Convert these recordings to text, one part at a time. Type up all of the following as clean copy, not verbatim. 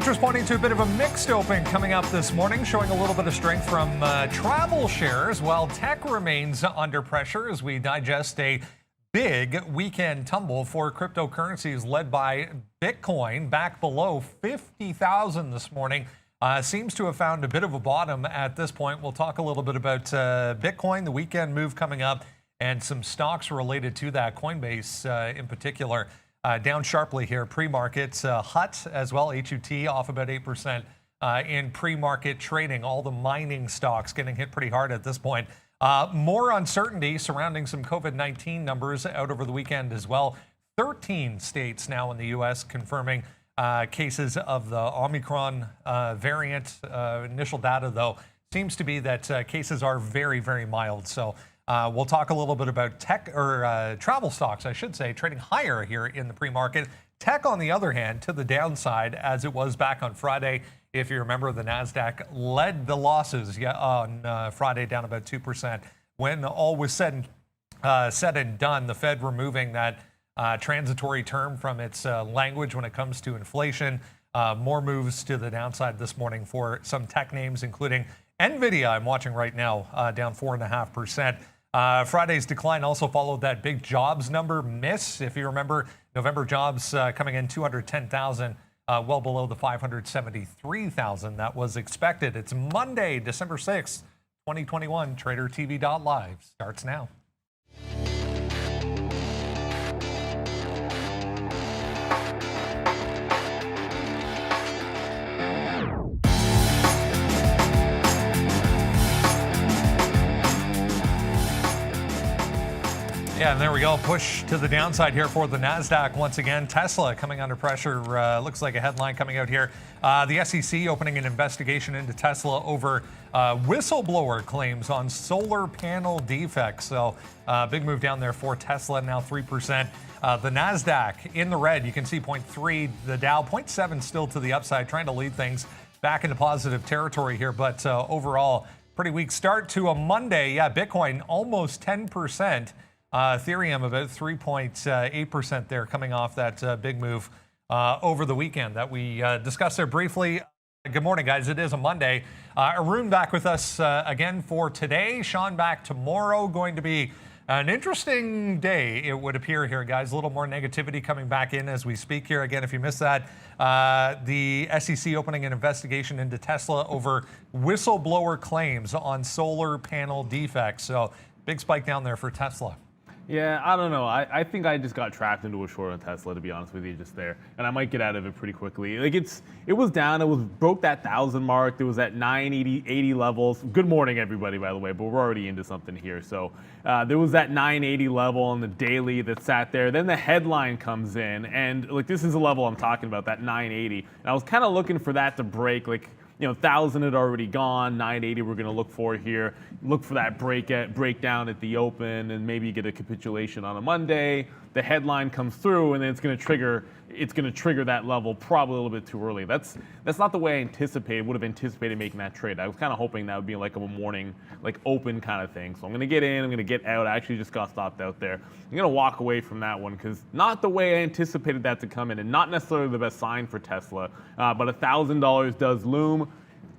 Futures pointing to a bit of a mixed open coming up this morning, showing a little bit of strength from travel shares, while tech remains under pressure as we digest a big weekend tumble for cryptocurrencies led by Bitcoin, back below 50,000 this morning. Seems to have found a bit of a bottom at this point. We'll talk a little bit about Bitcoin, the weekend move coming up, and some stocks related to that, Coinbase in particular. Down sharply here, pre-markets, HUT as well, HUT off about 8% in pre-market trading. All the mining stocks getting hit pretty hard at this point. More uncertainty surrounding some COVID-19 numbers out over the weekend as well. 13 states now in the U.S. confirming cases of the Omicron variant. Initial data, though, seems to be that cases are very, very mild. So we'll talk a little bit about tech or travel stocks, I should say, trading higher here in the pre-market. Tech, on the other hand, to the downside, as it was back on Friday. If you remember, the NASDAQ led the losses on Friday, down about 2%. When all was said and done, the Fed removing that transitory term from its language when it comes to inflation. More moves to the downside this morning for some tech names, including NVIDIA, I'm watching right now, down 4.5%. Friday's decline also followed that big jobs number miss. If you remember, November jobs coming in 210,000, well below the 573,000 that was expected. It's Monday, December 6th, 2021. TraderTV.live starts now. Yeah, and there we go. Push to the downside here for the NASDAQ once again. Tesla coming under pressure. Looks like a headline coming out here. The SEC opening an investigation into Tesla over whistleblower claims on solar panel defects. So big move down there for Tesla, now 3%. The NASDAQ in the red. You can see 0.3. The Dow 0.7 still to the upside, trying to lead things back into positive territory here. But overall, pretty weak start to a Monday. Yeah, Bitcoin almost 10%. Ethereum about 3.8% there, coming off that big move over the weekend that we discussed there briefly. Good morning, guys. It is a Monday. Arun back with us again for today. Sean back tomorrow. Going to be an interesting day, it would appear here, guys. A little more negativity coming back in as we speak here. Again, if you missed that, the SEC opening an investigation into Tesla over whistleblower claims on solar panel defects. So big spike down there for Tesla. Yeah, I don't know. I think I just got trapped into a short on Tesla, to be honest with you, just there, and I might get out of it pretty quickly. Like it was down. It was broke that 1,000 mark. It was at 980 levels. Good morning, everybody, by the way, but we're already into something here. So there was that 980 level on the daily that sat there. Then the headline comes in, and like this is the level I'm talking about, that 980. And I was kind of looking for that to break, like. 1,000 had already gone, 980 we're going to look for here. Look for that breakdown at the open, and maybe get a capitulation on a Monday. The headline comes through, and then it's going to trigger that level probably a little bit too early. That's not the way I would have anticipated making that trade. I was kind of hoping that would be like a morning, like open kind of thing. So I'm going to get in, I'm going to get out. I actually just got stopped out there. I'm going to walk away from that one because not the way I anticipated that to come in, and not necessarily the best sign for Tesla. But $1,000 does loom.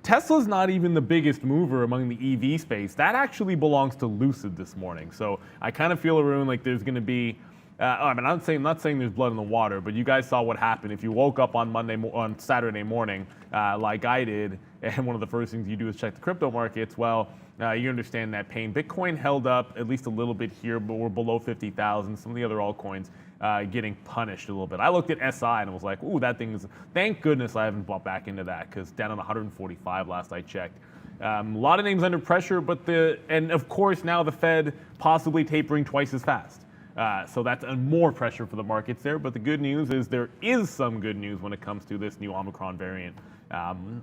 Tesla's not even the biggest mover among the EV space. That actually belongs to Lucid this morning. So I kind of feel, Arun, like there's going to be. I'm not saying there's blood in the water, but you guys saw what happened. If you woke up on Saturday morning, like I did, and one of the first things you do is check the crypto markets, well, you understand that pain. Bitcoin held up at least a little bit here, but we're below 50,000. Some of the other altcoins getting punished a little bit. I looked at SI and was like, ooh, that thing is. Thank goodness I haven't bought back into that, because down on 145 last I checked. A lot of names under pressure, and of course now the Fed possibly tapering twice as fast. So that's more pressure for the markets there. But the good news is there is some good news when it comes to this new Omicron variant.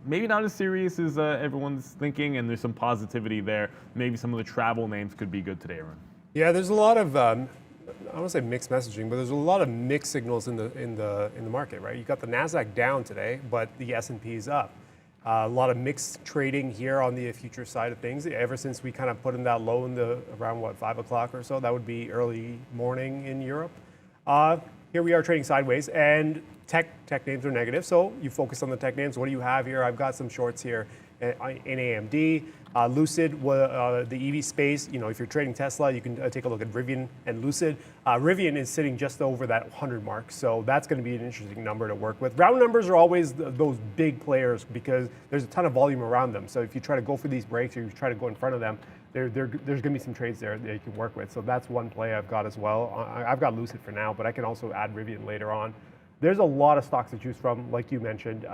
Maybe not as serious as everyone's thinking, and there's some positivity there. Maybe some of the travel names could be good today, Aaron. Yeah, there's a lot of I don't want to say mixed messaging, but there's a lot of mixed signals in the market, right? You got the NASDAQ down today, but the S&P is up. A lot of mixed trading here on the future side of things. Ever since we kind of put in that low in around 5 o'clock or so, that would be early morning in Europe. Here we are trading sideways, and tech names are negative, so you focus on the tech names. What do you have here? I've got some shorts here in AMD. Lucid, the EV space, if you're trading Tesla, you can take a look at Rivian and Lucid. Rivian is sitting just over that 100 mark, so that's going to be an interesting number to work with. Round numbers are always those big players because there's a ton of volume around them. So if you try to go for these breaks or you try to go in front of them, there's going to be some trades there that you can work with. So that's one play I've got as well. I've got Lucid for now, but I can also add Rivian later on. There's a lot of stocks to choose from, like you mentioned,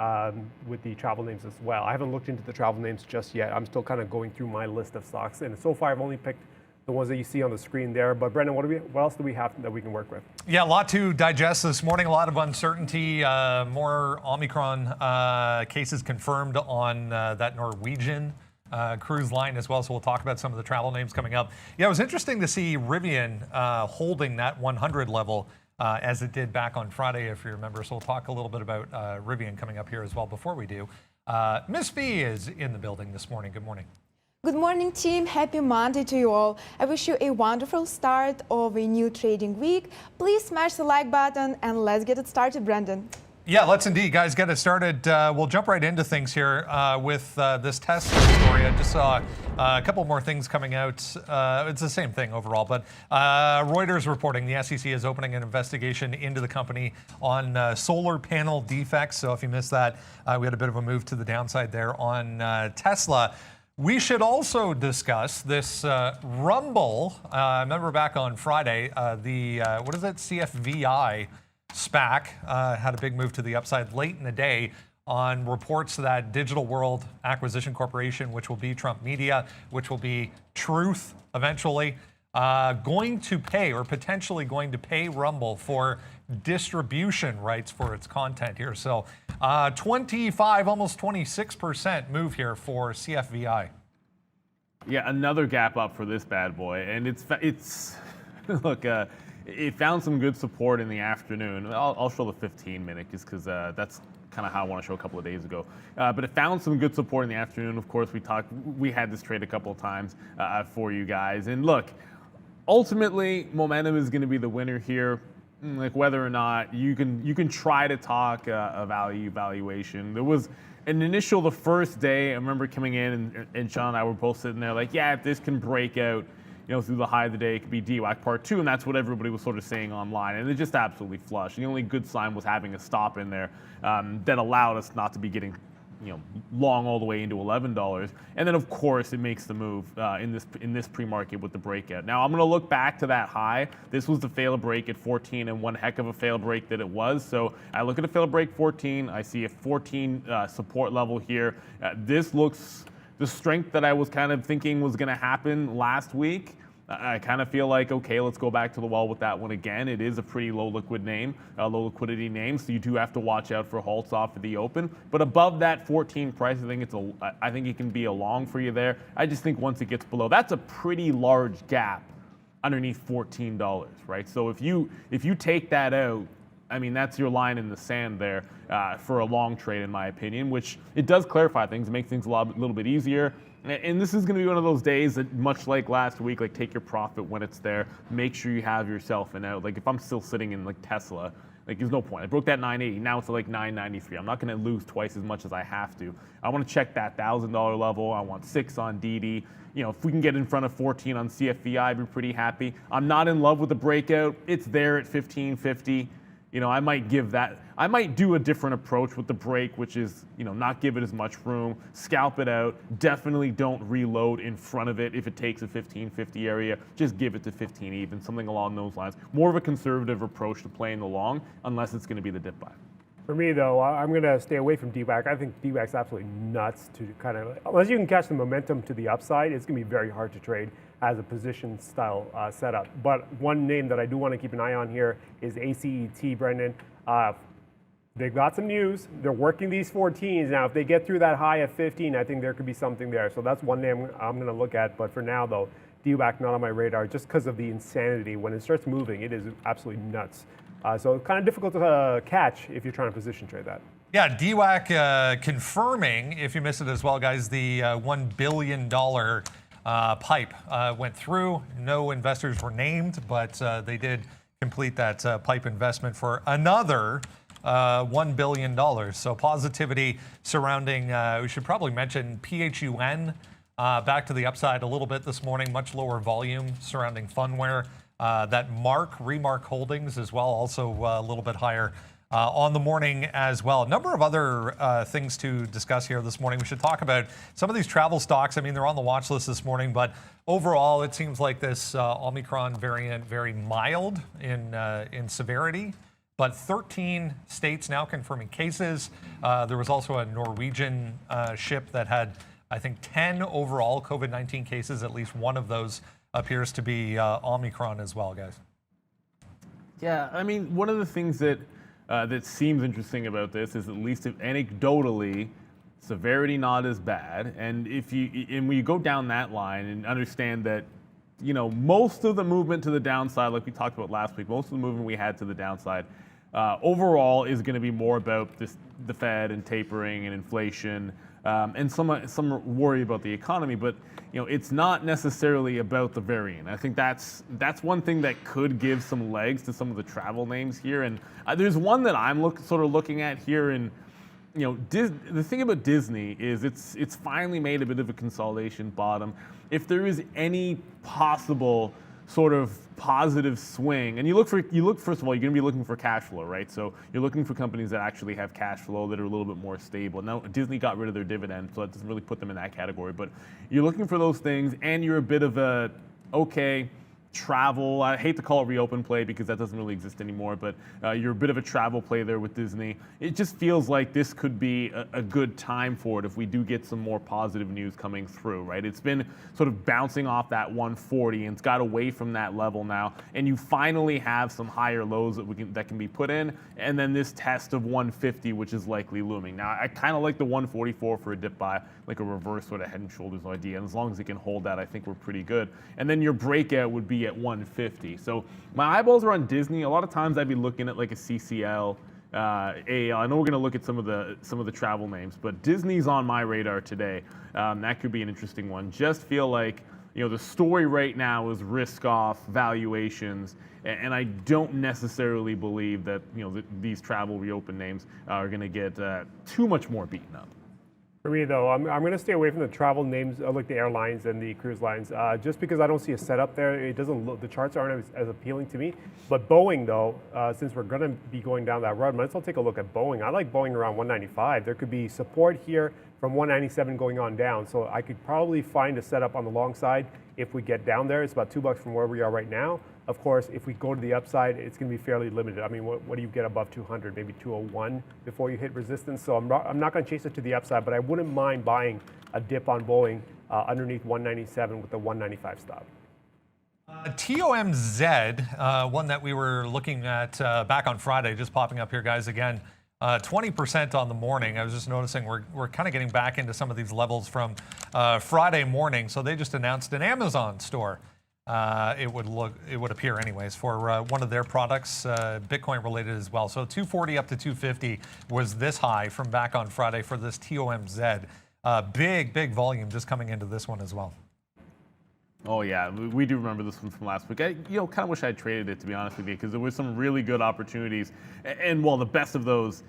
with the travel names as well. I haven't looked into the travel names just yet. I'm still kind of going through my list of stocks. And so far, I've only picked the ones that you see on the screen there. But Brendan, what else do we have that we can work with? Yeah, a lot to digest this morning. A lot of uncertainty. More Omicron cases confirmed on that Norwegian cruise line as well. So we'll talk about some of the travel names coming up. Yeah, it was interesting to see Rivian holding that 100 level. As it did back on Friday, if you remember. So we'll talk a little bit about Rivian coming up here as well. Before we do, Miss V is in the building this morning. Good morning. Good morning, team. Happy Monday to you all. I wish you a wonderful start of a new trading week. Please smash the like button and let's get it started, Brendan. Yeah, let's indeed, guys, get it started. We'll jump right into things here with this Tesla story. I just saw a couple more things coming out. It's the same thing overall, but Reuters reporting the SEC is opening an investigation into the company on solar panel defects. So if you missed that, we had a bit of a move to the downside there on Tesla. We should also discuss this Rumble. I remember back on Friday, what is it, CFVI SPAC had a big move to the upside late in the day on reports that Digital World Acquisition Corporation, which will be Trump Media, which will be Truth eventually, going to pay or potentially going to pay Rumble for distribution rights for its content here. So 25, almost 26% move here for CFVI. Yeah, another gap up for this bad boy. And it's look, it found some good support in the afternoon. I'll show the 15-minute just because that's kind of how I want to show a couple of days ago. But it found some good support in the afternoon. Of course, we had this trade a couple of times for you guys. And look, ultimately, momentum is going to be the winner here. Like whether or not you can try to talk a valuation. There was an initial the first day. I remember coming in and Sean and I were both sitting there like, yeah, if this can break out, through the high of the day, it could be DWAC Part 2, and that's what everybody was sort of saying online, and it just absolutely flushed. The only good sign was having a stop in there that allowed us not to be getting, long all the way into $11. And then, of course, it makes the move in this pre-market with the breakout. Now, I'm going to look back to that high. This was the fail break at 14, and one heck of a fail break that it was. So I look at a fail break 14. I see a 14 support level here. This looks the strength that I was kind of thinking was going to happen last week. I kind of feel like, okay, let's go back to the well with that one again. It is a pretty low low liquidity name, so you do have to watch out for halts off of the open. But above that 14 price, I think it can be a long for you there. I just think once it gets below, that's a pretty large gap underneath $14, right? So if you take that out, I mean, that's your line in the sand there for a long trade, in my opinion, which it does clarify things, make things a little bit easier. And this is going to be one of those days that, much like last week, like take your profit when it's there. Make sure you have yourself an out. Like if I'm still sitting in like Tesla, like there's no point. I broke that 980. Now it's at like 993. I'm not going to lose twice as much as I have to. I want to check that $1,000 level. I want 6 on DD. If we can get in front of 14 on CFVI, I'd be pretty happy. I'm not in love with the breakout. It's there at 1550. I might do a different approach with the break, which is, not give it as much room, scalp it out. Definitely don't reload in front of it if it takes a 1550 area. Just give it to 15 even, something along those lines. More of a conservative approach to playing the long, unless it's going to be the dip buy. For me, though, I'm going to stay away from DWAC. I think DWAC's absolutely nuts to kind of, unless you can catch the momentum to the upside, it's going to be very hard to trade as a position style setup. But one name that I do want to keep an eye on here is ACET, Brendan. They've got some news. They're working these 14s. Now, if they get through that high of 15, I think there could be something there. So that's one name I'm going to look at. But for now, though, DWAC not on my radar just because of the insanity. When it starts moving, it is absolutely nuts. So kind of difficult to catch if you're trying to position trade that. Yeah, DWAC confirming, if you missed it as well, guys, the $1 billion pipe went through. No investors were named, but they did complete that pipe investment for another $1 billion. So positivity surrounding, we should probably mention PHUN back to the upside a little bit this morning, much lower volume surrounding Funware. That Remark Holdings as well, also a little bit higher on the morning as well. A number of other things to discuss here this morning. We should talk about some of these travel stocks. I mean, they're on the watch list this morning, but overall, it seems like this Omicron variant very mild in severity. But 13 states now confirming cases. There was also a Norwegian ship that had, I think, 10 overall COVID-19 cases. At least one of those appears to be Omicron as well, guys. Yeah, I mean, one of the things that that seems interesting about this is, at least anecdotally, severity not as bad. And when you go down that line and understand that, you know, most of the movement to the downside, like we talked about last week, most of the movement we had to the downside overall is going to be more about the Fed and tapering and inflation and some worry about the economy. But you know, it's not necessarily about the variant. I think that's one thing that could give some legs to some of the travel names here. And there's one that I'm sort of looking at here. And you know, the thing about Disney is it's finally made a bit of a consolidation bottom. If there is any possible sort of positive swing, and you look first of all, you're going to be looking for cash flow, right? So you're looking for companies that actually have cash flow that are a little bit more stable. Now Disney got rid of their dividend, so that doesn't really put them in that category, but you're looking for those things, and you're a bit of a travel, I hate to call it reopen play because that doesn't really exist anymore, but you're a bit of a travel play there with Disney. It just feels like this could be a good time for it if we do get some more positive news coming through, right? It's been sort of bouncing off that 140 and it's got away from that level now, and you finally have some higher lows that can be put in, and then this test of 150, which is likely looming. Now, I kind of like the 144 for a dip buy, like a reverse sort of head and shoulders idea, and as long as it can hold that, I think we're pretty good. And then your breakout would be at 150. So my eyeballs are on Disney. A lot of times I'd be looking at like a CCL, AAL. I know we're going to look at some of the travel names, but Disney's on my radar today. That could be an interesting one. Just feel like, you know, the story right now is risk off valuations, and I don't necessarily believe that, you know, these travel reopen names are going to get too much more beaten up. For me, though, I'm going to stay away from the travel names, like the airlines and the cruise lines, just because I don't see a setup there. It doesn't look, the charts aren't as appealing to me. But Boeing, though, since we're going to be going down that road, might as well take a look at Boeing. I like Boeing around 195. There could be support here from 197 going on down. So I could probably find a setup on the long side if we get down there. It's about $2 from where we are right now. Of course, if we go to the upside, it's going to be fairly limited. I mean, what do you get above 200? Maybe 201 before you hit resistance. So I'm not going to chase it to the upside, but I wouldn't mind buying a dip on Boeing underneath 197 with the 195 stop. TOMZ, one that we were looking at back on Friday, just popping up here, guys, again. 20% on the morning. I was just noticing we're kind of getting back into some of these levels from Friday morning. So they just announced an Amazon store. It would appear anyways, for one of their products, Bitcoin related as well. So 240 up to 250 was this high from back on Friday for this TOMZ. Big volume just coming into this one as well. Oh yeah, we do remember this one from last week. I kind of wish I had traded it, to be honest with you, because there were some really good opportunities, and well, the best of those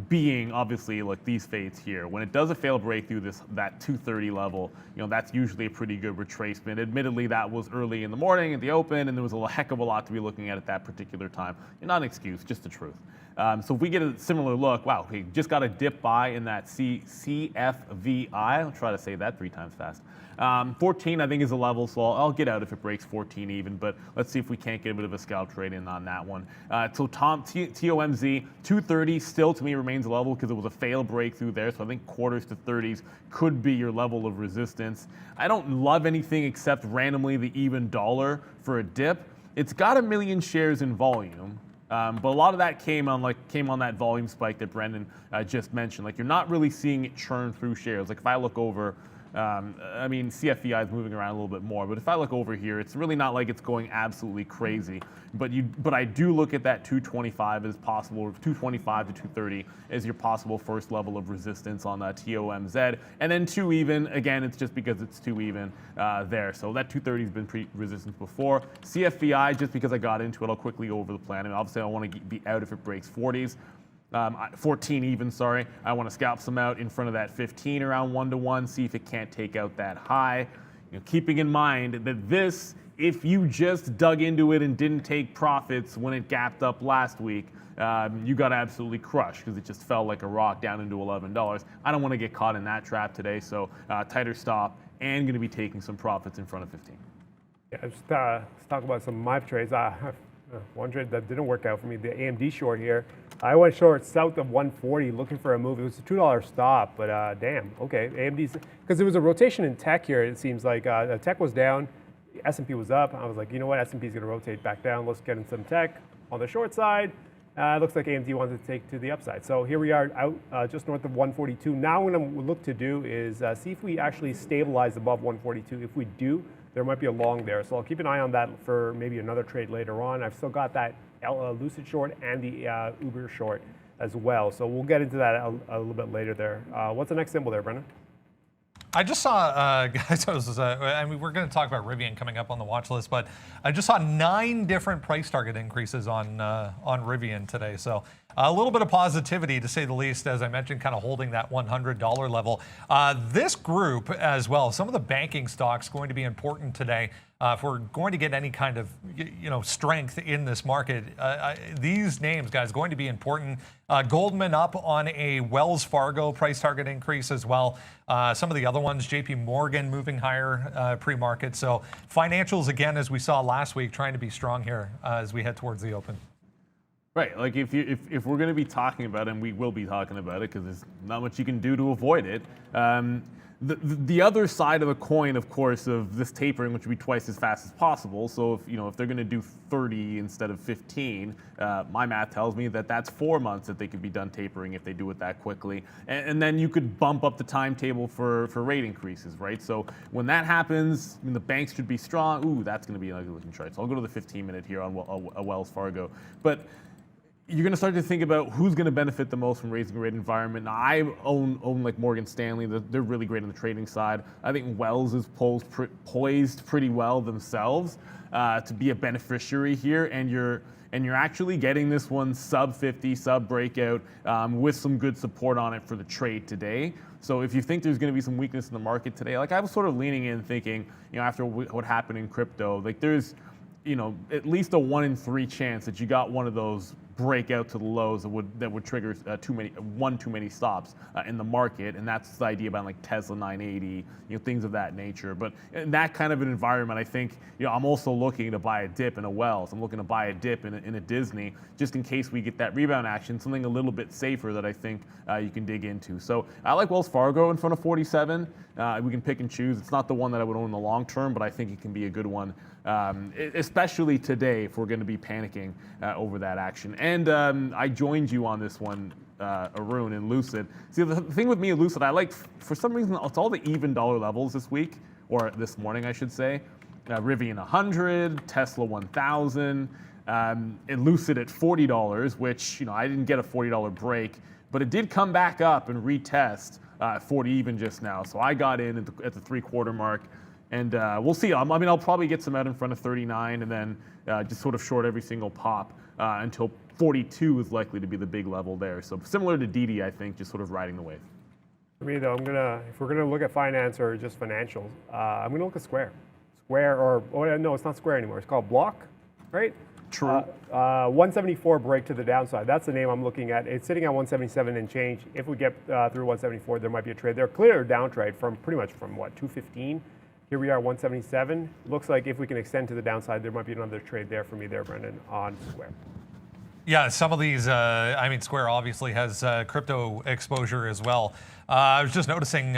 being obviously like these fades here. When it does a failed breakthrough that 230 level, you know, that's usually a pretty good retracement. Admittedly, that was early in the morning at the open, and there was a heck of a lot to be looking at that particular time. Not an excuse, just the truth. So if we get a similar look, wow, we just got a dip buy in that CFVI. I'll try to say that 3 times fast. 14, I think, is a level, so I'll get out if it breaks 14 even, but let's see if we can't get a bit of a scalp trade in on that one. So TOMZ, 230 still to me remains a level because it was a failed breakthrough there, so I think quarters to 30s could be your level of resistance. I don't love anything except randomly the even dollar for a dip. It's got 1 million shares in volume. But a lot of that came on that volume spike that Brendan just mentioned. Like, you're not really seeing it churn through shares. Like, if I look over, I mean, CFVI is moving around a little bit more, but if I look over here, it's really not like it's going absolutely crazy. But I do look at that 225 as possible, 225 to 230 as your possible first level of resistance on TOMZ, and then 2 even. Again, it's just because it's 2 even there. So that 230 has been resistance before. CFVI, just because I got into it, I'll quickly go over the plan. And obviously, I want to be out if it breaks 40s. 14 even, sorry. I want to scalp some out in front of that 15 around 1-to-1, see if it can't take out that high. Keeping in mind that this, if you just dug into it and didn't take profits when it gapped up last week, you got absolutely crushed because it just fell like a rock down into $11. I don't want to get caught in that trap today, so tighter stop and going to be taking some profits in front of 15. Yeah, let's talk about some of my trades. One trade that didn't work out for me, the AMD short here. I went short south of 140 looking for a move. It was a $2 stop, but damn, okay. AMD's, because there was a rotation in tech here, it seems like. Tech was down, S&P was up. I was like, you know what, S&P's going to rotate back down. Let's get in some tech on the short side. It looks like AMD wanted to take to the upside. So here we are out just north of 142. Now what I'm going to look to do is see if we actually stabilize above 142. If we do, there might be a long there. So I'll keep an eye on that for maybe another trade later on. I've still got that Lucid short and the Uber short as well. So we'll get into that a little bit later there. What's the next symbol there, Brendan? I just saw, guys, I mean, we're going to talk about Rivian coming up on the watch list, but I just saw 9 different price target increases on Rivian today. So a little bit of positivity, to say the least, as I mentioned, kind of holding that $100 level. This group as well, some of the banking stocks going to be important today. If we're going to get any kind of strength in this market, these names, guys, going to be important. Goldman up on a Wells Fargo price target increase as well. Some of the other ones, JP Morgan moving higher pre-market. So financials, again, as we saw last week, trying to be strong here as we head towards the open. Right, like if we're going to be talking about it, and we will be talking about it because there's not much you can do to avoid it. The other side of the coin, of course, of this tapering, which would be twice as fast as possible. So if they're going to do 30 instead of 15, my math tells me that that's 4 months that they could be done tapering if they do it that quickly. And then you could bump up the timetable for rate increases, right? So when that happens, I mean, the banks should be strong. Ooh, that's going to be an ugly looking chart. So I'll go to the 15-minute here on a Wells Fargo. But you're going to start to think about who's going to benefit the most from raising rate environment. Now, I own like Morgan Stanley. They're really great on the trading side. I think Wells is poised pretty well themselves to be a beneficiary here, and you're actually getting this one sub 50, sub breakout with some good support on it for the trade today. So if you think there's going to be some weakness in the market today, like I was sort of leaning in thinking, after what happened in crypto, like there's at least a 1 in 3 chance that you got one of those break out to the lows that would trigger too many stops in the market, and that's the idea about like Tesla 980, things of that nature. But in that kind of an environment, I think I'm also looking to buy a dip in a Wells. I'm looking to buy a dip in a Disney, just in case we get that rebound action, something a little bit safer that I think you can dig into. So I like Wells Fargo in front of 47. We can pick and choose. It's not the one that I would own in the long term, but I think it can be a good one, especially today if we're going to be panicking over that action. And I joined you on this one, Arun and Lucid. See, the thing with me and Lucid, I like, for some reason, it's all the even dollar levels this week, or this morning, I should say. Rivian 100, Tesla 1000, and Lucid at $40, which, I didn't get a $40 break, but it did come back up and retest 40 even just now. So I got in at the 3/4 mark. And we'll see. I'll probably get some out in front of 39 and then just sort of short every single pop until 42 is likely to be the big level there. So similar to DD, I think, just sort of riding the wave. For me, though, if we're gonna look at finance or just financials, I'm gonna look at Square. No, it's not Square anymore. It's called Block, right? True. 174 break to the downside. That's the name I'm looking at. It's sitting at 177 and change. If we get through 174, there might be a trade there. Clear down trade from pretty much from what, 215? Here we are, 177. Looks like if we can extend to the downside, there might be another trade there for me there, Brendan, on Square. Yeah, some of these, Square obviously has crypto exposure as well. I was just noticing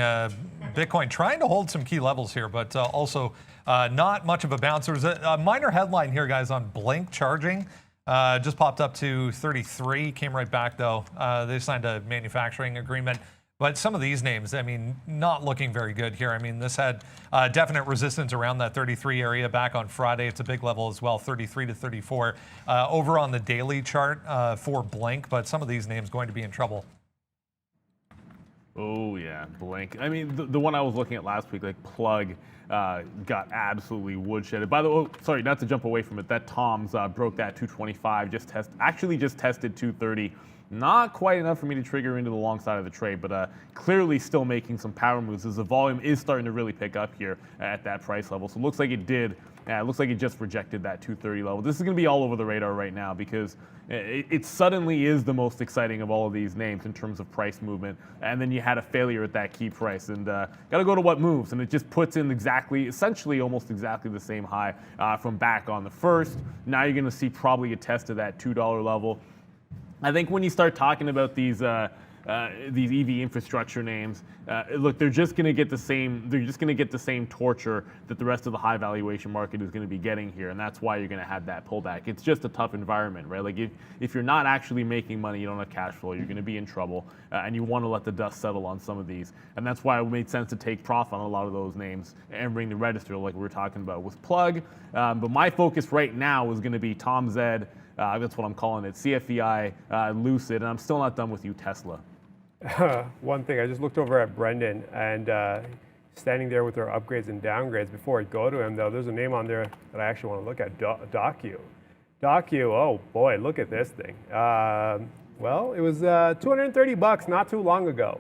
Bitcoin trying to hold some key levels here, but also not much of a bounce. There's a minor headline here, guys, on Blink charging. Just popped up to 33, came right back, though. They signed a manufacturing agreement. But some of these names, not looking very good here. This had definite resistance around that 33 area back on Friday. It's a big level as well, 33 to 34. Over on the daily chart for Blink, but some of these names going to be in trouble. Oh, yeah, Blink. The one I was looking at last week, like Plug, got absolutely woodshedded. By the way, sorry, not to jump away from it, that Tom's broke that 225, just tested 230. Not quite enough for me to trigger into the long side of the trade, but clearly still making some power moves as the volume is starting to really pick up here at that price level. So it looks like it did. It looks like it just rejected that 230 level. This is going to be all over the radar right now because it suddenly is the most exciting of all of these names in terms of price movement. And then you had a failure at that key price, and got to go to what moves, and it just puts in essentially almost exactly the same high from back on the first. Now you're going to see probably a test of that $2 level. I think when you start talking about these EV infrastructure names, look, they're just going to get the same. They're just going to get the same torture that the rest of the high valuation market is going to be getting here, and that's why you're going to have that pullback. It's just a tough environment, right? Like if you're not actually making money, you don't have cash flow, you're going to be in trouble, and you want to let the dust settle on some of these, and that's why it made sense to take profit on a lot of those names and bring the register, like we were talking about with Plug. But my focus right now is going to be Tom Zed. That's what I'm calling it, CFEI, Lucid, and I'm still not done with you, Tesla. One thing, I just looked over at Brendan, and standing there with their upgrades and downgrades. Before I go to him, though, there's a name on there that I actually want to look at, DOCU. DOCU, oh boy, look at this thing. Well, it was $230 not too long ago.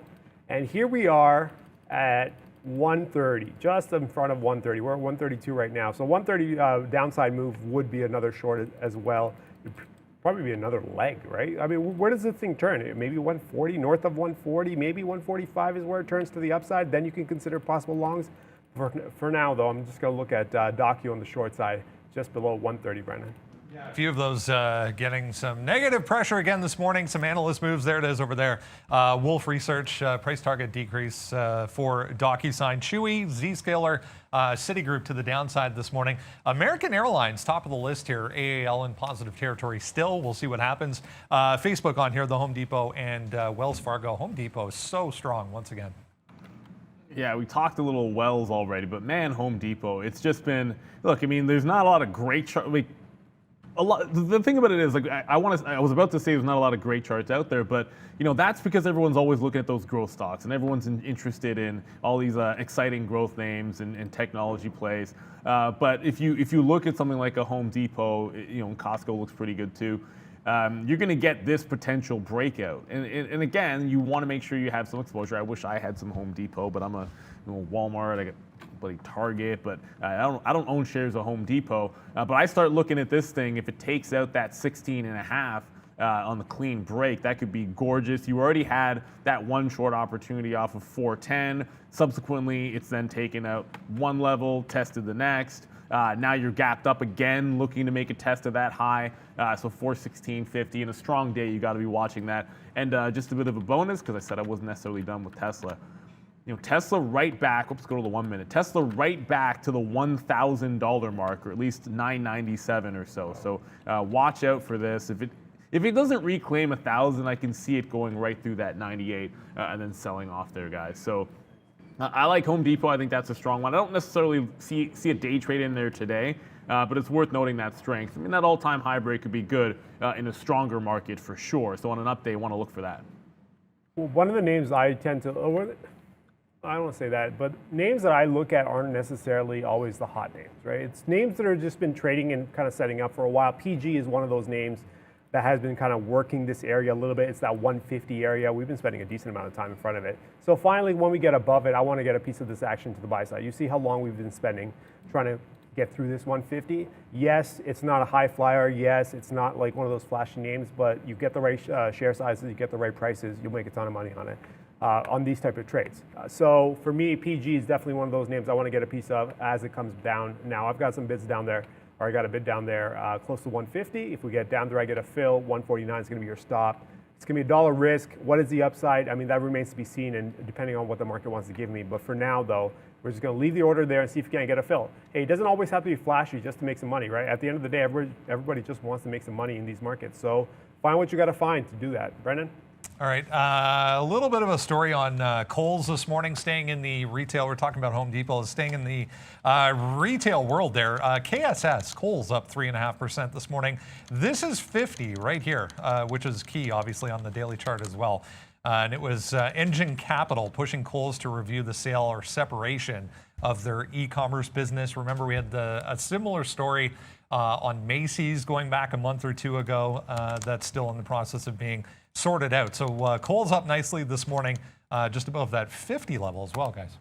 And here we are at 130, just in front of 130. We're at 132 right now. So 130 downside move would be another short as well. It'd probably be another leg, right? I mean, where does this thing turn? Maybe 140, north of 140, maybe 145 is where it turns to the upside. Then you can consider possible longs. For now, though, I'm just going to look at DOCU on the short side, just below 130, Brendan. A few of those getting some negative pressure again this morning. Some analyst moves. There it is over there. Wolf Research price target decrease for DocuSign. Chewy, Zscaler, Citigroup to the downside this morning. American Airlines top of the list here. AAL in positive territory still. We'll see what happens. Facebook on here. The Home Depot and Wells Fargo. Home Depot is so strong once again. Yeah, we talked a little Wells already, but man, Home Depot. It's just been. Look, I mean, there's not a lot of great. The thing about it is, like, I was about to say there's not a lot of great charts out there, but that's because everyone's always looking at those growth stocks and everyone's interested in all these exciting growth names and technology plays. But if you look at something like a Home Depot, Costco looks pretty good too. You're going to get this potential breakout, and again, you want to make sure you have some exposure. I wish I had some Home Depot, but I'm a Walmart. I got bloody Target, but I don't own shares of Home Depot. But I start looking at this thing. If it takes out that 16.5 on the clean break, that could be gorgeous. You already had that one short opportunity off of 410. Subsequently, it's then taken out one level, tested the next. Now you're gapped up again, looking to make a test of that high. So 416.50 in a strong day, you got to be watching that. And just a bit of a bonus, because I said I wasn't necessarily done with Tesla. Tesla right back. Let's go to the 1 minute. Tesla right back to the $1,000 mark, or at least $997 or so. So watch out for this. If it doesn't reclaim 1,000, I can see it going right through that 98 and then selling off there, guys. So I like Home Depot. I think that's a strong one. I don't necessarily see a day trade in there today, but it's worth noting that strength. I mean, that all-time high break could be good in a stronger market for sure. So on an up day, want to look for that. Well, one of the names I tend to, I don't want to say that, but names that I look at aren't necessarily always the hot names, right? It's names that have just been trading and kind of setting up for a while. PG is one of those names that has been kind of working this area a little bit. It's that 150 area. We've been spending a decent amount of time in front of it. So finally, when we get above it, I want to get a piece of this action to the buy side. You see how long we've been spending trying to get through this 150. Yes, it's not a high flyer. Yes, it's not like one of those flashy names, but you get the right share sizes, you get the right prices, you'll make a ton of money on it. On these type of trades. So for me, PG is definitely one of those names I want to get a piece of as it comes down. Now I've got some bids down there, or I got a bid down there close to 150. If we get down there, I get a fill. 149 is going to be your stop. It's going to be $1 risk. What is the upside? I mean, that remains to be seen, and depending on what the market wants to give me. But for now, though, we're just going to leave the order there and see if we can't get a fill. Hey, it doesn't always have to be flashy just to make some money, right? At the end of the day, everybody just wants to make some money in these markets. So find what you got to find to do that. Brendan? All right, a little bit of a story on Kohl's this morning, staying in the retail. We're talking about Home Depot, staying in the retail world there. KSS, Kohl's up 3.5% this morning. This is 50 right here, which is key, obviously, on the daily chart as well. And it was Engine Capital pushing Kohl's to review the sale or separation of their e-commerce business. Remember, we had a similar story on Macy's going back a month or two ago. That's still in the process of being sorted out. So coal's up nicely this morning, just above that 50 level as well, guys.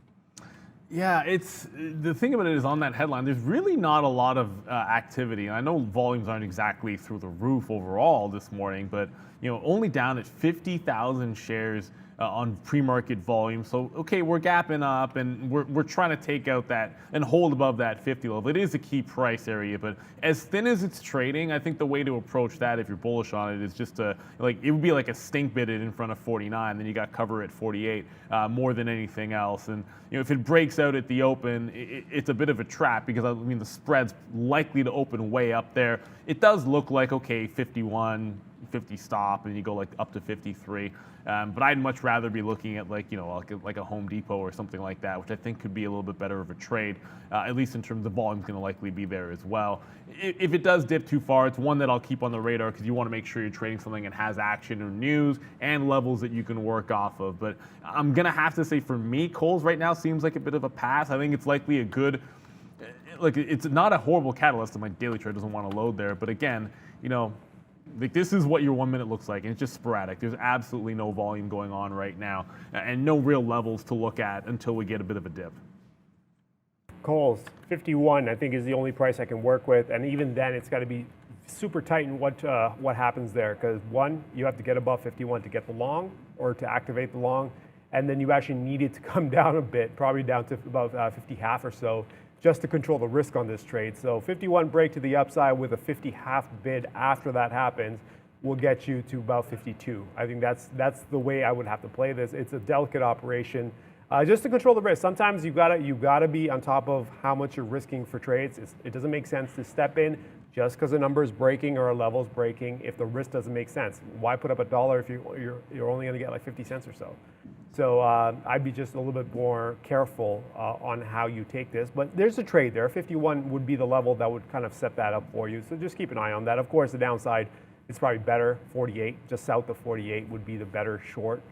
Yeah, it's the thing about it is on that headline, there's really not a lot of activity. And I know volumes aren't exactly through the roof overall this morning, but only down at 50,000 shares on pre-market volume. So okay, we're gapping up and we're trying to take out that and hold above that 50 level. It is a key price area, but as thin as it's trading, I think the way to approach that, if you're bullish on it, is just to it would be like a stink bid it in front of 49, then you got cover at 48 more than anything else. And if it breaks out at the open, it's a bit of a trap because the spread's likely to open way up there. It does look like okay, 51. 50 stop and you go up to 53, but I'd much rather be looking at like a Home Depot or something like that, which I think could be a little bit better of a trade, at least in terms of volume's going to likely be there as well. If it does dip too far, it's one that I'll keep on the radar because you want to make sure you're trading something that has action or news and levels that you can work off of. But I'm going to have to say, for me, coals right now seems like a bit of a pass. I think it's likely a good, it's not a horrible catalyst, and my daily trade doesn't want to load there, but again, this is what your 1 minute looks like, and it's just sporadic. There's absolutely no volume going on right now, and no real levels to look at until we get a bit of a dip. Coals, 51, I think, is the only price I can work with, and even then, it's got to be super tight in what happens there. Because one, you have to get above 51 to get the long or to activate the long, and then you actually need it to come down a bit, probably down to about 50 half or so, just to control the risk on this trade. So 51 break to the upside with a 50 half bid after that happens will get you to about 52. I think that's the way I would have to play this. It's a delicate operation, just to control the risk. Sometimes you gotta be on top of how much you're risking for trades. It doesn't make sense to step in just because a number is breaking or a level is breaking if the risk doesn't make sense. Why put up $1 if you're only gonna get like 50 cents or so? So I'd be just a little bit more careful on how you take this. But there's a trade there. 51 would be the level that would kind of set that up for you. So just keep an eye on that. Of course, the downside is probably better. 48, just south of 48 would be the better short.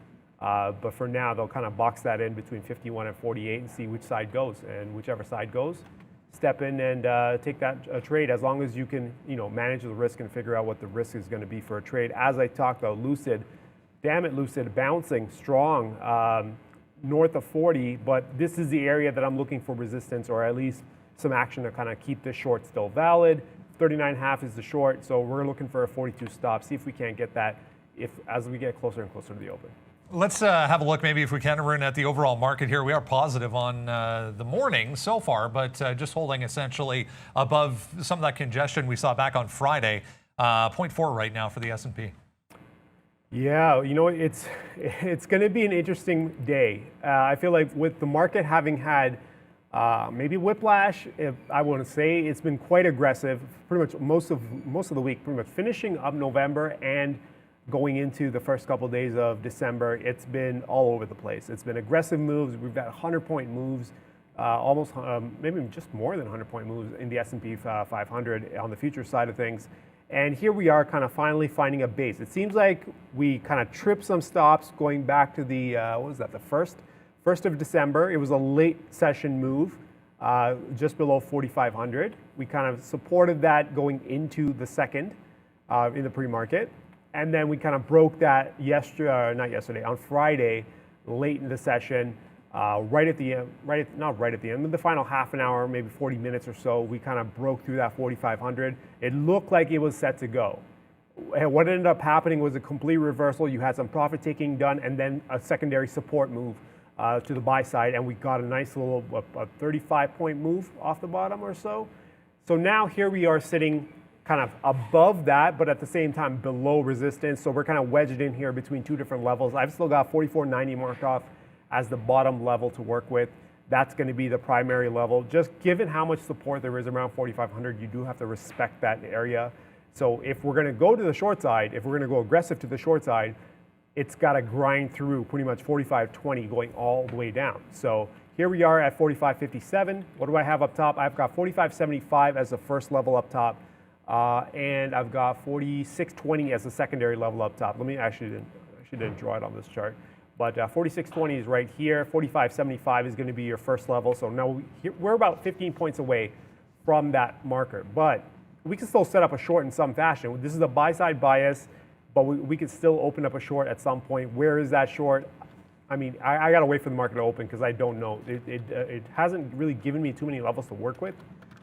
But for now, they'll kind of box that in between 51 and 48 and see which side goes. And whichever side goes, step in and take that trade, as long as you can manage the risk and figure out what the risk is going to be for a trade. As I talked about Lucid, damn it, Lucid, bouncing strong north of 40, but this is the area that I'm looking for resistance, or at least some action to kind of keep this short still valid. 39.5 is the short, so we're looking for a 42 stop. See if we can't get that as we get closer and closer to the open. Let's have a look, maybe if we can, Arun, at the overall market here. We are positive on the morning so far, but just holding essentially above some of that congestion we saw back on Friday. 0.4 right now for the S&P. Yeah, it's going to be an interesting day. I feel like with the market having had maybe whiplash, if I want to say, it's been quite aggressive. Pretty much most of the week, pretty much finishing up November and going into the first couple of days of December, it's been all over the place. It's been aggressive moves. We've got 100-point moves, almost maybe just more than 100-point moves in the S&P 500 on the future side of things. And here we are kind of finally finding a base. It seems like we kind of tripped some stops going back to the, what was that, the 1st of December. It was a late session move, just below 4,500. We kind of supported that going into the 2nd in the pre-market. And then we kind of broke that on Friday, late in the session. Right at the end, not right at the end, but the final half an hour, maybe 40 minutes or so, we kind of broke through that 4,500. It looked like it was set to go. And what ended up happening was a complete reversal. You had some profit taking done and then a secondary support move to the buy side, and we got a nice little 35-point move off the bottom or so. So now here we are sitting kind of above that, but at the same time below resistance. So we're kind of wedged in here between two different levels. I've still got 44.90 marked off as the bottom level to work with. That's going to be the primary level. Just given how much support there is around 4,500, you do have to respect that area. So if we're going to go to the short side, if we're going to go aggressive to the short side, it's got to grind through pretty much 45.20 going all the way down. So here we are at 45.57. What do I have up top? I've got 45.75 as the first level up top, and I've got 46.20 as the secondary level up top. I actually didn't draw it on this chart. But 46.20 is right here. 45.75 is going to be your first level. So now we're about 15 points away from that marker. But we can still set up a short in some fashion. This is a buy-side bias, but we could still open up a short at some point. Where is that short? I mean, I got to wait for the market to open because I don't know. It hasn't really given me too many levels to work with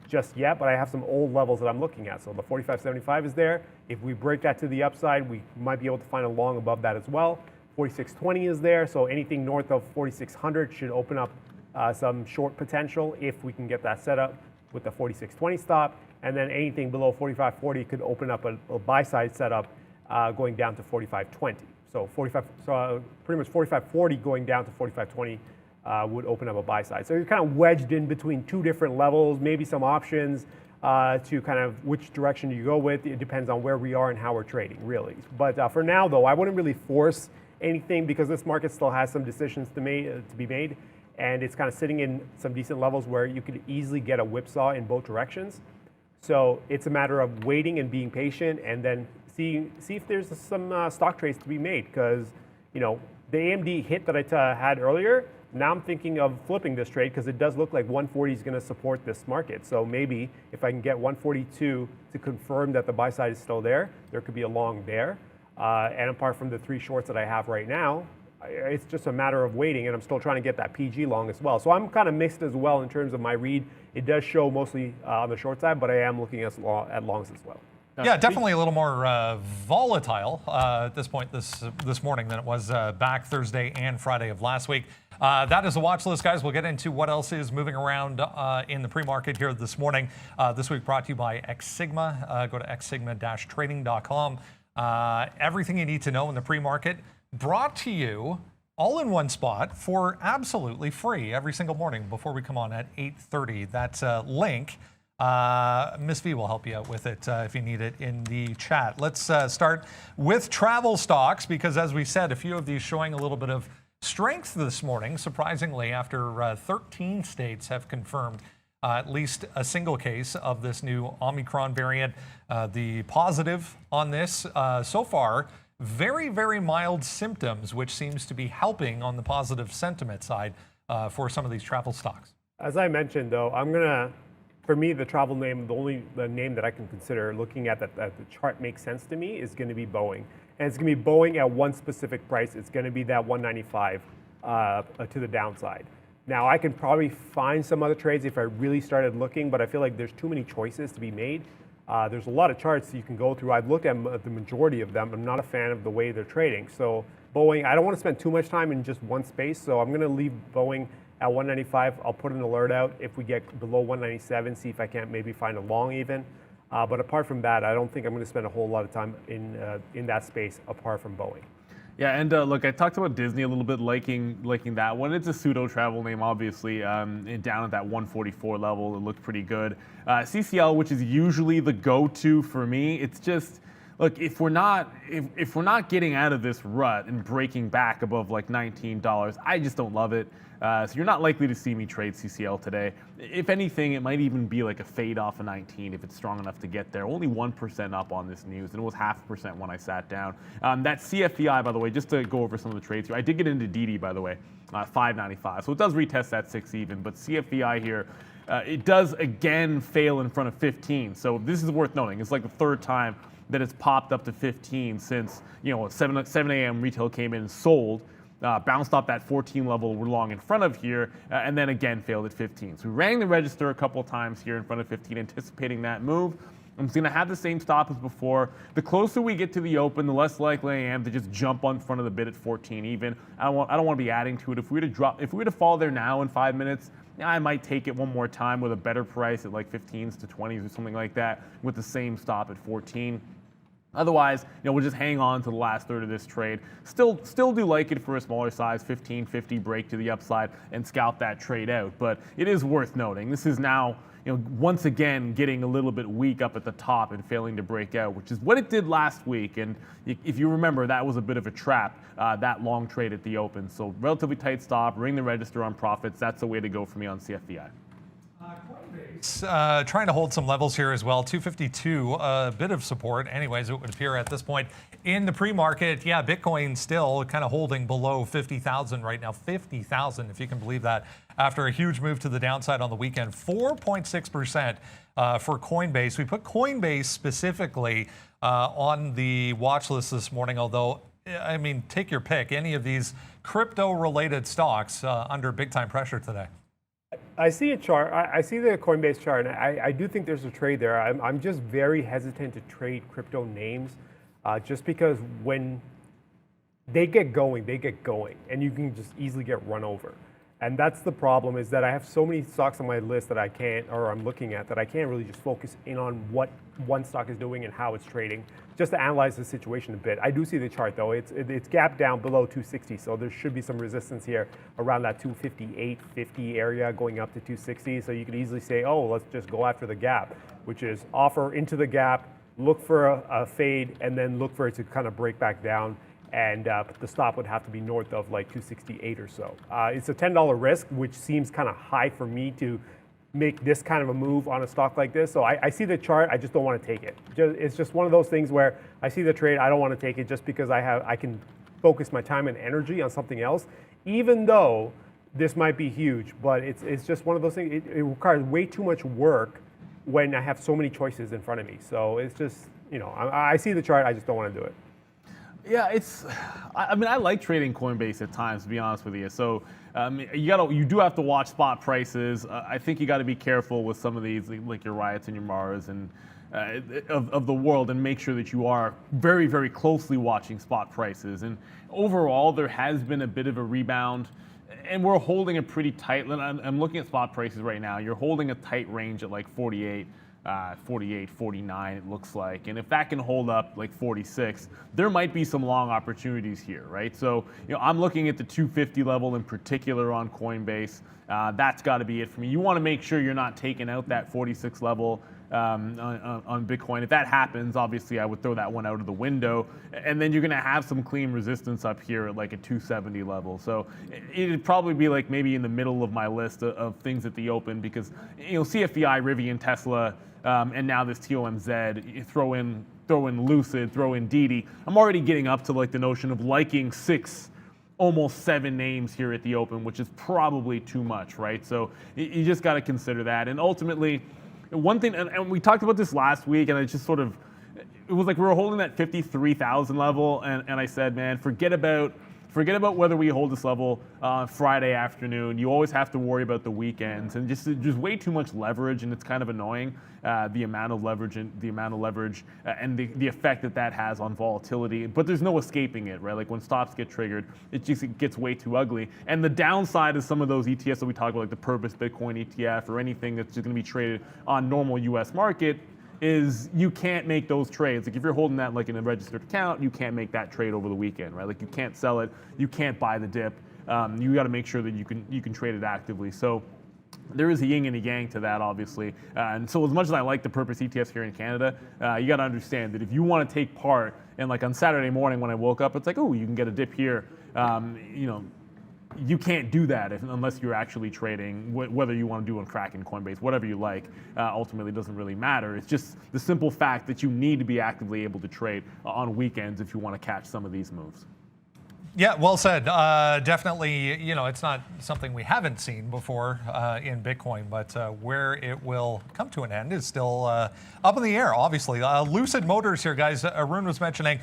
just yet, but I have some old levels that I'm looking at. So the 45.75 is there. If we break that to the upside, we might be able to find a long above that as well. 46.20 is there, so anything north of 4600 should open up some short potential if we can get that set up with the 46.20 stop. And then anything below 45.40 could open up a buy side setup going down to 45.20. So pretty much 45.40 going down to 45.20 would open up a buy side. So you're kind of wedged in between two different levels, maybe some options to kind of which direction you go with. It depends on where we are and how we're trading, really. But for now, though, I wouldn't really force anything because this market still has some decisions to be made, and it's kind of sitting in some decent levels where you could easily get a whipsaw in both directions. So it's a matter of waiting and being patient, and then see if there's some stock trades to be made. Because the AMD hit that I had earlier, now I'm thinking of flipping this trade because it does look like 140 is going to support this market. So maybe if I can get 142 to confirm that the buy side is still there, there could be a long there. And apart from the 3 shorts that I have right now, it's just a matter of waiting, and I'm still trying to get that PG long as well. So I'm kind of mixed as well in terms of my read. It does show mostly on the short side, but I am looking at longs as well. Yeah, definitely a little more volatile at this point this morning than it was back Thursday and Friday of last week. That is a watch list, guys. We'll get into what else is moving around in the pre-market here this morning. This week brought to you by X Sigma. Go to xsigma-trading.com. Everything you need to know in the pre-market brought to you all in one spot for absolutely free every single morning before we come on at 8:30. That's a link. Miss V will help you out with it if you need it in the chat. Let's start with travel stocks because, as we said, a few of these showing a little bit of strength this morning, surprisingly, after 13 states have confirmed at least a single case of this new Omicron variant. The positive on this so far, very, very mild symptoms, which seems to be helping on the positive sentiment side for some of these travel stocks. As I mentioned, though, for me, the travel name, the name that I can consider looking at that the chart makes sense to me is going to be Boeing. And it's going to be Boeing at one specific price. It's going to be that 195 to the downside. Now, I can probably find some other trades if I really started looking, but I feel like there's too many choices to be made. There's a lot of charts you can go through. I've looked at the majority of them. I'm not a fan of the way they're trading. So Boeing, I don't want to spend too much time in just one space, so I'm going to leave Boeing at 195. I'll put an alert out if we get below 197, see if I can't maybe find a long even. But apart from that, I don't think I'm going to spend a whole lot of time in that space apart from Boeing. Yeah, and look, I talked about Disney a little bit, liking that one. It's a pseudo travel name, obviously, down at that 144 level. It looked pretty good. CCL, which is usually the go-to for me, it's just, look, if we're not getting out of this rut and breaking back above like $19, I just don't love it. So you're not likely to see me trade CCL today. If anything, it might even be like a fade off of 19 if it's strong enough to get there. Only 1% up on this news, and it was 0.5% when I sat down. That CFVI, by the way, just to go over some of the trades here, I did get into DD, by the way, 595. So it does retest that 6 even, but CFVI here, it does again fail in front of 15. So this is worth noting. It's like the third time that it's popped up to 15 since 7 a.m. retail came in and sold. Bounced off that 14 level we're long in front of here, and then again failed at 15. So we rang the register a couple of times here in front of 15, anticipating that move. I'm going to have the same stop as before. The closer we get to the open, the less likely I am to just jump on front of the bid at 14 even. I don't want to be adding to it. If we were to fall there now in 5 minutes, I might take it one more time with a better price at like 15s to 20s or something like that with the same stop at 14. Otherwise, we'll just hang on to the last third of this trade. Still do like it for a smaller size, 15.50 break to the upside and scalp that trade out. But it is worth noting, this is now, once again getting a little bit weak up at the top and failing to break out, which is what it did last week. And if you remember, that was a bit of a trap, that long trade at the open. So relatively tight stop, ring the register on profits. That's the way to go for me on CFVI. Trying to hold some levels here as well. 252, a bit of support. Anyways, it would appear at this point in the pre-market. Yeah, Bitcoin still kind of holding below 50,000 right now. 50,000, if you can believe that, after a huge move to the downside on the weekend. 4.6% for Coinbase. We put Coinbase specifically on the watch list this morning, although, I mean, take your pick. Any of these crypto-related stocks under big-time pressure today? I see a chart. I see the Coinbase chart, and I do think there's a trade there. I'm just very hesitant to trade crypto names just because when they get going, and you can just easily get run over. And that's the problem, is that I have so many stocks on my list that I can't, or I'm looking at, that I can't really just focus in on what one stock is doing and how it's trading, just to analyze the situation a bit. I do see the chart though. It's gapped down below 260, so there should be some resistance here around that 258.50 area going up to 260. So you could easily say, oh, let's just go after the gap, which is offer into the gap, look for a fade, and then look for it to kind of break back down. And the stop would have to be north of like 268 or so. It's a $10 risk, which seems kind of high for me to make this kind of a move on a stock like this. So I see the chart, I just don't want to take it. It's just one of those things where I see the trade, I don't want to take it just because I can focus my time and energy on something else, even though this might be huge. But it's just one of those things, it requires way too much work when I have so many choices in front of me. So it's just, you know, I see the chart, I just don't want to do it. Yeah, I mean, I like trading Coinbase at times, to be honest with you. So you do have to watch spot prices. I think you got to be careful with some of these, like your Riots and your Mars and of the world, and make sure that you are very, very closely watching spot prices. And overall, there has been a bit of a rebound, and we're holding a pretty tight. I'm looking at spot prices right now. You're holding a tight range at like 48. 48, 49, it looks like. And if that can hold up like 46, there might be some long opportunities here, right? So, you know, I'm looking at the 250 level in particular on Coinbase. That's got to be it for me. You want to make sure you're not taking out that 46 level on Bitcoin. If that happens, obviously I would throw that one out of the window. And then you're going to have some clean resistance up here at like a 270 level. So it'd probably be like maybe in the middle of my list of things at the open, because, you know, CFDI, Rivian, Tesla, and now this TOMZ, you throw in Lucid, throw in DD. I'm already getting up to like the notion of liking 6, almost 7 names here at the open, which is probably too much, right? So you just got to consider that. And ultimately, one thing, and we talked about this last week, and I just sort of, it was like we were holding that 53,000 level, and I said, man, forget about whether we hold this level Friday afternoon. You always have to worry about the weekends, and just way too much leverage, and it's kind of annoying, the amount of leverage and the effect that has on volatility. But there's no escaping it, right? Like when stops get triggered, it gets way too ugly. And the downside of some of those ETFs that we talk about, like the Purpose Bitcoin ETF or anything that's just going to be traded on normal U.S. market, is you can't make those trades. Like if you're holding that like in a registered account, you can't make that trade over the weekend, right? Like you can't sell it, you can't buy the dip. You got to make sure that you can trade it actively. So there is a yin and a yang to that, obviously. And so as much as I like the Purpose ETFs here in Canada, you got to understand that if you want to take part, and like on Saturday morning when I woke up, it's like, oh, you can get a dip here. You know, you can't do that unless you're actually trading, whether you want to do on Kraken, Coinbase, whatever you like. Ultimately, it doesn't really matter. It's just the simple fact that you need to be actively able to trade on weekends if you want to catch some of these moves. Yeah, well said. Definitely, you know, it's not something we haven't seen before in Bitcoin, but where it will come to an end is still up in the air, obviously. Lucid Motors here, guys. Arun was mentioning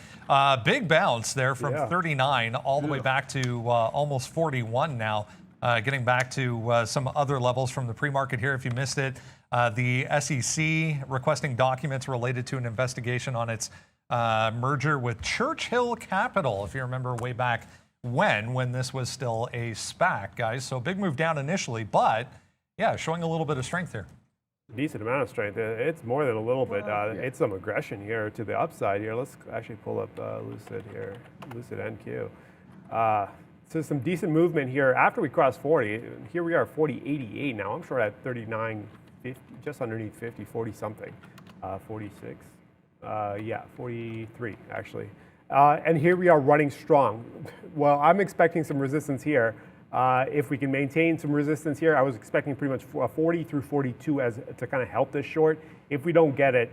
big bounce there from 39 all the way back to almost 41 now, getting back to some other levels from the pre-market here. If you missed it, the SEC requesting documents related to an investigation on its merger with Churchill Capital, if you remember way back when this was still a SPAC, guys. So big move down initially, but yeah, showing a little bit of strength here. Decent amount of strength. It's more than a little bit. It's some aggression here to the upside here. Let's actually pull up Lucid here, Lucid NQ. So some decent movement here after we crossed 40. Here we are 40.88 now. I'm short at 39.50, just underneath 50, 40 something, 46. Yeah, 43 actually. And here we are running strong. Well, I'm expecting some resistance here. If we can maintain some resistance here, I was expecting pretty much 40 through 42 to kind of help this short. If we don't get it,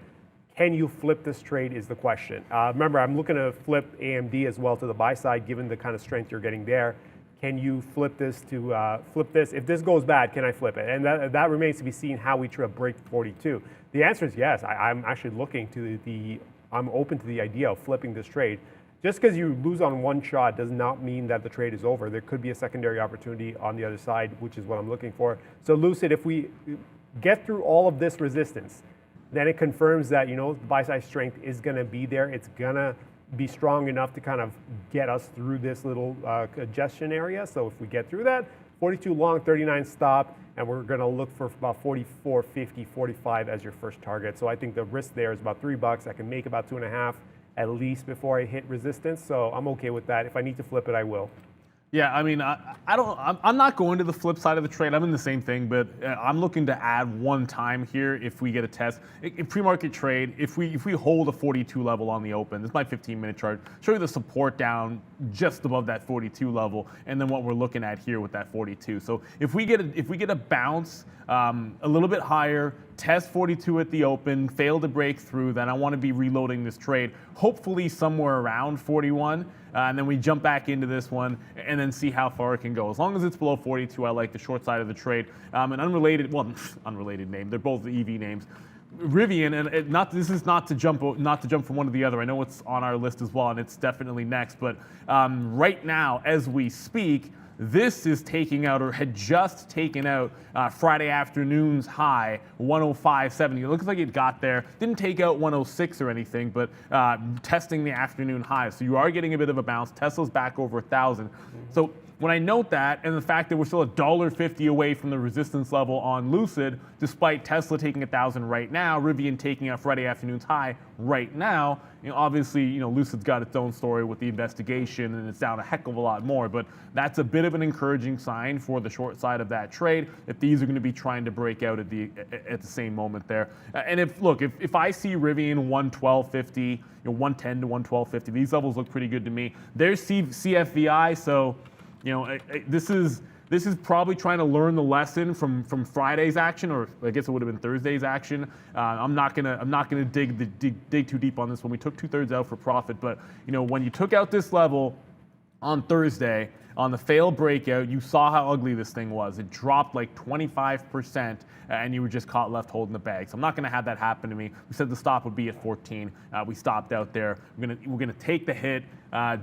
can you flip this trade is the question. Remember, I'm looking to flip AMD as well to the buy side, given the kind of strength you're getting there. can you flip this to flip this? If this goes bad, can I flip it? And that remains to be seen how we try to break 42. The answer is yes. I'm actually looking to I'm open to the idea of flipping this trade. Just because you lose on one shot does not mean that the trade is over. There could be a secondary opportunity on the other side, which is what I'm looking for. So Lucid, if we get through all of this resistance, then it confirms that, the buy side strength is going to be there. It's going to be strong enough to kind of get us through this little congestion area. So if we get through that, 42 long, 39 stop, and we're going to look for about 44, 50, 45 as your first target. So I think the risk there is about $3. I can make about 2.5 at least before I hit resistance. So I'm okay with that. If I need to flip it, I will. Yeah, I mean, I'm not going to the flip side of the trade. I'm in the same thing, but I'm looking to add one time here if we get a test. In pre-market trade, if we hold a 42 level on the open, this is my 15-minute chart, show you the support down just above that 42 level, and then what we're looking at here with that 42. So if we get a bounce a little bit higher, test 42 at the open, fail to break through, then I want to be reloading this trade, hopefully somewhere around 41. And then we jump back into this one and then see how far it can go. As long as it's below 42, I like the short side of the trade. An unrelated name. They're both EV names. Rivian, and this is not to jump from one to the other. I know it's on our list as well, and it's definitely next. But right now, as we speak, this is taking out, or had just taken out, Friday afternoon's high, 105.70. It looks like it got there. Didn't take out 106 or anything, but testing the afternoon high. So you are getting a bit of a bounce. Tesla's back over 1,000. So when I note that, and the fact that we're still $1.50 away from the resistance level on Lucid, despite Tesla taking 1,000 right now, Rivian taking out Friday afternoon's high right now, obviously, Lucid's got its own story with the investigation, and it's down a heck of a lot more. But that's a bit of an encouraging sign for the short side of that trade, if these are going to be trying to break out at the same moment there. And if I see Rivian 112.50, 110 to 112.50, these levels look pretty good to me. There's CFVI, so. This is probably trying to learn the lesson from Friday's action, or I guess it would have been Thursday's action. I'm not gonna dig too deep on this one. We took 2/3 out for profit, but when you took out this level on Thursday on the failed breakout, you saw how ugly this thing was. It dropped like 25%, and you were just caught left holding the bag. So I'm not going to have that happen to me. We said the stop would be at 14. We stopped out there. We're gonna take the hit.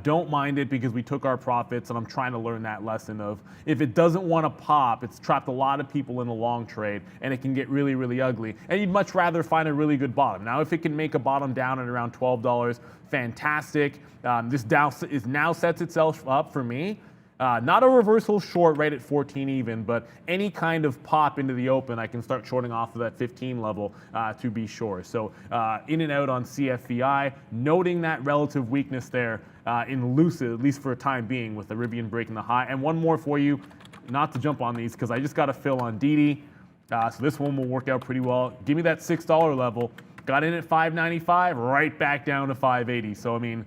Don't mind it because we took our profits, and I'm trying to learn that lesson of if it doesn't want to pop, it's trapped a lot of people in the long trade, and it can get really, really ugly. And you'd much rather find a really good bottom. Now, if it can make a bottom down at around $12, fantastic. This down now sets itself up for me. Not a reversal short right at 14 even, but any kind of pop into the open, I can start shorting off of that 15 level to be sure. So in and out on CFVI, noting that relative weakness there in Lucid, at least for a time being, with the Rivian breaking the high. And one more for you, not to jump on these, because I just got a fill on DT. So this one will work out pretty well. Give me that $6 level. Got in at 595, right back down to 580. So I mean,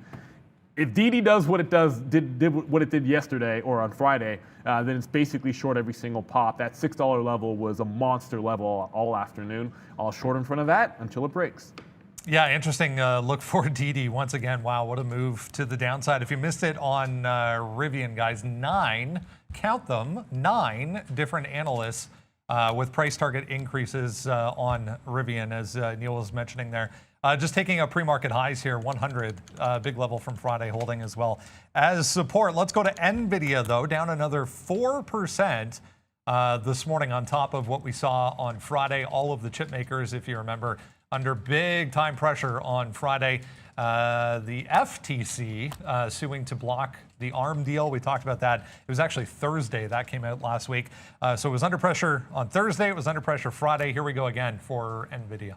if DT does what it did what it did yesterday or on Friday, then it's basically short every single pop. That $6 level was a monster level all afternoon. I'll short in front of that until it breaks. Yeah, interesting look for DT once again. Wow, what a move to the downside. If you missed it on Rivian, guys, 9, count them, 9 different analysts with price target increases on Rivian, as Neil was mentioning there. Just taking out pre-market highs here, 100, big level from Friday, holding as well as support. Let's go to NVIDIA, though, down another 4% this morning on top of what we saw on Friday. All of the chip makers, if you remember, under big time pressure on Friday. The FTC suing to block the ARM deal. We talked about that. It was actually Thursday. That came out last week. So it was under pressure on Thursday. It was under pressure Friday. Here we go again for NVIDIA.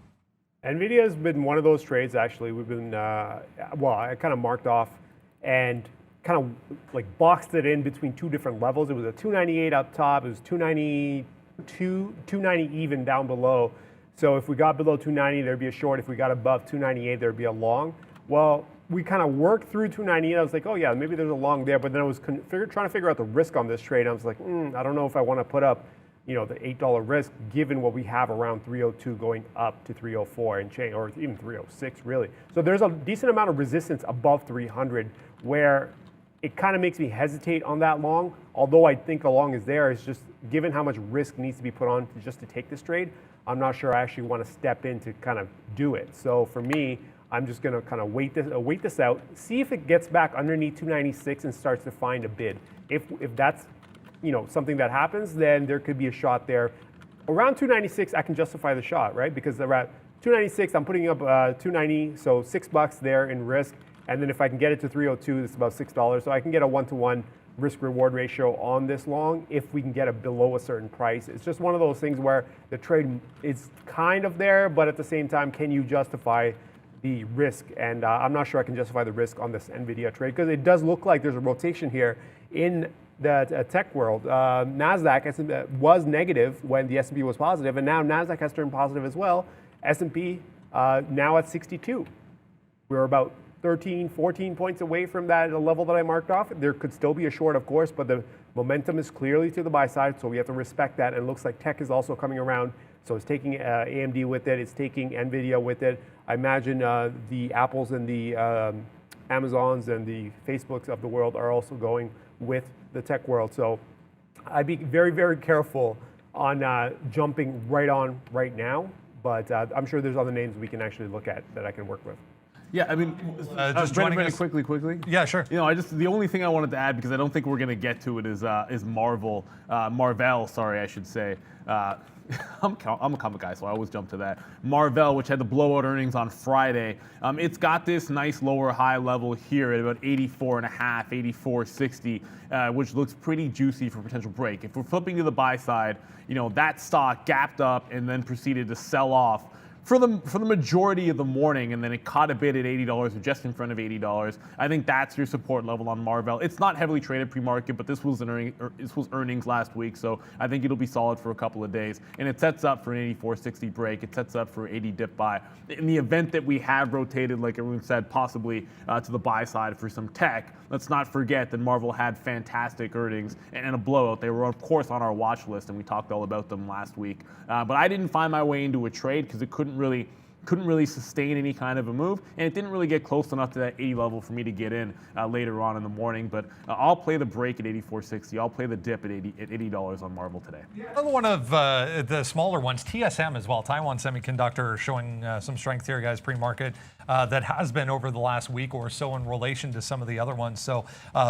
NVIDIA has been one of those trades, actually. We've been, I kind of marked off and kind of like boxed it in between two different levels. It was a 298 up top. It was 290 even down below. So if we got below 290, there'd be a short. If we got above 298, there'd be a long. Well, we kind of worked through 298. I was like, oh yeah, maybe there's a long there. But then I was trying to figure out the risk on this trade. I was like, I don't know if I want to put up the $8 risk, given what we have around 302 going up to 304 and change, or even 306 really. So there's a decent amount of resistance above 300 where it kind of makes me hesitate on that long. Although I think the long is there, it's just given how much risk needs to be put on just to take this trade, I'm not sure I actually want to step in to kind of do it. So for me, I'm just going to kind of wait this out, see if it gets back underneath 296 and starts to find a bid. If that's something that happens, then there could be a shot there. Around 296, I can justify the shot, right? Because around 296, I'm putting up 290, so $6 there in risk. And then if I can get it to 302, it's about $6. So I can get a 1-to-1 risk-reward ratio on this long if we can get it below a certain price. It's just one of those things where the trade is kind of there, but at the same time, can you justify the risk? And I'm not sure I can justify the risk on this NVIDIA trade because it does look like there's a rotation here in the tech world. NASDAQ was negative when the S&P was positive, and now NASDAQ has turned positive as well. S&P now at 62. We're about 13, 14 points away from that level that I marked off. There could still be a short, of course, but the momentum is clearly to the buy side, so we have to respect that. And it looks like tech is also coming around. So it's taking AMD with it. It's taking NVIDIA with it. I imagine the Apples and the Amazons and the Facebooks of the world are also going with the tech world. So I'd be very, very careful on jumping right now. But I'm sure there's other names we can actually look at that I can work with. Yeah, I mean, just joining Brendan, us quickly. Yeah, sure. The only thing I wanted to add, because I don't think we're going to get to it, is Marvel, sorry, I should say. I'm a comic guy, so I always jump to that. Marvel, which had the blowout earnings on Friday, it's got this nice lower high level here at about 84.5, 84.60, which looks pretty juicy for potential break. If we're flipping to the buy side, that stock gapped up and then proceeded to sell off for the majority of the morning, and then it caught a bid at $80 or just in front of $80. I think that's your support level on Marvel. It's not heavily traded pre-market, but this was earnings last week, so I think it'll be solid for a couple of days. And it sets up for an 84.60 break. It sets up for 80 dip buy. In the event that we have rotated, like everyone said, possibly to the buy side for some tech, let's not forget that Marvel had fantastic earnings and a blowout. They were, of course, on our watch list, and we talked all about them last week. But I didn't find my way into a trade because it couldn't really sustain any kind of a move, and it didn't really get close enough to that 80 level for me to get in later on in the morning. But I'll play the break at 84.60. I'll play the dip at $80 on Marvel today. Another one of the smaller ones, TSM as well, Taiwan Semiconductor, showing some strength here, guys, pre-market, that has been over the last week or so in relation to some of the other ones. So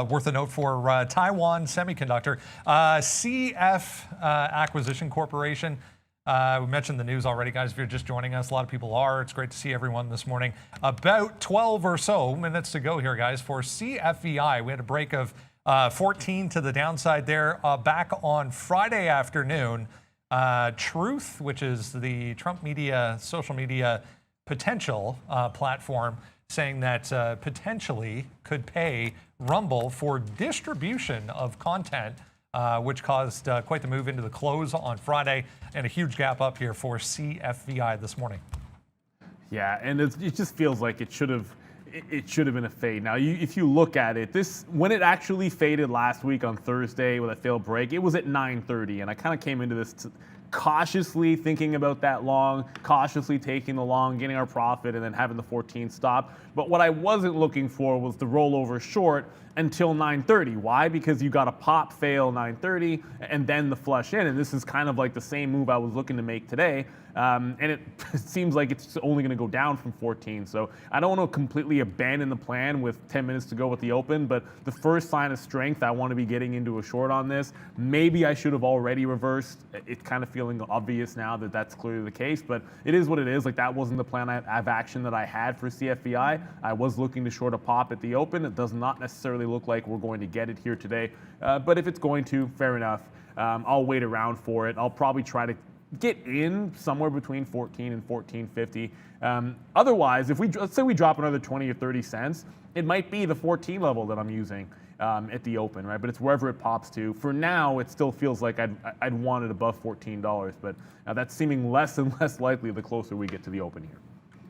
worth a note for Taiwan Semiconductor. CF Acquisition Corporation. We mentioned the news already, guys. If you're just joining us, a lot of people are. It's great to see everyone this morning. About 12 or so minutes to go here, guys, for CFVI. We had a break of 14 to the downside there. Back on Friday afternoon, Truth, which is the Trump media, social media potential platform, saying that potentially could pay Rumble for distribution of content, which caused quite the move into the close on Friday, and a huge gap up here for CFVI this morning. Yeah, and it just feels like it should have been a fade. Now, if you look at it, when it actually faded last week on Thursday with a failed break, it was at 9:30, and I kind of came into this cautiously thinking about that long, cautiously taking the long, getting our profit, and then having the 14 stop. But what I wasn't looking for was the rollover short until 9:30. Why? Because you got a pop fail 9:30 and then the flush in, and this is kind of like the same move I was looking to make today. And it seems like it's only going to go down from 14. So I don't want to completely abandon the plan with 10 minutes to go with the open, but the first sign of strength, I want to be getting into a short on this. Maybe I should have already reversed. It's kind of feeling obvious now that that's clearly the case, but it is what it is. Like, that wasn't the plan of action that I had for CFVI. I was looking to short a pop at the open. It does not necessarily look like we're going to get it here today, but if it's going to, fair enough. I'll wait around for it. I'll probably try to get in somewhere between 14 and 14.50. Otherwise, let's say we drop another 20 or 30 cents, it might be the 14 level that I'm using at the open, right? But it's wherever it pops to. For now, it still feels like I'd want it above $14, but that's seeming less and less likely the closer we get to the open here.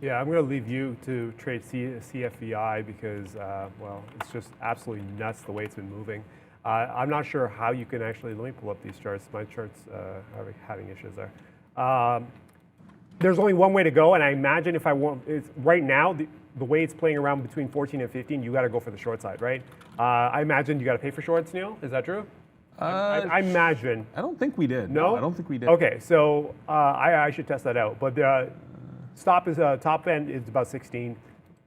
Yeah, I'm going to leave you to trade CFVI because, well, it's just absolutely nuts the way it's been moving. I'm not sure how you can actually, let me pull up these charts. My charts are having issues there. There's only one way to go, and I imagine if I want, right now, the way it's playing around between 14 and 15, you got to go for the short side, right? I imagine you got to pay for shorts, Neil. Is that true? I imagine. I don't think we did. No? I don't think we did. Okay, so I should test that out. But the stop is top end is about 16.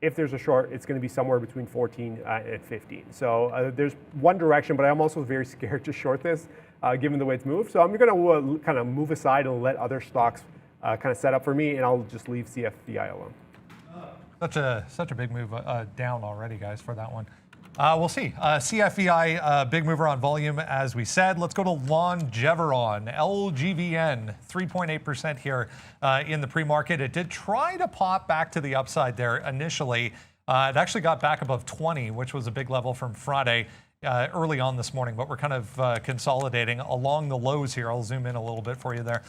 If there's a short, it's going to be somewhere between 14 and 15. So there's one direction, but I'm also very scared to short this, given the way it's moved. So I'm going to kind of move aside and let other stocks kind of set up for me, and I'll just leave CFVI alone. Such a big move down already, guys, for that one. We'll see. CFVI, big mover on volume, as we said. Let's go to Longeveron, LGVN, 3.8% here in the pre-market. It did try to pop back to the upside there initially. It actually got back above 20, which was a big level from Friday early on this morning, but we're kind of consolidating along the lows here. I'll zoom in a little bit for you there.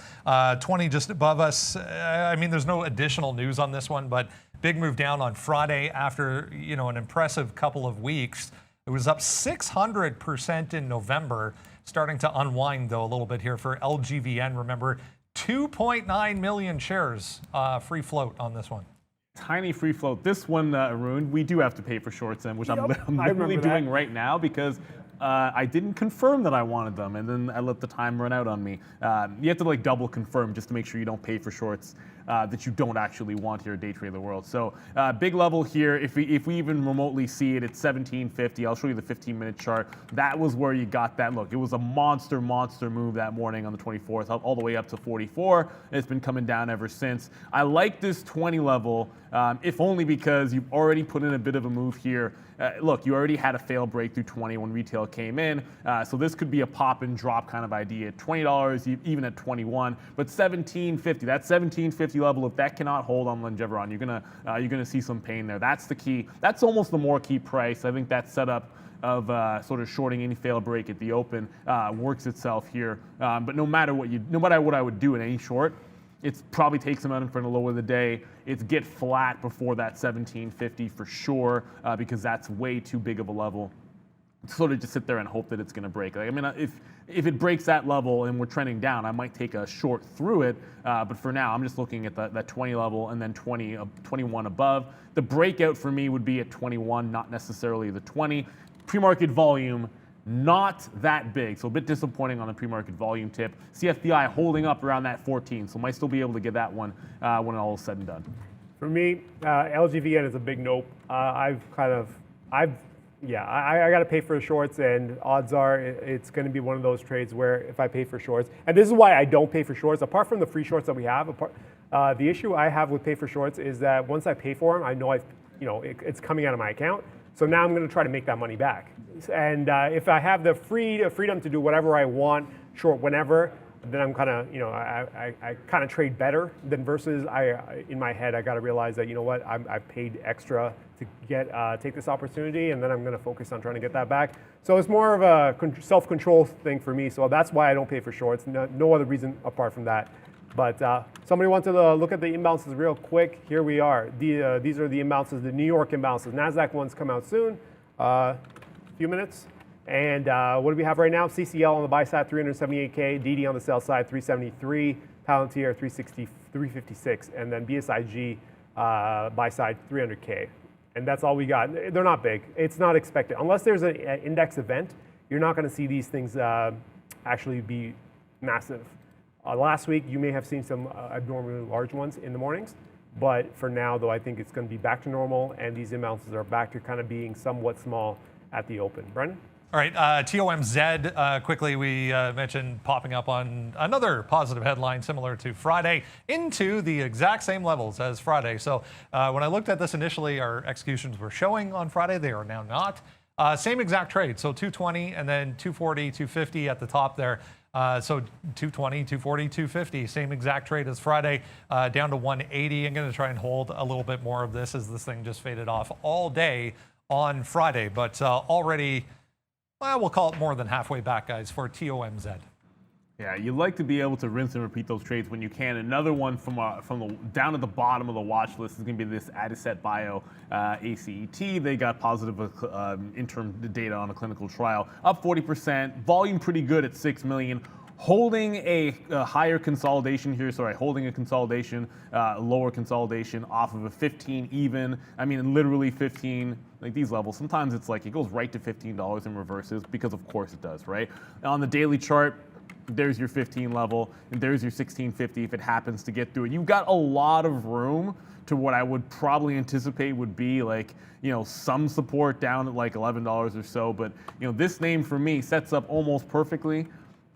20 just above us. I mean, there's no additional news on this one, but big move down on Friday after, you know, an impressive couple of weeks. It was up 600% in November, starting to unwind though a little bit here for LGVN. Remember, 2.9 million shares free float on this one. Tiny free float. This one, Arun, we do have to pay for shorts in, which I'm literally doing right now because I didn't confirm that I wanted them, and then I let the time run out on me. You have to like double confirm just to make sure you don't pay for shorts that you don't actually want here at Day Trade the World. So big level here. If we even remotely see it, it's 1750. I'll show you the 15-minute chart. That was where you got that look. It was a monster move that morning on the 24th, all the way up to 44. And it's been coming down ever since. I like this 20 level, if only because you've already put in a bit of a move here. Look, you already had a fail break through 20 when retail came in, so this could be a pop and drop kind of idea. $20, even at 21, but 1750. That 1750 level, if that cannot hold on Longeveron, you're gonna see some pain there. That's the key. That's almost the more key price. I think that setup of sort of shorting any fail break at the open works itself here. But no matter what I would do in any short, it's probably take some out in front of the low of the day. It's get flat before that 1750 for sure, because that's way too big of a level. Sort of just sit there and hope that it's going to break. Like, I mean, if it breaks that level and we're trending down, I might take a short through it. But for now, I'm just looking at that 20 level and then 21 above. The breakout for me would be at 21, not necessarily the 20. Pre-market volume, not that big, so a bit disappointing on the pre-market volume tip. CFVI holding up around that 14, so might still be able to get that one when all is said and done. For me, LGVN is a big nope. I got to pay for the shorts, and odds are it's going to be one of those trades where if I pay for shorts, and this is why I don't pay for shorts, apart from the free shorts that we have, the issue I have with pay for shorts is that once I pay for them, I know it's coming out of my account. So now I'm going to try to make that money back. And if I have the freedom to do whatever I want, short whenever, then I'm kind of, I kind of trade better than versus in my head, I got to realize that, you know what, I paid extra to take this opportunity, and then I'm going to focus on trying to get that back. So it's more of a self-control thing for me. So that's why I don't pay for shorts. No other reason apart from that. But somebody wanted to look at the imbalances real quick. Here we are. These are the imbalances, the New York imbalances. NASDAQ ones come out soon, a few minutes. And what do we have right now? CCL on the buy side, 378K. DD on the sell side, 373. Palantir, 356. And then BSIG buy side, 300K. And that's all we got. They're not big. It's not expected. Unless there's an index event, you're not going to see these things actually be massive. Last week, you may have seen some abnormally large ones in the mornings, but for now, though, I think it's going to be back to normal, and these imbalances are back to kind of being somewhat small at the open. Brendan? All right, TOMZ, quickly, we mentioned popping up on another positive headline similar to Friday into the exact same levels as Friday. So when I looked at this initially, our executions were showing on Friday. They are now not. Same exact trade, so 220 and then 240, 250 at the top there. So 220, 240, 250, same exact trade as Friday, down to 180. I'm going to try and hold a little bit more of this as this thing just faded off all day on Friday, but already, well, we'll call it more than halfway back, guys, for TOMZ. Yeah, you like to be able to rinse and repeat those trades when you can. Another one from the down at the bottom of the watch list is going to be this Adicet Bio ACET. They got positive interim data on a clinical trial, up 40%. Volume pretty good at 6 million. holding a higher consolidation here, holding a consolidation, lower consolidation off of a 15 even. I mean, literally 15, like these levels. Sometimes it's like it goes right to $15 and reverses because of course it does, right? On the daily chart, there's your 15 level, and there's your 1650 if it happens to get through it. You've got a lot of room to what I would probably anticipate would be like, some support down at like $11 or so. But, this name for me sets up almost perfectly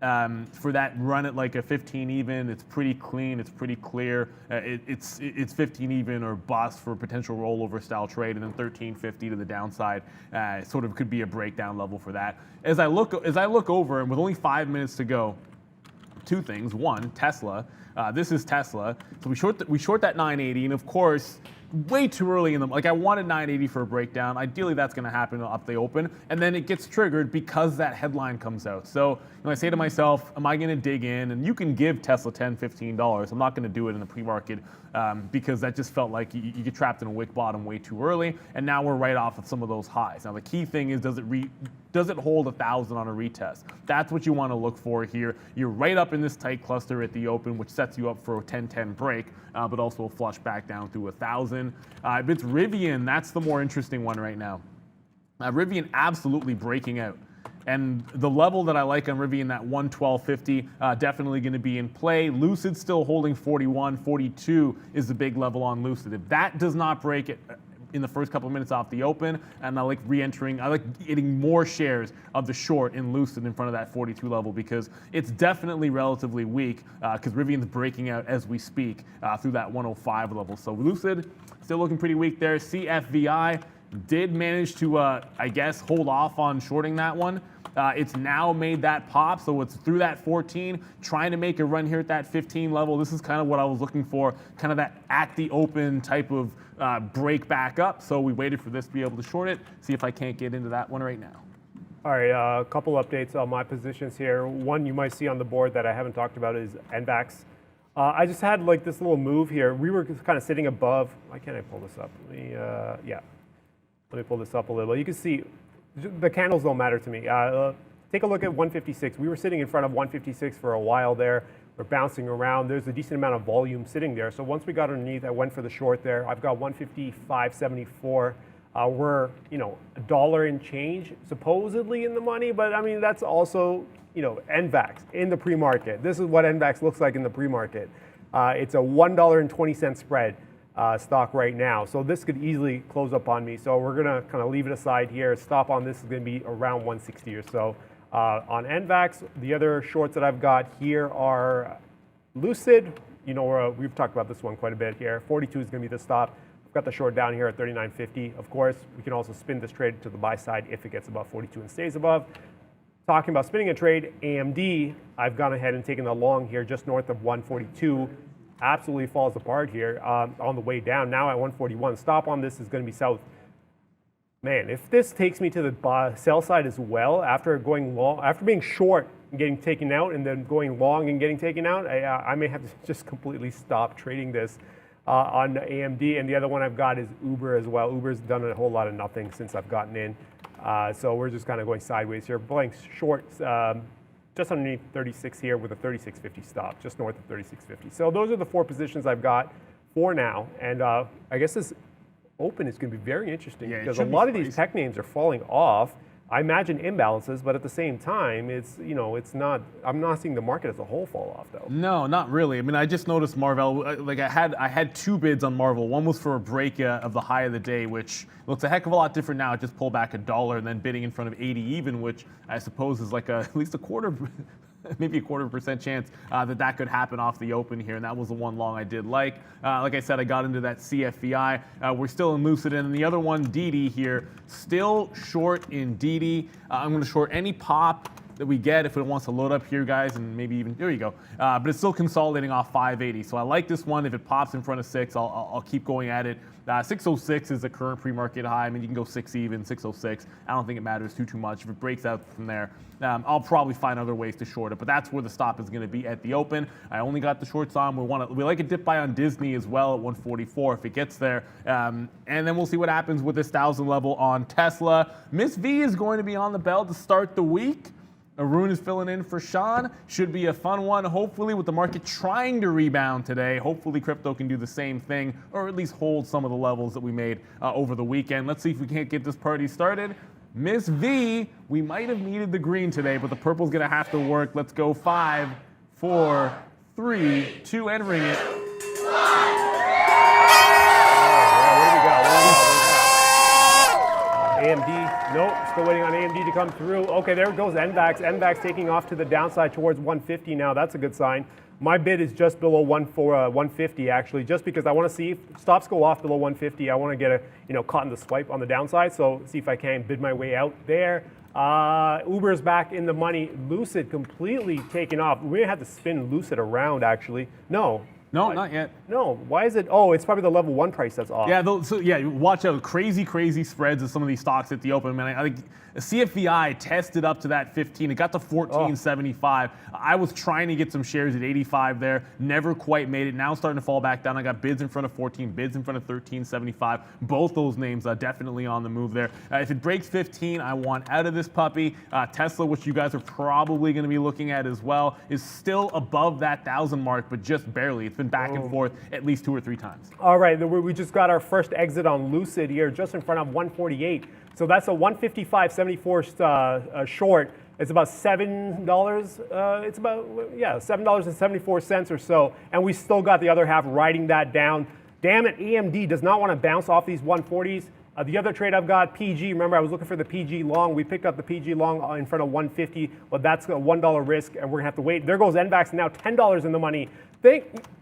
for that run at like a 15 even. It's pretty clean, it's pretty clear. It's 15 even or bust for potential rollover style trade, and then 1350 to the downside sort of could be a breakdown level for that. As I look over, and with only 5 minutes to go, two things. One, Tesla. This is Tesla. So we short that 980, and of course, way too early in the, like I wanted 980 for a breakdown. Ideally, that's going to happen up the open, and then it gets triggered because that headline comes out. So I say to myself, am I going to dig in? And you can give Tesla $10, $15. I'm not going to do it in the pre-market because that just felt like you get trapped in a wick bottom way too early, and now we're right off of some of those highs. Now the key thing is, does it hold 1,000 on a retest? That's what you want to look for here. You're right up in this tight cluster at the open, which sets you up for a 10-10 break, but also a flush back down through 1,000. If it's Rivian, that's the more interesting one right now. Rivian absolutely breaking out. And the level that I like on Rivian, that 112.50, definitely going to be in play. Lucid still holding 41, 42 is the big level on Lucid. If that does not break it in the first couple of minutes off the open, and I like re-entering, I like getting more shares of the short in Lucid in front of that 42 level because it's definitely relatively weak because Rivian's breaking out as we speak through that 105 level. So Lucid still looking pretty weak there. CFVI did manage to, I guess, hold off on shorting that one. It's now made that pop, so it's through that 14, trying to make a run here at that 15 level. This is kind of what I was looking for, kind of that at the open type of break back up. So we waited for this to be able to short it. See if I can't get into that one right now. All right, a couple updates on my positions here. One you might see on the board that I haven't talked about is NVAX. I just had like this little move here. We were kind of sitting above. Why can't I pull this up? Let me pull this up a little. You can see the candles don't matter to me. Take a look at 156. We were sitting in front of 156 for a while there. We're bouncing around. There's a decent amount of volume sitting there. So once we got underneath, I went for the short there. I've got 155.74. We're, $1 and change supposedly in the money, but I mean, that's also, NVAX in the pre-market. This is what NVAX looks like in the pre-market. It's a $1.20 spread. Stock right now. So this could easily close up on me. So we're going to kind of leave it aside here. Stop on this is going to be around 160 or so. On NVAX, the other shorts that I've got here are Lucid. We've talked about this one quite a bit here. 42 is going to be the stop. I've got the short down here at 39.50. Of course, we can also spin this trade to the buy side if it gets above 42 and stays above. Talking about spinning a trade, AMD, I've gone ahead and taken the long here just north of 142. Absolutely falls apart here on the way down. Now at 141, stop on this is going to be south. Man, if this takes me to the sell side as well, after going long, after being short and getting taken out, and then going long and getting taken out, I may have to just completely stop trading this on AMD. And the other one I've got is Uber as well. Uber's done a whole lot of nothing since I've gotten in, so we're just kind of going sideways here. Playing shorts. Just underneath 36 here with a 36.50 stop, just north of 36.50. So those are the four positions I've got for now. And I guess this open is going to be very interesting because a lot of these tech names are falling off. I imagine imbalances, but at the same time, it's not. I'm not seeing the market as a whole fall off though. No, not really. I mean, I just noticed Marvell. Like I had two bids on Marvel. One was for a break of the high of the day, which looks a heck of a lot different now. It just pulled back $1 and then bidding in front of 80 even, which I suppose is like at least a quarter. Maybe a 0.25% chance that could happen off the open here, and that was the one long I did like. Like I said, I got into that CFVI. We're still in Lucid, and the other one, DD here, still short in DD. I'm going to short any pop that we get if it wants to load up here, guys, and maybe even, there you go. But it's still consolidating off 580. So I like this one. If it pops in front of 6, I'll keep going at it. 606 is the current pre-market high. I mean, you can go 6 even, 606. I don't think it matters too much. If it breaks out from there, I'll probably find other ways to short it. But that's where the stop is going to be at the open. I only got the shorts on. We like a dip buy on Disney as well at 144 if it gets there. And then we'll see what happens with this 1,000 level on Tesla. Miss V is going to be on the bell to start the week. Arun is filling in for Sean. Should be a fun one, hopefully, with the market trying to rebound today. Hopefully, crypto can do the same thing, or at least hold some of the levels that we made over the weekend. Let's see if we can't get this party started. Miss V, we might have needed the green today, but the purple's going to have to work. Let's go 5, 4, 3, 2, and ring it. AMD, nope, still waiting on AMD to come through. Okay, there goes NVAX. NVAX taking off to the downside towards 150 now. That's a good sign. My bid is just below 150 actually, just because I want to see if stops go off below 150. I want to get a caught in the swipe on the downside. So see if I can bid my way out there. Uber's back in the money. Lucid completely taken off. We're gonna have to spin Lucid around actually. No, not yet. No, why is it? Oh, it's probably the level 1 price that's off. Yeah, watch out. Crazy spreads of some of these stocks at the open. Man, I think CFVI tested up to that 15. It got to 14.75. I was trying to get some shares at 85 there. Never quite made it. Now starting to fall back down. I got bids in front of 14, bids in front of 13.75. Both those names are definitely on the move there. If it breaks 15, I want out of this puppy. Tesla, which you guys are probably going to be looking at as well, is still above that 1,000 mark, but just barely. It's been back and forth at least 2 or 3 times. All right, we just got our first exit on Lucid here, just in front of 148. So that's a 155.74 short. It's about $7. It's about $7.74 or so, and we still got the other half riding that down. Damn it, AMD does not want to bounce off these 140s. The other trade I've got, PG. Remember, I was looking for the PG long. We picked up the PG long in front of 150, but that's a $1 risk, and we're gonna have to wait. There goes NVAX, now $10 in the money.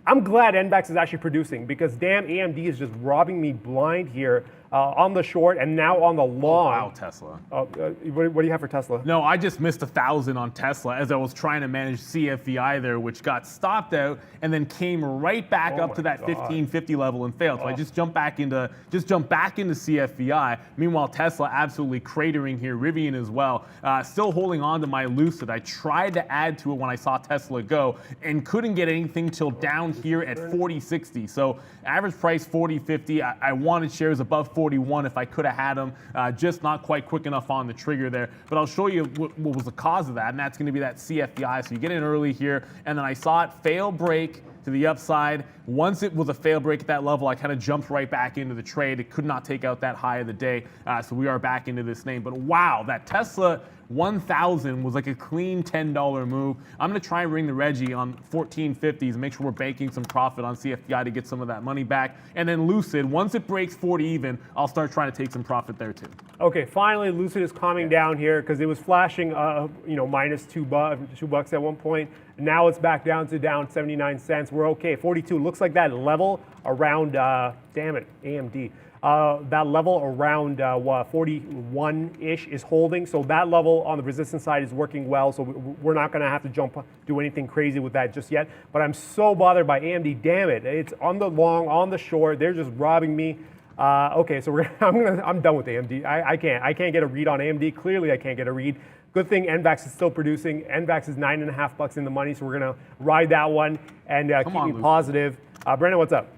I'm glad NVAX is actually producing, because damn, AMD is just robbing me blind here on the short and now on the long. Wow, Tesla. What do you have for Tesla? No, I just missed 1,000 on Tesla as I was trying to manage CFVI there, which got stopped out and then came right back up to that 1550 level and failed. So I just jumped back into CFVI. Meanwhile, Tesla absolutely cratering here. Rivian as well. Still holding on to my Lucid. I tried to add to it when I saw Tesla go and couldn't get anything till down here at 40.60. So average price 40.50. I wanted shares above 41 if I could have had them. Just not quite quick enough on the trigger there. But I'll show you what was the cause of that, and that's going to be that CFDI. So you get in early here, and then I saw it fail break to the upside. Once it was a fail break at that level, I kind of jumped right back into the trade. It could not take out that high of the day. So we are back into this name. But wow, that Tesla 1,000 was like a clean $10 move. I'm going to try and ring the Reggie on 1450s and make sure we're banking some profit on CFDI to get some of that money back. And then Lucid, once it breaks 40 even, I'll start trying to take some profit there too. Okay, finally Lucid is calming down here because it was flashing, minus $2 at one point. Now it's back down to down 79 cents. We're okay. 42 looks like that level around. Damn it, AMD. That level around 41-ish is holding. So that level on the resistance side is working well. So we're not going to have to do anything crazy with that just yet. But I'm so bothered by AMD. Damn it. It's on the long, on the short. They're just robbing me. Okay, so I'm done with AMD. I can't get a read on AMD. Clearly, I can't get a read. Good thing NVAX is still producing. NVAX is $9.50 in the money, so we're going to ride that one and keep me positive. Brendan, what's up?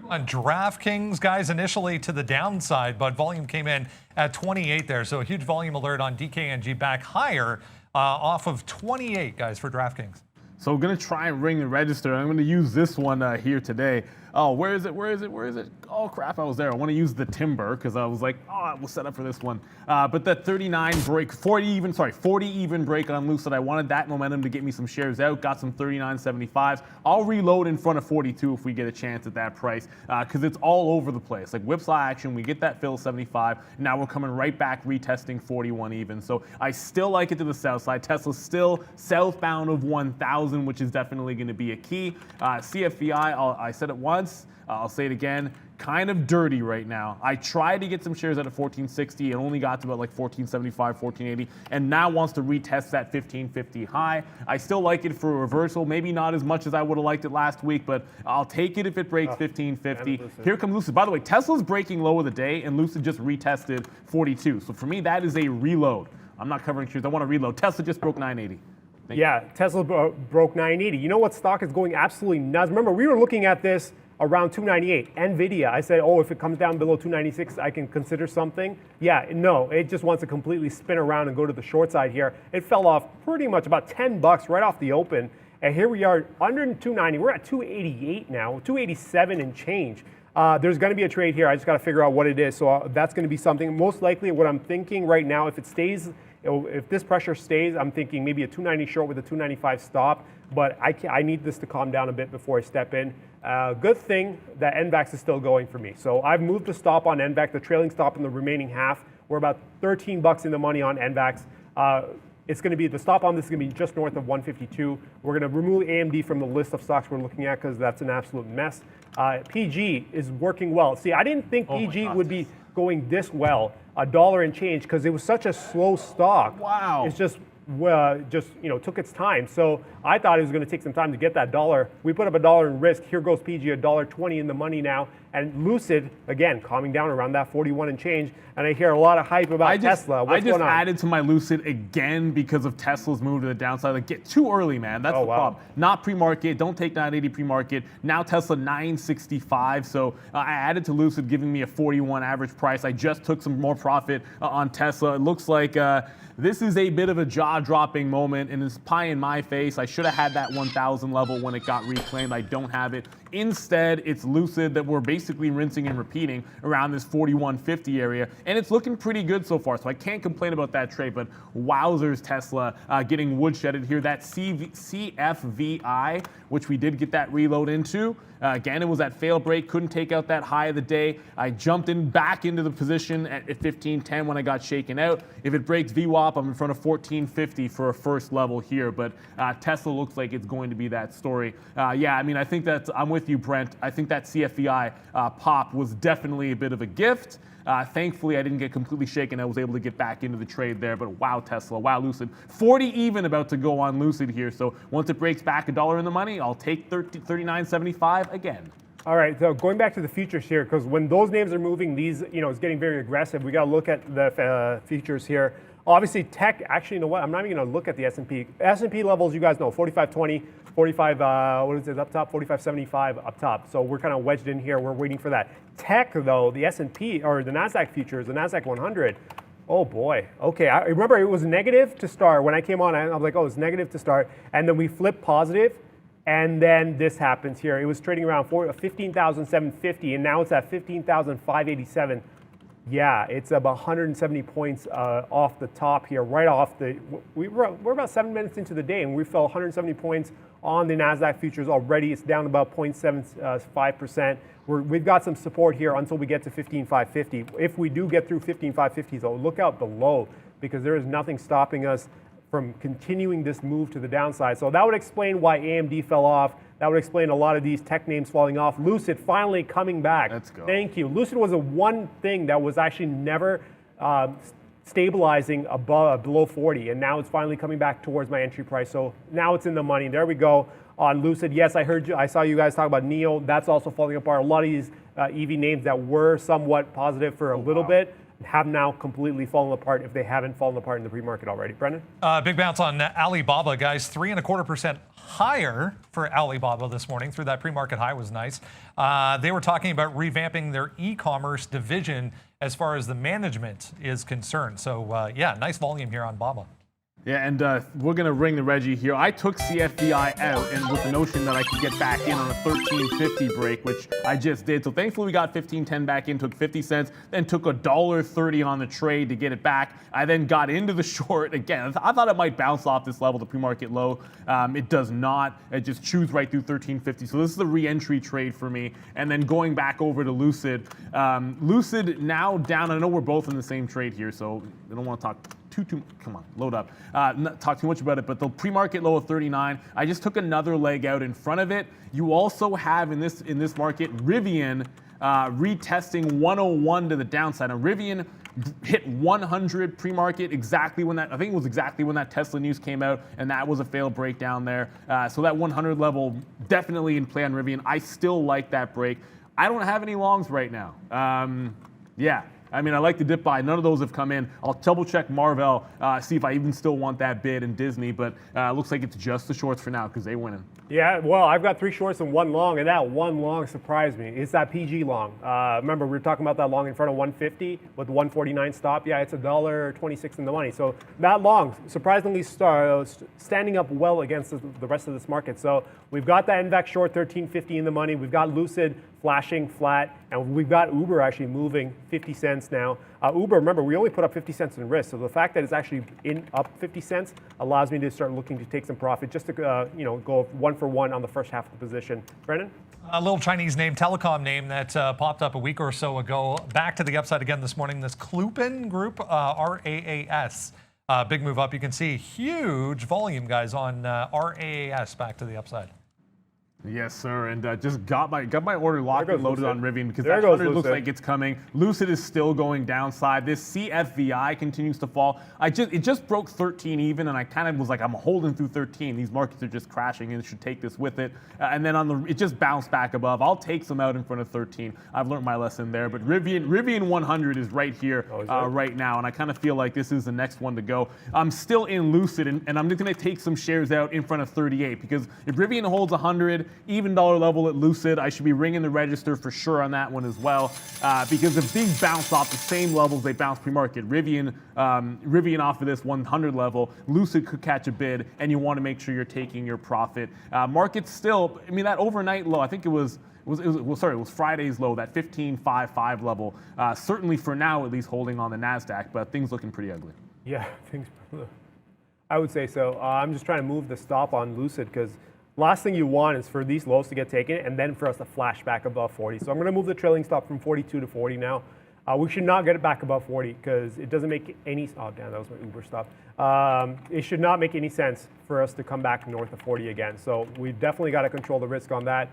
On DraftKings, guys, initially to the downside, but volume came in at 28 there. So a huge volume alert on DKNG back higher off of 28, guys, for DraftKings. So I'm going to try and ring the register. I'm going to use this one here today. Oh, where is it? Oh, crap, I was there. I want to use the Timber because I was like, I was set up for this one. But that 39 break, 40 even break on Lucid. I wanted that momentum to get me some shares out. Got some 39.75s. I'll reload in front of 42 if we get a chance at that price because it's all over the place. Like whipsaw action, we get that fill 75. Now we're coming right back retesting 41 even. So I still like it to the south side. Tesla's still southbound of 1,000, which is definitely going to be a key. CFVI, I said it once. I'll say it again, kind of dirty right now. I tried to get some shares out of 1460 and only got to about like 1475, 1480, and now wants to retest that 1550 high. I still like it for a reversal, maybe not as much as I would have liked it last week, but I'll take it if it breaks 1550. 100%. Here comes Lucid. By the way, Tesla's breaking low of the day, and Lucid just retested 42. So for me, that is a reload. I'm not covering shares. I want to reload. Tesla just broke 980. Yeah, Tesla broke 980. You know what stock is going absolutely nuts? Remember, we were looking at this around 298. NVIDIA, I said, oh, if it comes down below 296, I can consider something. Yeah, no, it just wants to completely spin around and go to the short side here. It fell off pretty much about 10 bucks right off the open. And here we are under 290. We're at 288 now, 287 and change. There's going to be a trade here. I just got to figure out what it is. So that's going to be something. Most likely what I'm thinking right now, if it stays, if this pressure stays, I'm thinking maybe a 290 short with a 295 stop. But I need this to calm down a bit before I step in. Good thing that NVAX is still going for me. So I've moved the stop on NVAX, the trailing stop in the remaining half. We're about 13 bucks in the money on NVAX. It's going to be, the stop on this is going to be just north of 152. We're going to remove AMD from the list of stocks we're looking at because that's an absolute mess. PG is working well. See, I didn't think PG would be going this well, $1 and change, because it was such a slow stock. Wow. It's just took its time. So I thought it was going to take some time to get that $1. We put up $1 in risk. Here goes PG, $1.20 in the money now. And Lucid, again, calming down around that 41 and change. And I hear a lot of hype about Tesla. What's going on? I just added to my Lucid again because of Tesla's move to the downside. Like, get too early, man. That's the problem. Not pre-market. Don't take 980 pre-market. Now Tesla 965. So I added to Lucid, giving me a 41 average price. I just took some more profit on Tesla. It looks like this is a bit of a jaw-dropping moment, and it's pie in my face. I should have had that 1,000 level when it got reclaimed. I don't have it. Instead, it's Lucid that we're basically rinsing and repeating around this 41.50 area, and it's looking pretty good so far, so I can't complain about that trade, but wowzers, Tesla getting woodshedded here. That CFVI, which we did get that reload into, again, it was that fail break, couldn't take out that high of the day. I jumped in back into the position at 15.10 when I got shaken out. If it breaks VWAP, I'm in front of 14.50 for a first level here, but Tesla looks like it's going to be that story. Yeah, I mean, I think that I'm with you, Brent. I think that CFVI pop was definitely a bit of a gift. Thankfully, I didn't get completely shaken. I was able to get back into the trade there, but wow, Tesla, wow, Lucid. 40 even about to go on Lucid here, so once it breaks back $1 in the money, I'll take 39.75 again. All right, so going back to the futures here, because when those names are moving, these, it's getting very aggressive. We got to look at the futures here. Obviously, tech, actually, you know what? I'm not even going to look at the S&P. S&P levels, you guys know, 45.20, 45, what is it up top? 45.75 up top. So we're kind of wedged in here. We're waiting for that. Tech, though, the S&P, or the NASDAQ futures, the NASDAQ 100, oh boy. Okay, I remember it was negative to start. When I came on, I was like, oh, it's negative to start. And then we flipped positive. And then this happens here. It was trading around 15,750, and now it's at 15,587. Yeah, it's about 170 points off the top here, right off the. We're about 7 minutes into the day, and we fell 170 points on the NASDAQ futures already. It's down about 0.75%. We've got some support here until we get to 15,550. If we do get through 15,550, though, look out below, because there is nothing stopping us from continuing this move to the downside. So that would explain why AMD fell off. That would explain a lot of these tech names falling off. Lucid finally coming back. Let's go. Thank you. Lucid was the one thing that was actually never stabilizing below 40, and now it's finally coming back towards my entry price. So now it's in the money. There we go on Lucid. Yes, I saw you guys talk about NIO. That's also falling apart. A lot of these EV names that were somewhat positive for a little bit have now completely fallen apart if they haven't fallen apart in the pre-market already. Brendan? Big bounce on Alibaba, guys. 3.25% higher for Alibaba this morning. Through that pre-market high was nice. They were talking about revamping their e-commerce division as far as the management is concerned. So yeah, nice volume here on Baba. Yeah, and we're going to ring the Reggie here. I took CFDI out and with the notion that I could get back in on a 13.50 break, which I just did. So thankfully we got 15.10 back in, took 50 cents, then took $1.30 on the trade to get it back. I then got into the short again. I thought it might bounce off this level, the pre-market low. It does not. It just chews right through 13.50. So this is the re-entry trade for me. And then going back over to Lucid. Lucid now down. I know we're both in the same trade here, so I don't want to talk come on, load up. Not talk too much about it, but the pre-market low of 39. I just took another leg out in front of it. You also have in this market Rivian retesting 101 to the downside. Now Rivian hit 100 pre-market exactly when that, I think it was exactly when that Tesla news came out, and that was a failed breakdown there. So that 100 level definitely in play on Rivian. I still like that break. I don't have any longs right now. Yeah, I mean, I like the dip buy. None of those have come in. I'll double check Marvell, see if I even still want that bid in Disney, but looks like it's just the shorts for now because they winning. Yeah, well, I've got 3 shorts and 1 long, and that 1 long surprised me. It's that PG long. Remember, we were talking about that long in front of 150 with 149 stop. Yeah, it's $1.26 in the money. So that long, surprisingly, standing up well against the rest of this market. So we've got that NVAX short 1350 in the money. We've got Lucid flashing flat, and we've got Uber actually moving 50 cents now. Uber, remember, we only put up 50 cents in risk, so the fact that it's actually up 50 cents allows me to start looking to take some profit, just to go 1 for 1 on the first half of the position. Brendan? A little Chinese name, telecom name that popped up a week or so ago. Back to the upside again this morning. This Klupen Group, RAAS. Big move up. You can see huge volume, guys, on RAAS back to the upside. Yes, sir, and just got my order locked and loaded on Rivian because that 100 looks like it's coming. Lucid is still going downside. This CFVI continues to fall. It just broke 13 even, and I kind of was like, I'm holding through 13. These markets are just crashing, and it should take this with it. And then it just bounced back above. I'll take some out in front of 13. I've learned my lesson there, but Rivian 100 is right here right now, and I kind of feel like this is the next one to go. I'm still in Lucid, and I'm just going to take some shares out in front of 38 because if Rivian holds 100. Even dollar level at Lucid, I should be ringing the register for sure on that one as well, because the big bounce off the same levels they bounced pre-market. Rivian off of this 100 level, Lucid could catch a bid, and you want to make sure you're taking your profit. Market's still, I mean, that overnight low, I think it was Friday's low, that 15.55 level. Certainly for now, at least holding on the NASDAQ, but things looking pretty ugly. Yeah, I would say so. I'm just trying to move the stop on Lucid because last thing you want is for these lows to get taken and then for us to flash back above 40. So I'm going to move the trailing stop from 42 to 40 now. We should not get it back above 40 because it doesn't make any, oh damn, that was my Uber stop. It should not make any sense for us to come back north of 40 again. So we've definitely got to control the risk on that.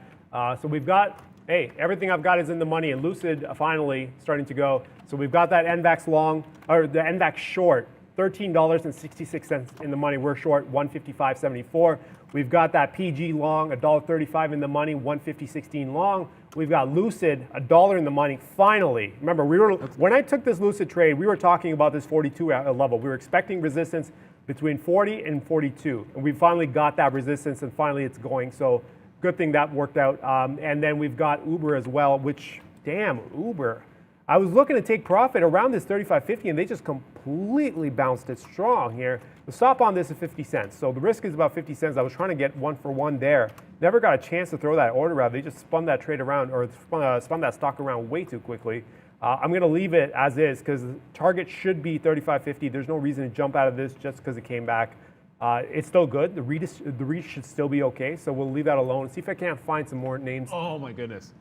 So we've got, hey, everything I've got is in the money, and Lucid finally starting to go. So we've got that NVAX long, or the NVAX short, $13.66 in the money. We're short 155.74. We've got that PG long, $1.35 in the money, 150.16 long. We've got Lucid, $1 in the money. Finally, remember, when I took this Lucid trade, we were talking about this 42 level. We were expecting resistance between 40 and 42, and we finally got that resistance, and finally it's going. So good thing that worked out. And then we've got Uber as well, which, damn, Uber. I was looking to take profit around this 35.50, and they just completely bounced it strong here. The stop on this is 50 cents, so the risk is about 50 cents. I was trying to get 1 for 1 there. Never got a chance to throw that order out. They just spun that trade around, or spun that stock around way too quickly. I'm going to leave it as is because the target should be 35.50. There's no reason to jump out of this just because it came back. It's still good. The read should still be okay, so we'll leave that alone. See if I can't find some more names. Oh my goodness.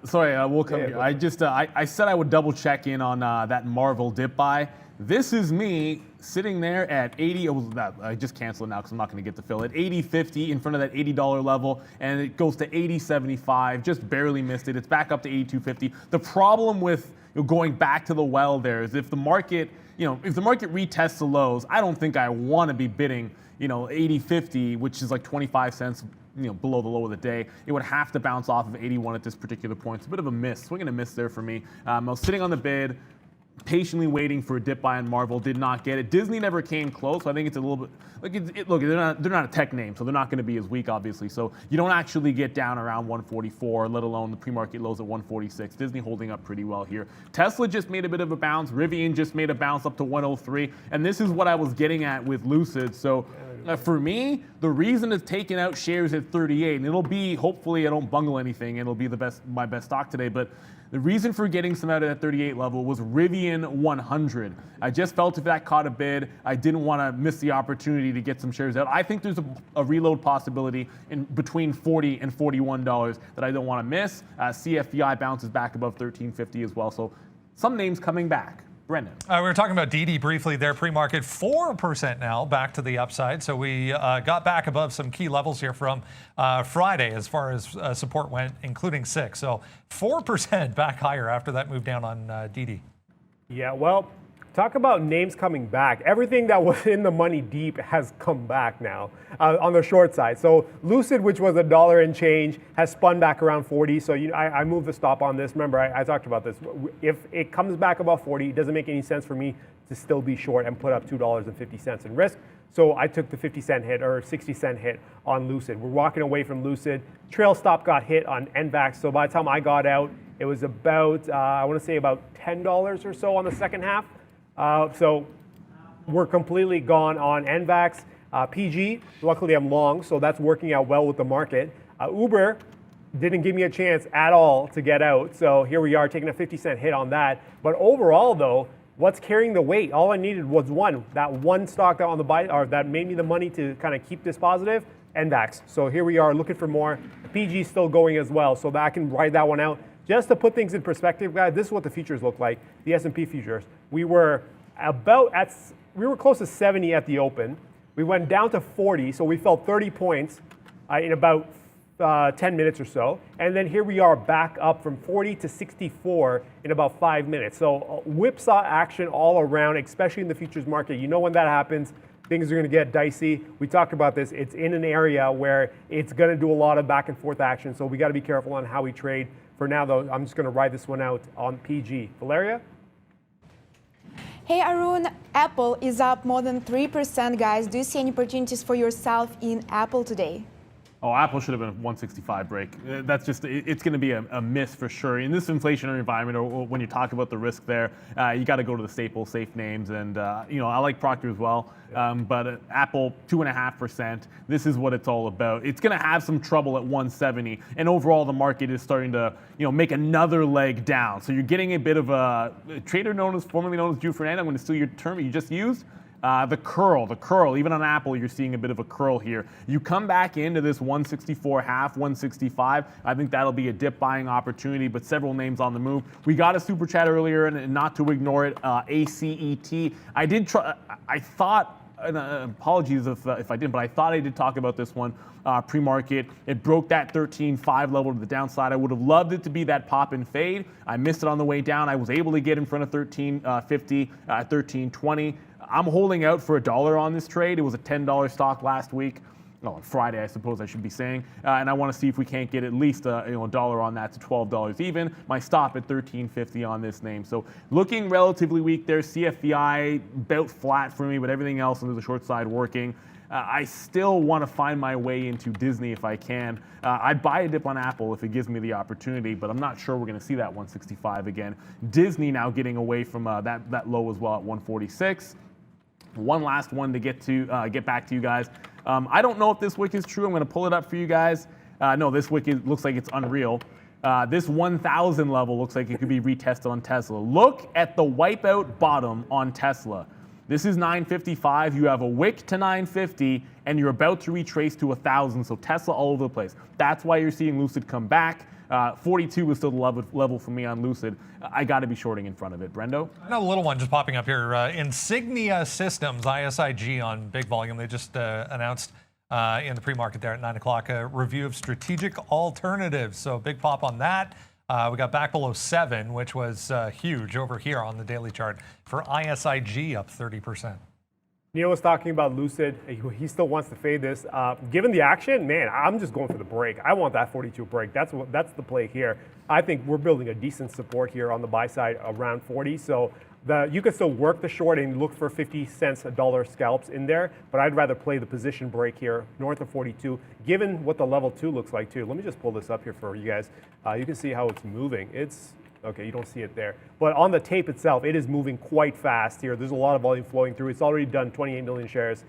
Sorry, we'll come here. I said I would double check in on that Marvel dip buy. This is me sitting there at 80. I just canceled it now because I'm not going to get the fill. At 80.50 in front of that $80 level, and it goes to 80.75. Just barely missed it. It's back up to 82.50. The problem with going back to the well there is if the market, if the market retests the lows, I don't think I want to be bidding, 80.50, which is like 25 cents. Below the low of the day. It would have to bounce off of 81 at this particular point. It's a bit of a miss, swing and a miss there for me. I was sitting on the bid, patiently waiting for a dip buy on Marvel, did not get it. Disney never came close, so I think it's a little bit, look, they're not a tech name, so they're not going to be as weak, obviously. So you don't actually get down around 144, let alone the pre-market lows at 146. Disney holding up pretty well here. Tesla just made a bit of a bounce. Rivian just made a bounce up to 103, and this is what I was getting at with Lucid. So for me, the reason it's taking out shares at 38, and it'll be, hopefully I don't bungle anything, it'll be my best stock today, but the reason for getting some out at that 38 level was Rivian 100. I just felt if that caught a bid, I didn't want to miss the opportunity to get some shares out. I think there's a reload possibility in between $40 and $41 that I don't want to miss. CFVI bounces back above 13.50 as well, so some names coming back. Brendan. We were talking about DD briefly there, pre-market 4% now back to the upside. So we got back above some key levels here from Friday as far as support went, including 6. So 4% back higher after that move down on DD. Yeah, well, Talk about names coming back. Everything that was in the money deep has come back now on the short side. So Lucid, which was $1 and change, has spun back around 40. So I moved the stop on this. Remember, I talked about this. If it comes back above 40, it doesn't make any sense for me to still be short and put up $2.50 in risk. So I took the 50-cent hit or 60-cent hit on Lucid. We're walking away from Lucid. Trail stop got hit on NVAX. So by the time I got out, it was about, I want to say about $10 or so on the second half. So we're completely gone on NVAX. PG, luckily I'm long, so that's working out well with the market. Uber didn't give me a chance at all to get out. So here we are taking a 50-cent hit on that. But overall though, what's carrying the weight? All I needed was that one stock that on the buy, or that made me the money to kind of keep this positive, NVAX. So here we are looking for more. PG is still going as well, so that I can ride that one out. Just to put things in perspective, guys, this is what the futures look like, the S&P futures. We were close to 70 at the open. We went down to 40, so we fell 30 points in about 10 minutes or so. And then here we are back up from 40 to 64 in about 5 minutes. So whipsaw action all around, especially in the futures market. You know when that happens, things are going to get dicey. We talked about this. It's in an area where it's going to do a lot of back and forth action. So we got to be careful on how we trade. For now, though, I'm just going to ride this one out on PG. Valeria? Hey Arun, Apple is up more than 3%, guys. Do you see any opportunities for yourself in Apple today? Oh, Apple should have been a 165 break. That's just, it's going to be a miss for sure. In this inflationary environment, or when you talk about the risk there, you got to go to the staple safe names. And, I like Procter as well. But Apple, 2.5%. This is what it's all about. It's going to have some trouble at 170. And overall, the market is starting to, make another leg down. So you're getting a bit of a trader formerly known as Drew Fernando. I'm going to steal your term you just used. The curl, even on Apple, you're seeing a bit of a curl here. You come back into this 164 half, 165. I think that'll be a dip buying opportunity, but several names on the move. We got a super chat earlier, and not to ignore it, ACET. I thought, apologies if I didn't, but I thought I did talk about this one pre-market. It broke that 13.5 level to the downside. I would have loved it to be that pop and fade. I missed it on the way down. I was able to get in front of 13.50 at 13.20. I'm holding out for $1 on this trade. It was a $10 stock last week. On Friday, I suppose I should be saying. And I want to see if we can't get at least $1 on that to $12 even. My stop at $13.50 on this name. So looking relatively weak there. CFVI about flat for me, but everything else under the short side working. I still want to find my way into Disney if I can. I'd buy a dip on Apple if it gives me the opportunity, but I'm not sure we're going to see that 165 again. Disney now getting away from that low as well at 146. One last one to get back to you guys. I don't know if this wick is true. I'm going to pull it up for you guys. No, this wick looks like it's unreal. This 1,000 level looks like it could be retested on Tesla. Look at the wipeout bottom on Tesla. This is 955. You have a wick to 950, and you're about to retrace to 1,000. So Tesla all over the place. That's why you're seeing Lucid come back. 42 is still the level for me on Lucid. I got to be shorting in front of it. Brendo? Another little one just popping up here. Insignia Systems, ISIG on big volume. They just announced in the pre-market there at 9 o'clock a review of strategic alternatives. So big pop on that. We got back below 7, which was huge over here on the daily chart for ISIG, up 30%. Neil was talking about Lucid. He still wants to fade this. Given the action, man, I'm just going for the break. I want that 42 break. That's the play here. I think we're building a decent support here on the buy side around 40. So you can still work the short and look for 50 cents $1 scalps in there, but I'd rather play the position break here north of 42, given what the level 2 looks like too. Let me just pull this up here for you guys. You can see how it's moving. Okay, you don't see it there. But on the tape itself, it is moving quite fast here. There's a lot of volume flowing through. It's already done 28 million shares.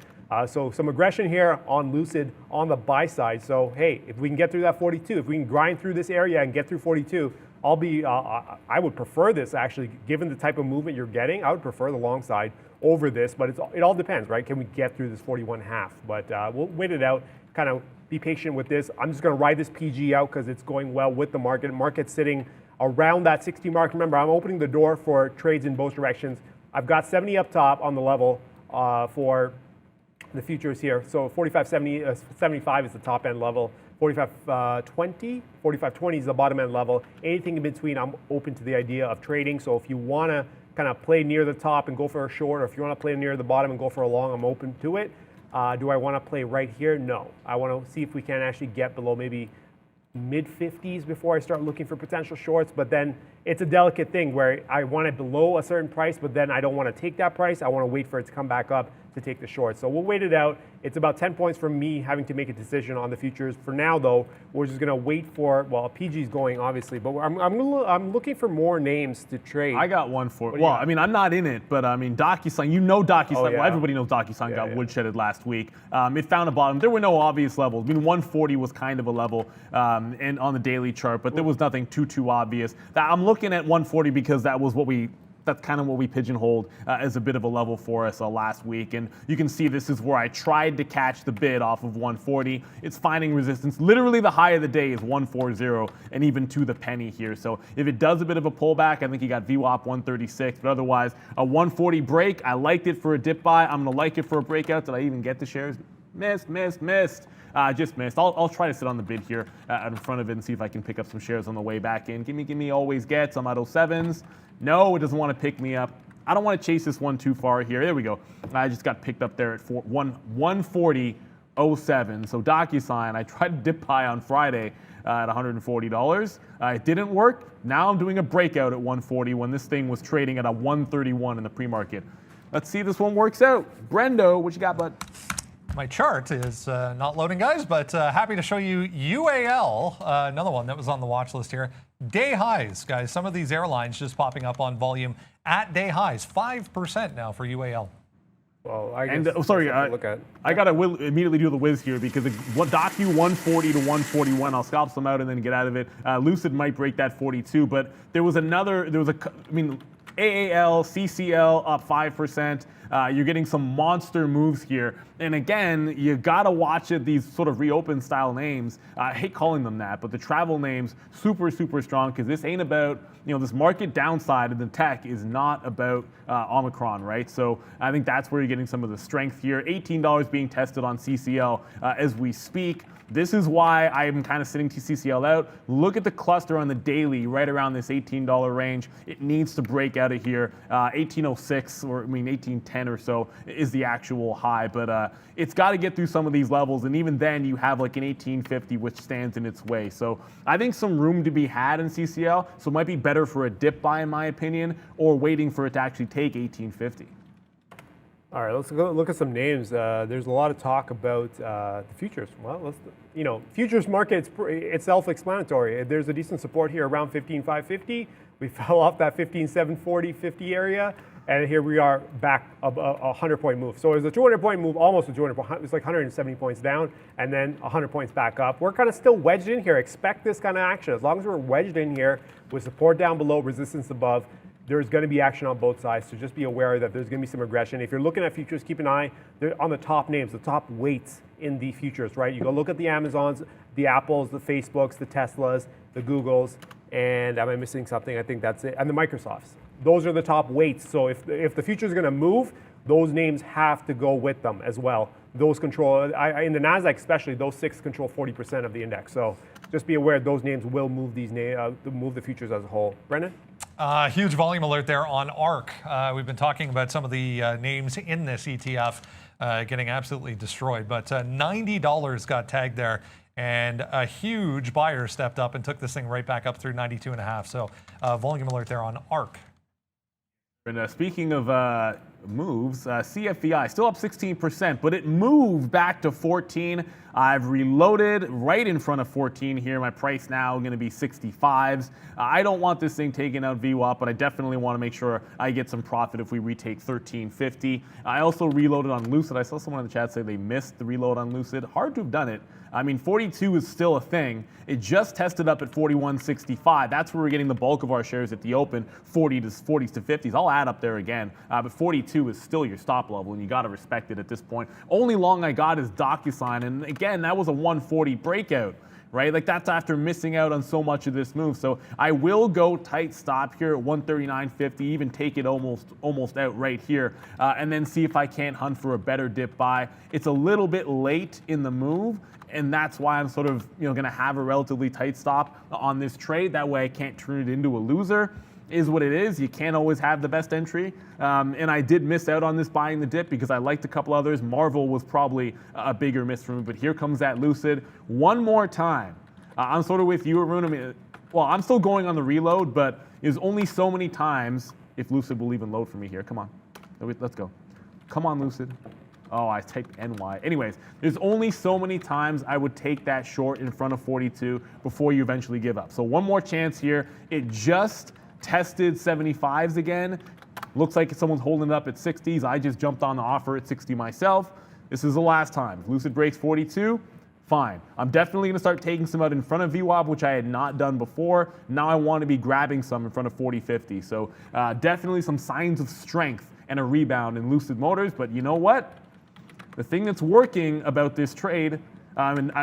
So some aggression here on Lucid on the buy side. So hey, if we can get through that 42, if we can grind through this area and get through 42, I would prefer this actually, given the type of movement you're getting. I would prefer the long side over this, but it all depends, right? Can we get through this 41.5? But we'll wait it out, kind of be patient with this. I'm just going to ride this PG out because it's going well with the market. Market's sitting around that 60 mark. Remember, I'm opening the door for trades in both directions. I've got 70 up top on the level for the futures here. So 45.70, 75 is the top end level. 45.20 is the bottom end level. Anything in between, I'm open to the idea of trading. So if you want to kind of play near the top and go for a short, or if you want to play near the bottom and go for a long, I'm open to it. Do I want to play right here? No. I want to see if we can actually get below maybe mid 50s before I start looking for potential shorts. But then it's a delicate thing where I want it below a certain price, but then I don't want to take that price. I want to wait for it to come back up to take the short. So we'll wait it out. It's about 10 points from me having to make a decision on the futures. For now, though, we're just going to wait for, well, PG's going, obviously, but I'm looking for more names to trade. I got one for, well, I mean, I'm not in it, but I mean, DocuSign, you know DocuSign, well, everybody knows DocuSign got woodshedded last week. It found a bottom. There were no obvious levels. I mean, 140 was kind of a level and on the daily chart, but there was nothing too obvious. I'm looking at 140 because that's kind of what we pigeonholed as a bit of a level for us last week. And you can see this is where I tried to catch the bid off of 140. It's finding resistance. Literally the high of the day is 140 and even to the penny here. So if it does a bit of a pullback, I think you got VWAP 136, but otherwise a 140 break. I liked it for a dip buy. I'm gonna like it for a breakout. Did I even get the shares? Missed. Just missed. I'll try to sit on the bid here in front of it and see if I can pick up some shares on the way back in. Give me always gets. I'm at 07s. No, it doesn't want to pick me up. I don't want to chase this one too far here. There we go. I just got picked up there at 140.07. So DocuSign, I tried to dip buy on Friday at $140. It didn't work. Now I'm doing a breakout at 140 when this thing was trading at a 131 in the pre-market. Let's see if this one works out. Brendo, what you got, bud? My chart is not loading, guys, but happy to show you UAL, another one that was on the watch list here. Day highs, guys. Some of these airlines just popping up on volume at day highs. 5% now for UAL. Well, I guess I got to immediately do the whiz here because Docu 140 to 141. I'll scalp some out and then get out of it. Lucid might break that 42, but AAL, CCL up 5%. You're getting some monster moves here. And again, you got to watch it, these sort of reopen style names. I hate calling them that, but the travel names, super strong because this ain't about, this market downside in the tech is not about Omicron, right? So I think that's where you're getting some of the strength here. $18 being tested on CCL as we speak. This is why I'm kind of sitting TCCL out. Look at the cluster on the daily right around this $18 range. It needs to break out of here. 1806 or 1810 or so is the actual high, but it's got to get through some of these levels, and even then you have like an 1850 which stands in its way. So I think some room to be had in CCL, so it might be better for a dip buy in my opinion, or waiting for it to actually take 1850. All right, let's go look at some names. There's a lot of talk about the futures. Well, futures market, it's self-explanatory. There's a decent support here around 15,550. We fell off that 15,740, 50 area, and here we are back a 100-point move. So it was a 200-point move, almost a 200 point. It's like 170 points down, and then 100 points back up. We're kind of still wedged in here. Expect this kind of action. As long as we're wedged in here with support down below, resistance above, there's going to be action on both sides, so just be aware that there's going to be some aggression. If you're looking at futures, keep an eye on the top names, the top weights in the futures, right? You go look at the Amazons, the Apples, the Facebooks, the Teslas, the Googles, and am I missing something? I think that's it. And the Microsofts. Those are the top weights. So if the future is going to move, those names have to go with them as well. Those control, in the NASDAQ especially, those 6 control 40% of the index. So just be aware those names will move move the futures as a whole. Brendan? Huge volume alert there on ARC. We've been talking about some of the names in this ETF getting absolutely destroyed, but $90 got tagged there, and a huge buyer stepped up and took this thing right back up through 92.5. So volume alert there on ARC. And speaking of moves, CFVI still up 16%, but it moved back to 14. I've reloaded right in front of 14 here. My price now going to be 65s. I don't want this thing taking out VWAP, but I definitely want to make sure I get some profit if we retake 1350. I also reloaded on Lucid. I saw someone in the chat say they missed the reload on Lucid. Hard to have done it. I mean, 42 is still a thing. It just tested up at 41.65. That's where we're getting the bulk of our shares at the open, 40s to 50s. I'll add up there again, but 42 is still your stop level, and you got to respect it at this point. Only long I got is DocuSign, and again, that was a 140 breakout, right? Like that's after missing out on so much of this move. So I will go tight stop here at 139.50, even take it almost out right here, and then see if I can't hunt for a better dip buy. It's a little bit late in the move, and that's why I'm sort of going to have a relatively tight stop on this trade. That way I can't turn it into a loser. is what it is. You can't always have the best entry. And I did miss out on this buying the dip because I liked a couple others. Marvel was probably a bigger miss for me, but here comes that Lucid one more time. I'm sort of with you, Arun. I mean, well, I'm still going on the reload, but there's only so many times, if Lucid will even load for me here. Come on, let's go. Come on, Lucid. Oh, I typed NY. Anyways, there's only so many times I would take that short in front of 42 before you eventually give up. So one more chance here. It just tested 75s again. Looks like someone's holding it up at 60s. I just jumped on the offer at 60 myself. This is the last time. If Lucid breaks 42, fine. I'm definitely going to start taking some out in front of VWAP, which I had not done before. Now I want to be grabbing some in front of 40.50. So definitely some signs of strength and a rebound in Lucid Motors. But you know what? The thing that's working about this trade,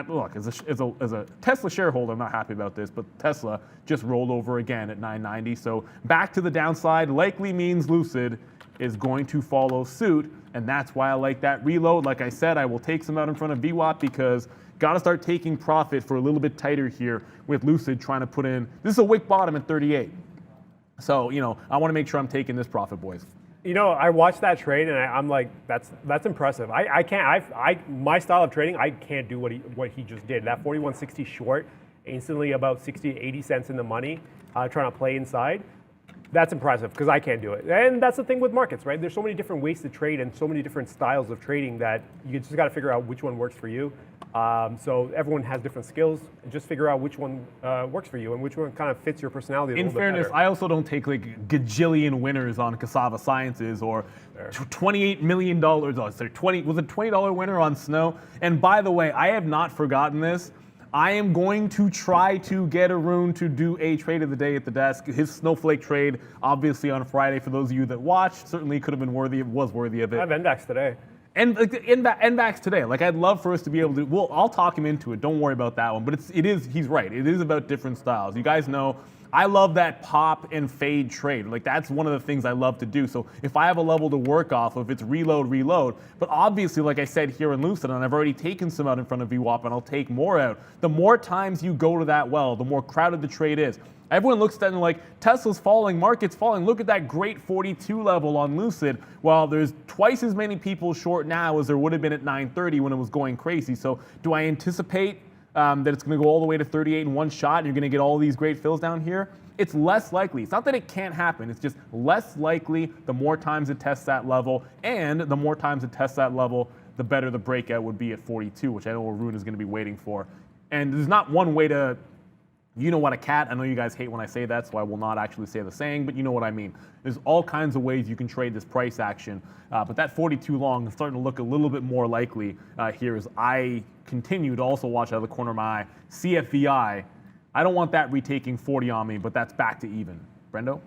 look, as a Tesla shareholder, I'm not happy about this, but Tesla just rolled over again at 990. So back to the downside likely means Lucid is going to follow suit, and that's why I like that reload. Like I said, I will take some out in front of VWAP because got to start taking profit for a little bit tighter here with Lucid trying to put in. This is a wick bottom at 38. So, I want to make sure I'm taking this profit, boys. I watched that trade and I'm like, that's impressive. I can't. My style of trading, I can't do what he just did. That 41.60 short, instantly about 60 to 80 cents in the money, trying to play inside. That's impressive because I can't do it. And that's the thing with markets, right? There's so many different ways to trade and so many different styles of trading that you just got to figure out which one works for you. So everyone has different skills. Just figure out which one works for you and which one kind of fits your personality a little bit better. In fairness, I also don't take like gajillion winners on Cassava Sciences or $28 million. Oh, was it $20 winner on Snow? And by the way, I have not forgotten this. I am going to try to get Arun to do a trade of the day at the desk. His snowflake trade, obviously on Friday, for those of you that watched, certainly could have been was worthy of it. I have NVAX today. And NVAX today, I'd love for us to be able to. Well, I'll talk him into it. Don't worry about that one. But he's right. It is about different styles. You guys know I love that pop and fade trade. That's one of the things I love to do. So if I have a level to work off of, it's reload. But obviously, like I said here in Lucid, and I've already taken some out in front of VWAP, and I'll take more out. The more times you go to that well, the more crowded the trade is. Everyone looks at it and like, Tesla's falling, market's falling. Look at that great 42 level on Lucid. Well, there's twice as many people short now as there would have been at 930 when it was going crazy. So do I anticipate that it's going to go all the way to 38 in one shot and you're going to get all these great fills down here? It's less likely. It's not that it can't happen. It's just less likely the more times it tests that level. And the more times it tests that level, the better the breakout would be at 42, which I know Arun is going to be waiting for. And there's not one way to... You know what, a cat? I know you guys hate when I say that, so I will not actually say the saying, but you know what I mean. There's all kinds of ways you can trade this price action, but that 42 long is starting to look a little bit more likely here as I continue to also watch out of the corner of my eye. CFVI, I don't want that retaking 40 on me, but that's back to even. Brendo?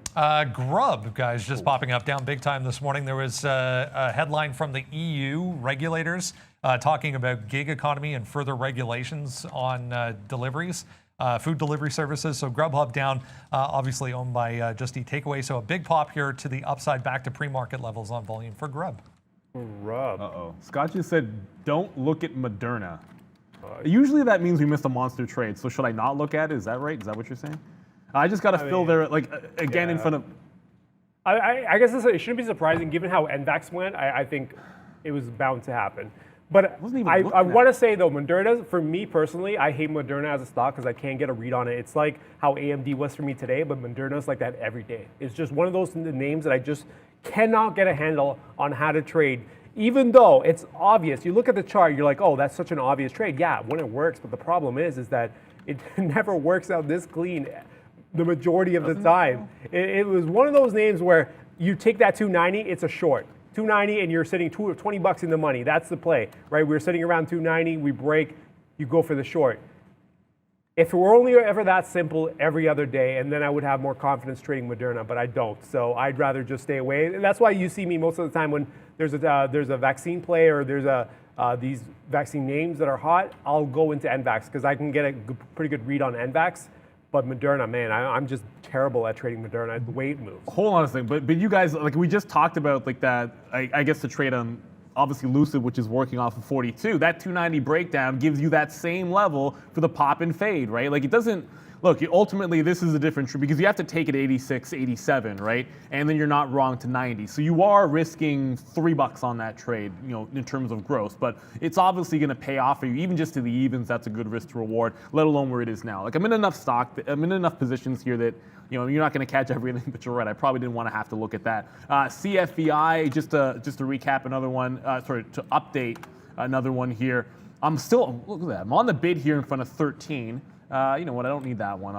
Grub, guys, just popping up down big time this morning. There was a headline from the EU regulators talking about gig economy and further regulations on deliveries. Food delivery services. So Grubhub down, obviously owned by Just Eat Takeaway. So a big pop here to the upside, back to pre-market levels on volume for Grub. Grub. Uh-oh. Scott just said, don't look at Moderna. Usually that means we missed a monster trade. So should I not look at it? Is that right? Is that what you're saying? I just got to fill there, again, in front of... I guess it shouldn't be surprising given how NVAX went. I think it was bound to happen. But I want to say, though, Moderna, for me personally, I hate Moderna as a stock because I can't get a read on it. It's like how AMD was for me today, but Moderna's like that every day. It's just one of those names that I just cannot get a handle on how to trade, even though it's obvious. You look at the chart, you're like, oh, that's such an obvious trade. Yeah, when it works, but the problem is that it never works out this clean the majority of the time. It was one of those names where you take that 290, it's a short. 290 and you're sitting 20 bucks in the money. That's the play, right? We're sitting around 290, we break, you go for the short. If it were only ever that simple every other day, and then I would have more confidence trading Moderna, but I don't. So I'd rather just stay away. And that's why you see me most of the time when there's a vaccine play or there's these vaccine names that are hot, I'll go into NVAX because I can get a pretty good read on NVAX. But Moderna, man, I'm just terrible at trading Moderna. The way it moves. Hold on a second, but you guys, we just talked about that. I guess the trade on obviously Lucid, which is working off of 42. That 290 breakdown gives you that same level for the pop and fade, right? It doesn't. look, ultimately this is a different trade because you have to take it 86, 87, right? And then you're not wrong to 90. So you are risking $3 on that trade, in terms of gross, but it's obviously going to pay off for you, even just to the evens. That's a good risk to reward, let alone where it is now. Like I'm in enough positions here that you're not going to catch everything, but you're right. I probably didn't want to have to look at that. CFVI, just to recap another one, to update another one here. Look at that. I'm on the bid here in front of 13. You know what? I don't need that one.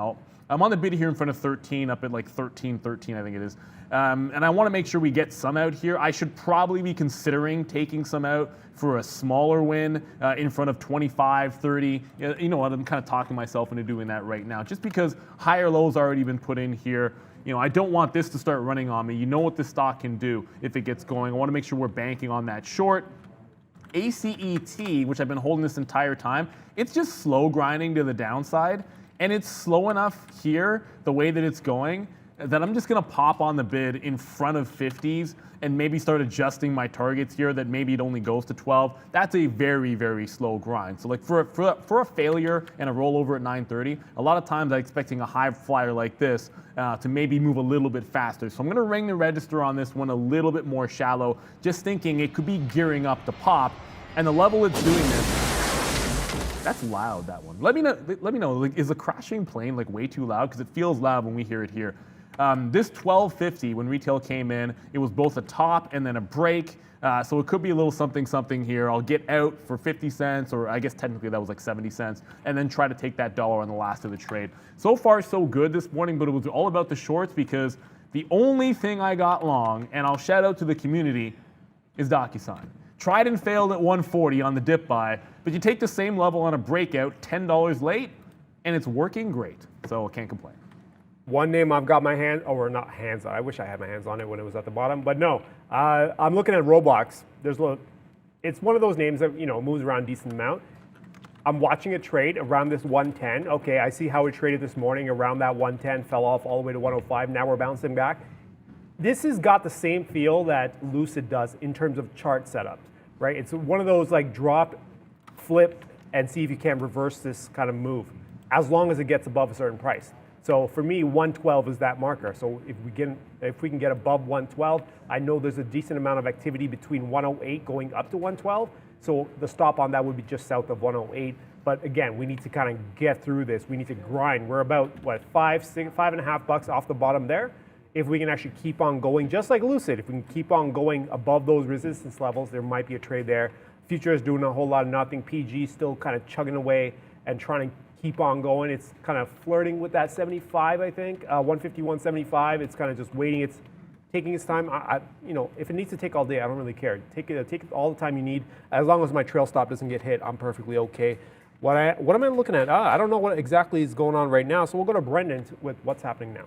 I'm on the bid here in front of 13, up at like 13, I think it is. And I want to make sure we get some out here. I should probably be considering taking some out for a smaller win in front of 25, 30. You know what? I'm kind of talking myself into doing that right now, just because higher lows already been put in here. I don't want this to start running on me. You know what this stock can do if it gets going. I want to make sure we're banking on that short. ACET, which I've been holding this entire time, it's just slow grinding to the downside, and it's slow enough here, the way that it's going, that I'm just going to pop on the bid in front of 50s and maybe start adjusting my targets here that maybe it only goes to 12. That's a very, very slow grind. So like for a failure and a rollover at 930, a lot of times I'm expecting a high flyer like this to maybe move a little bit faster. So I'm going to ring the register on this one a little bit more shallow, just thinking it could be gearing up to pop. And the level it's doing this, that's loud, that one. Let me know, like, is the crashing plane like way too loud? Because it feels loud when we hear it here. This 1250, when retail came in, it was both a top and then a break. So it could be a little something here. I'll get out for 50 cents, or I guess technically that was like 70 cents, and then try to take that dollar on the last of the trade. So far, so good this morning, but it was all about the shorts because the only thing I got long, and I'll shout out to the community, is DocuSign. Tried and failed at 140 on the dip buy, but you take the same level on a breakout, $10 late, and it's working great. So I can't complain. One name I've got my hand, or not hands on. I wish I had my hands on it when it was at the bottom, but no. I'm looking at Roblox. It's one of those names that moves around a decent amount. I'm watching it trade around this 110. Okay, I see how it traded this morning around that 110, fell off all the way to 105. Now we're bouncing back. This has got the same feel that Lucid does in terms of chart setup, right? It's one of those like drop, flip, and see if you can reverse this kind of move, as long as it gets above a certain price. So for me, 112 is that marker. So if we can get above 112, I know there's a decent amount of activity between 108 going up to 112. So the stop on that would be just south of 108. But again, we need to kind of get through this. We need to grind. We're about $5.5 off the bottom there. If we can actually keep on going, just like Lucid, if we can keep on going above those resistance levels, there might be a trade there. Future is doing a whole lot of nothing. PG still kind of chugging away and trying to keep on going. It's kind of flirting with that 75, I think, 150, 175. It's kind of just waiting. It's taking its time. If it needs to take all day, I don't really care. Take it all the time you need. As long as my trail stop doesn't get hit, I'm perfectly okay. What am I looking at? I don't know what exactly is going on right now. So we'll go to Brendan with what's happening now.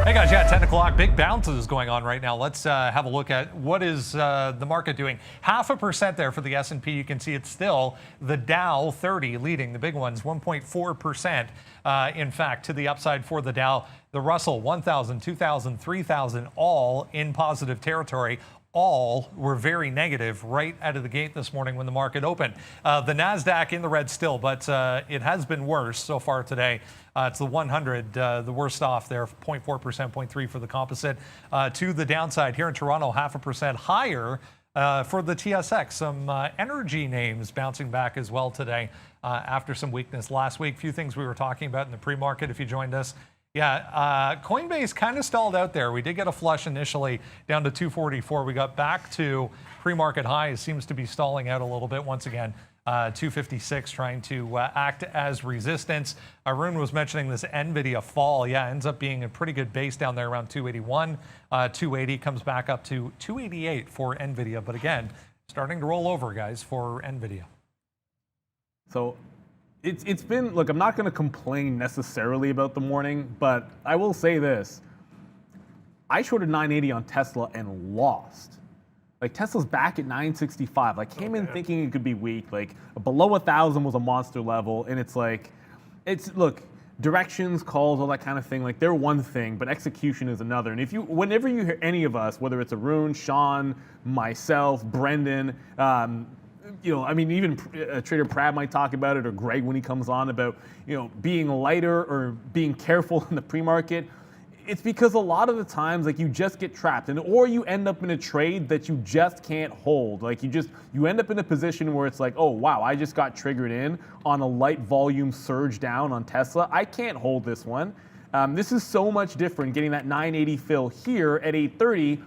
Hey guys, 10 o'clock, big bounces going on right now. Let's have a look at what is the market doing. 0.5% there for the S&P. You can see it's still the Dow 30 leading the big ones, 1.4%. In fact, to the upside for the Dow. The Russell, 1,000, 2,000, 3,000, all in positive territory. All were very negative right out of the gate this morning when the market opened. The NASDAQ in the red still, but it has been worse so far today. It's the 100, the worst off there, 0.4%, 0.3 for the composite. To the downside here in Toronto, 0.5% higher for the TSX. Some energy names bouncing back as well today after some weakness last week. Few things we were talking about in the pre-market if you joined us. Yeah, Coinbase kind of stalled out there. We did get a flush initially down to 244. We got back to pre-market highs. Seems to be stalling out a little bit once again. 256 trying to act as resistance. Arun was mentioning this NVIDIA fall. Yeah, ends up being a pretty good base down there around 281. 280 comes back up to 288 for NVIDIA. But again, starting to roll over, guys, for NVIDIA. So it's been, look, I'm not going to complain necessarily about the morning, but I will say this. I shorted 980 on Tesla and lost. Like, Tesla's back at 965. Like, came in thinking it could be weak. Like, below 1,000 was a monster level, and it's like, look, directions, calls, all that kind of thing, like, they're one thing, but execution is another. And whenever you hear any of us, whether it's Arun, Sean, myself, Brendan, I mean, even Trader Pratt might talk about it, or Greg when he comes on about, being lighter or being careful in the pre-market. It's because a lot of the times, like, you just get trapped, or you end up in a trade that you just can't hold. Like, you end up in a position where it's like, oh wow, I just got triggered in on a light volume surge down on Tesla. I can't hold this one. This is so much different getting that 980 fill here at 830,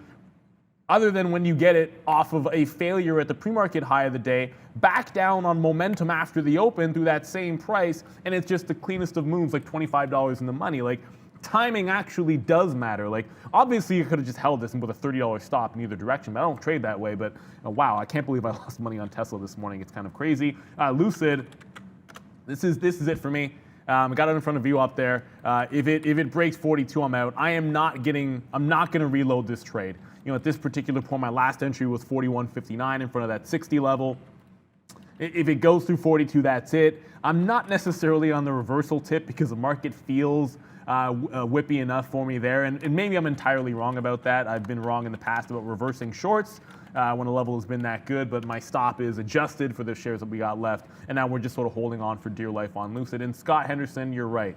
other than when you get it off of a failure at the pre-market high of the day, back down on momentum after the open through that same price, and it's just the cleanest of moves, like $25 in the money. Like, timing actually does matter. Like, obviously you could have just held this and with a $30 stop in either direction, but I don't trade that way. But wow, I can't believe I lost money on Tesla this morning. It's kind of crazy. Lucid, this is it for me. I got it in front of you up there. If it breaks 42, I'm out. I'm not going to reload this trade. At this particular point, my last entry was 41.59 in front of that 60 level. If it goes through 42, that's it. I'm not necessarily on the reversal tip because the market feels whippy enough for me there, and maybe I'm entirely wrong about that. I've been wrong in the past about reversing shorts when a level has been that good, but my stop is adjusted for the shares that we got left, and now we're just sort of holding on for dear life on Lucid. And Scott Henderson, you're right.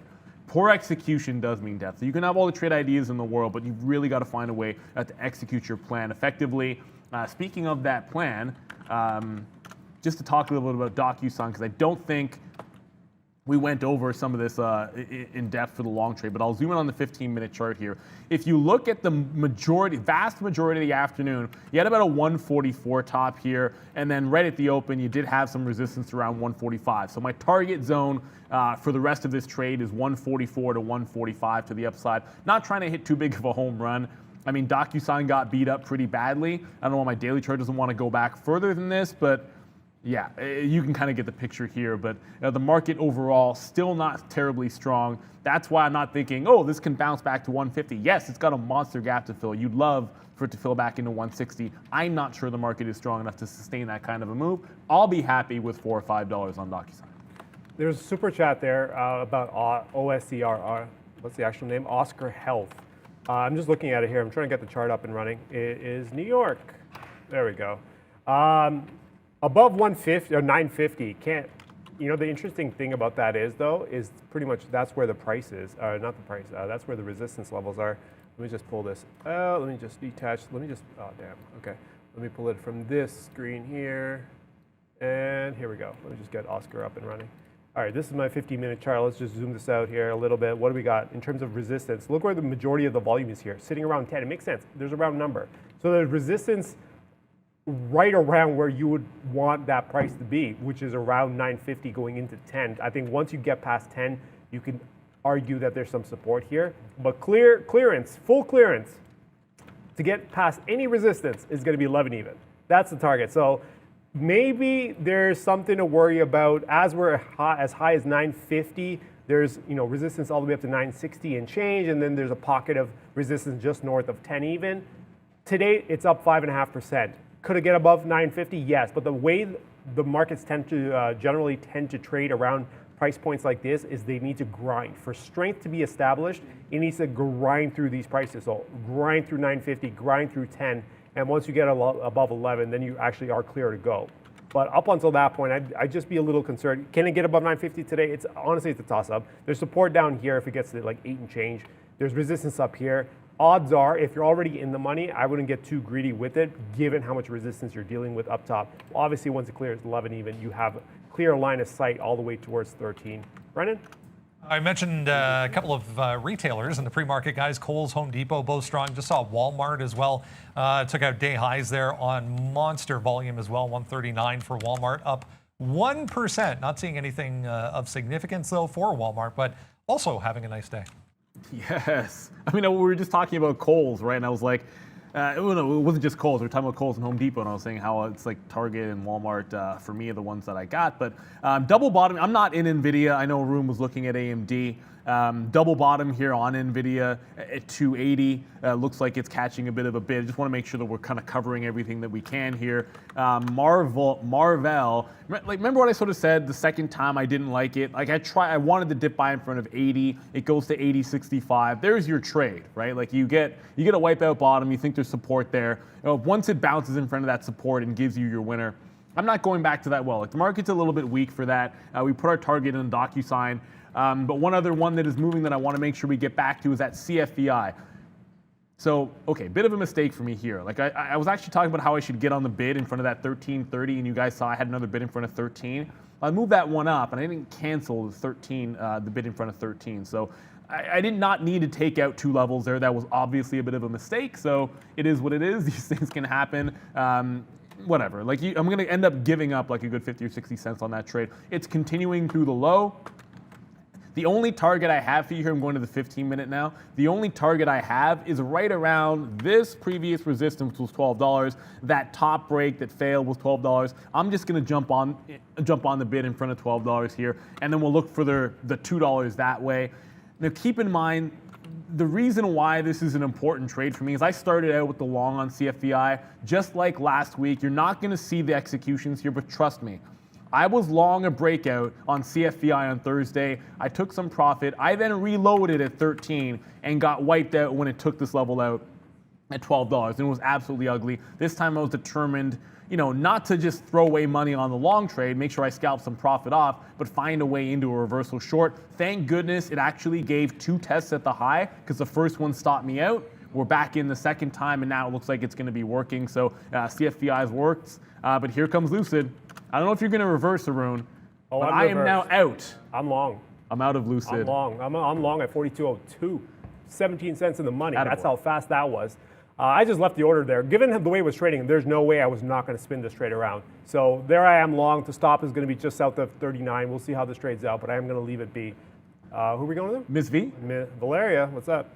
Poor execution does mean death. So you can have all the trade ideas in the world, but you've really got to find a way to execute your plan effectively. Speaking of that plan, just to talk a little bit about DocuSign, because I don't think we went over some of this in depth for the long trade, but I'll zoom in on the 15-minute chart here. If you look at the vast majority of the afternoon, you had about a 144 top here, and then right at the open, you did have some resistance around 145. So my target zone for the rest of this trade is 144 to 145 to the upside. Not trying to hit too big of a home run. I mean, DocuSign got beat up pretty badly. I don't know why my daily chart doesn't want to go back further than this, but yeah, you can kind of get the picture here, but the market overall still not terribly strong. That's why I'm not thinking, oh, this can bounce back to 150. Yes, it's got a monster gap to fill. You'd love for it to fill back into 160. I'm not sure the market is strong enough to sustain that kind of a move. I'll be happy with $4 or $5 on DocuSign. There's a super chat there about OSCR. What's the actual name? Oscar Health. I'm just looking at it here. I'm trying to get the chart up and running. It is New York. There we go. Above 150 or 950 can't. The interesting thing about that is pretty much that's where the price is. Not the price. That's where the resistance levels are. Let me just pull this. Let me just detach. Oh damn. Okay. Let me pull it from this screen here, and here we go. Let me just get Oscar up and running. All right, this is my 15-minute chart. Let's just zoom this out here a little bit. What do we got in terms of resistance? Look where the majority of the volume is here, sitting around 10. It makes sense. There's a round number. So there's resistance right around where you would want that price to be, which is around 950 going into 10. I think once you get past 10, you can argue that there's some support here. But clearance, full clearance, to get past any resistance is going to be 11 even. That's the target. So maybe there's something to worry about as we're as high as 950. There's resistance all the way up to 960 and change, and then there's a pocket of resistance just north of 10 even. Today it's up 5.5%. Could it get above 950? Yes, but the way the markets generally tend to trade around price points like this is they need to grind. For strength to be established, it needs to grind through these prices. So grind through 950, grind through 10, and once you get above 11, then you actually are clear to go. But up until that point, I'd just be a little concerned. Can it get above 950 today? Honestly, it's a toss-up. There's support down here if it gets to like 8 and change. There's resistance up here. Odds are, if you're already in the money, I wouldn't get too greedy with it, given how much resistance you're dealing with up top. Obviously, once it clears 11 even, you have a clear line of sight all the way towards 13. Brennan? I mentioned a couple of retailers and the pre-market guys, Kohl's, Home Depot, both strong. Just saw Walmart as well. Took out day highs there on monster volume as well, 139 for Walmart, up 1%. Not seeing anything of significance, though, for Walmart, but also having a nice day. Yes. I mean, we were just talking about Kohl's, right? And I was like, it wasn't just Kohl's. We were talking about Kohl's and Home Depot, and I was saying how it's like Target and Walmart, for me, are the ones that I got. But double bottom, I'm not in NVIDIA. I know Arun was looking at AMD. Double bottom here on NVIDIA at 280. Looks like it's catching a bit of a bid. I just want to make sure that we're kind of covering everything that we can here. Marvel, like remember what I sort of said the second time I didn't like it? Like I wanted to dip by in front of 80. It goes to 80.65. There's your trade, right? Like you get a wipeout bottom. You think there's support there. Once it bounces in front of that support and gives you your winner, I'm not going back to that well. Like the market's a little bit weak for that. We put our target in DocuSign. But one other one that is moving that I want to make sure we get back to is that CFVI. So, okay, bit of a mistake for me here. Like I was actually talking about how I should get on the bid in front of that 1330, and you guys saw I had another bid in front of 13. I moved that one up, and I didn't cancel the 13, the bid in front of 13. So I did not need to take out 2 levels there. That was obviously a bit of a mistake. So it is what it is. These things can happen. Whatever. Like I'm going to end up giving up like a good 50 or 60 cents on that trade. It's continuing through the low. The only target I have for you here, I'm going to the 15-minute now. The only target I have is right around this previous resistance, which was $12. That top break that failed was $12. I'm just going to jump on the bid in front of $12 here, and then we'll look for the $2 that way. Now, keep in mind, the reason why this is an important trade for me is I started out with the long on CFVI. Just like last week, you're not going to see the executions here, but trust me. I was long a breakout on CFVI on Thursday. I took some profit. I then reloaded at 13 and got wiped out when it took this level out at $12. And it was absolutely ugly. This time I was determined, not to just throw away money on the long trade, make sure I scalp some profit off, but find a way into a reversal short. Thank goodness it actually gave 2 tests at the high because the first one stopped me out. We're back in the second time, and now it looks like it's going to be working. So CFVI's works, but here comes Lucid. I don't know if you're going to reverse, Arun, but I am now out. I'm long. I'm out of Lucid. I'm long. I'm long at 42.02, 17 cents in the money. Attaboy. That's how fast that was. I just left the order there. Given the way it was trading, there's no way I was not going to spin this trade around. So there I am long. To stop is going to be just south of 39. We'll see how this trades out, but I am going to leave it be. Who are we going to? Miss V? Valeria, what's up?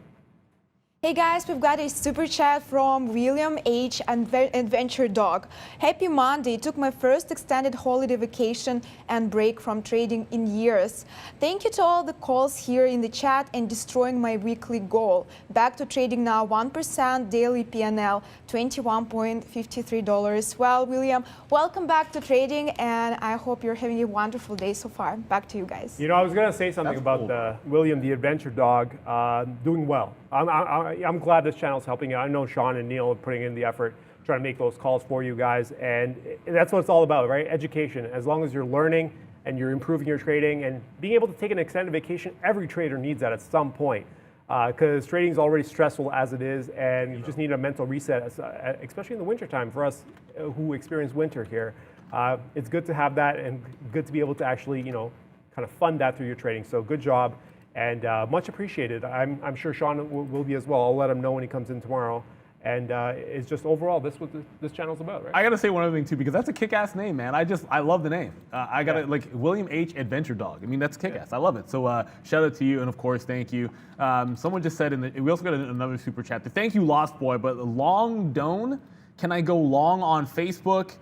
Hey guys, we've got a super chat from William H. Adventure Dog. Happy Monday. Took my first extended holiday vacation and break from trading in years. Thank you to all the calls here in the chat and destroying my weekly goal. Back to trading now, 1% daily PNL, $21.53. Well, William, welcome back to trading, and I hope you're having a wonderful day so far. Back to you guys. I was going to say something about cool. William the Adventure Dog doing well. I'm glad this channel is helping out. I know Sean and Neil are putting in the effort trying to make those calls for you guys, and that's what it's all about, right? Education. As long as you're learning and you're improving your trading and being able to take an extended vacation, every trader needs that at some point, because trading is already stressful as it is, and you just need a mental reset, especially in the wintertime for us who experience winter here. It's good to have that and good to be able to actually, kind of fund that through your trading. So good job. And much appreciated. I'm sure Sean will be as well. I'll let him know when he comes in tomorrow. And it's just overall, this is what this channel's about, right? I gotta say one other thing too, because that's a kick-ass name, man. I love the name. Like William H. Adventure Dog. I mean, that's kick-ass. I love it. So shout out to you, and of course, thank you. Someone just said we also got another super chat. Thank you, Lost Boy. But Long Doan, can I go long on Facebook?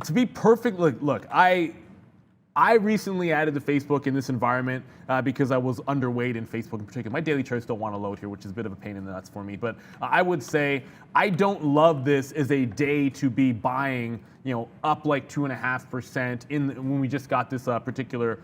To be perfect, look, I recently added to Facebook in this environment because I was underweight in Facebook in particular. My daily charts don't want to load here, which is a bit of a pain in the nuts for me. But I would say I don't love this as a day to be buying, up like 2.5% when we just got this particular,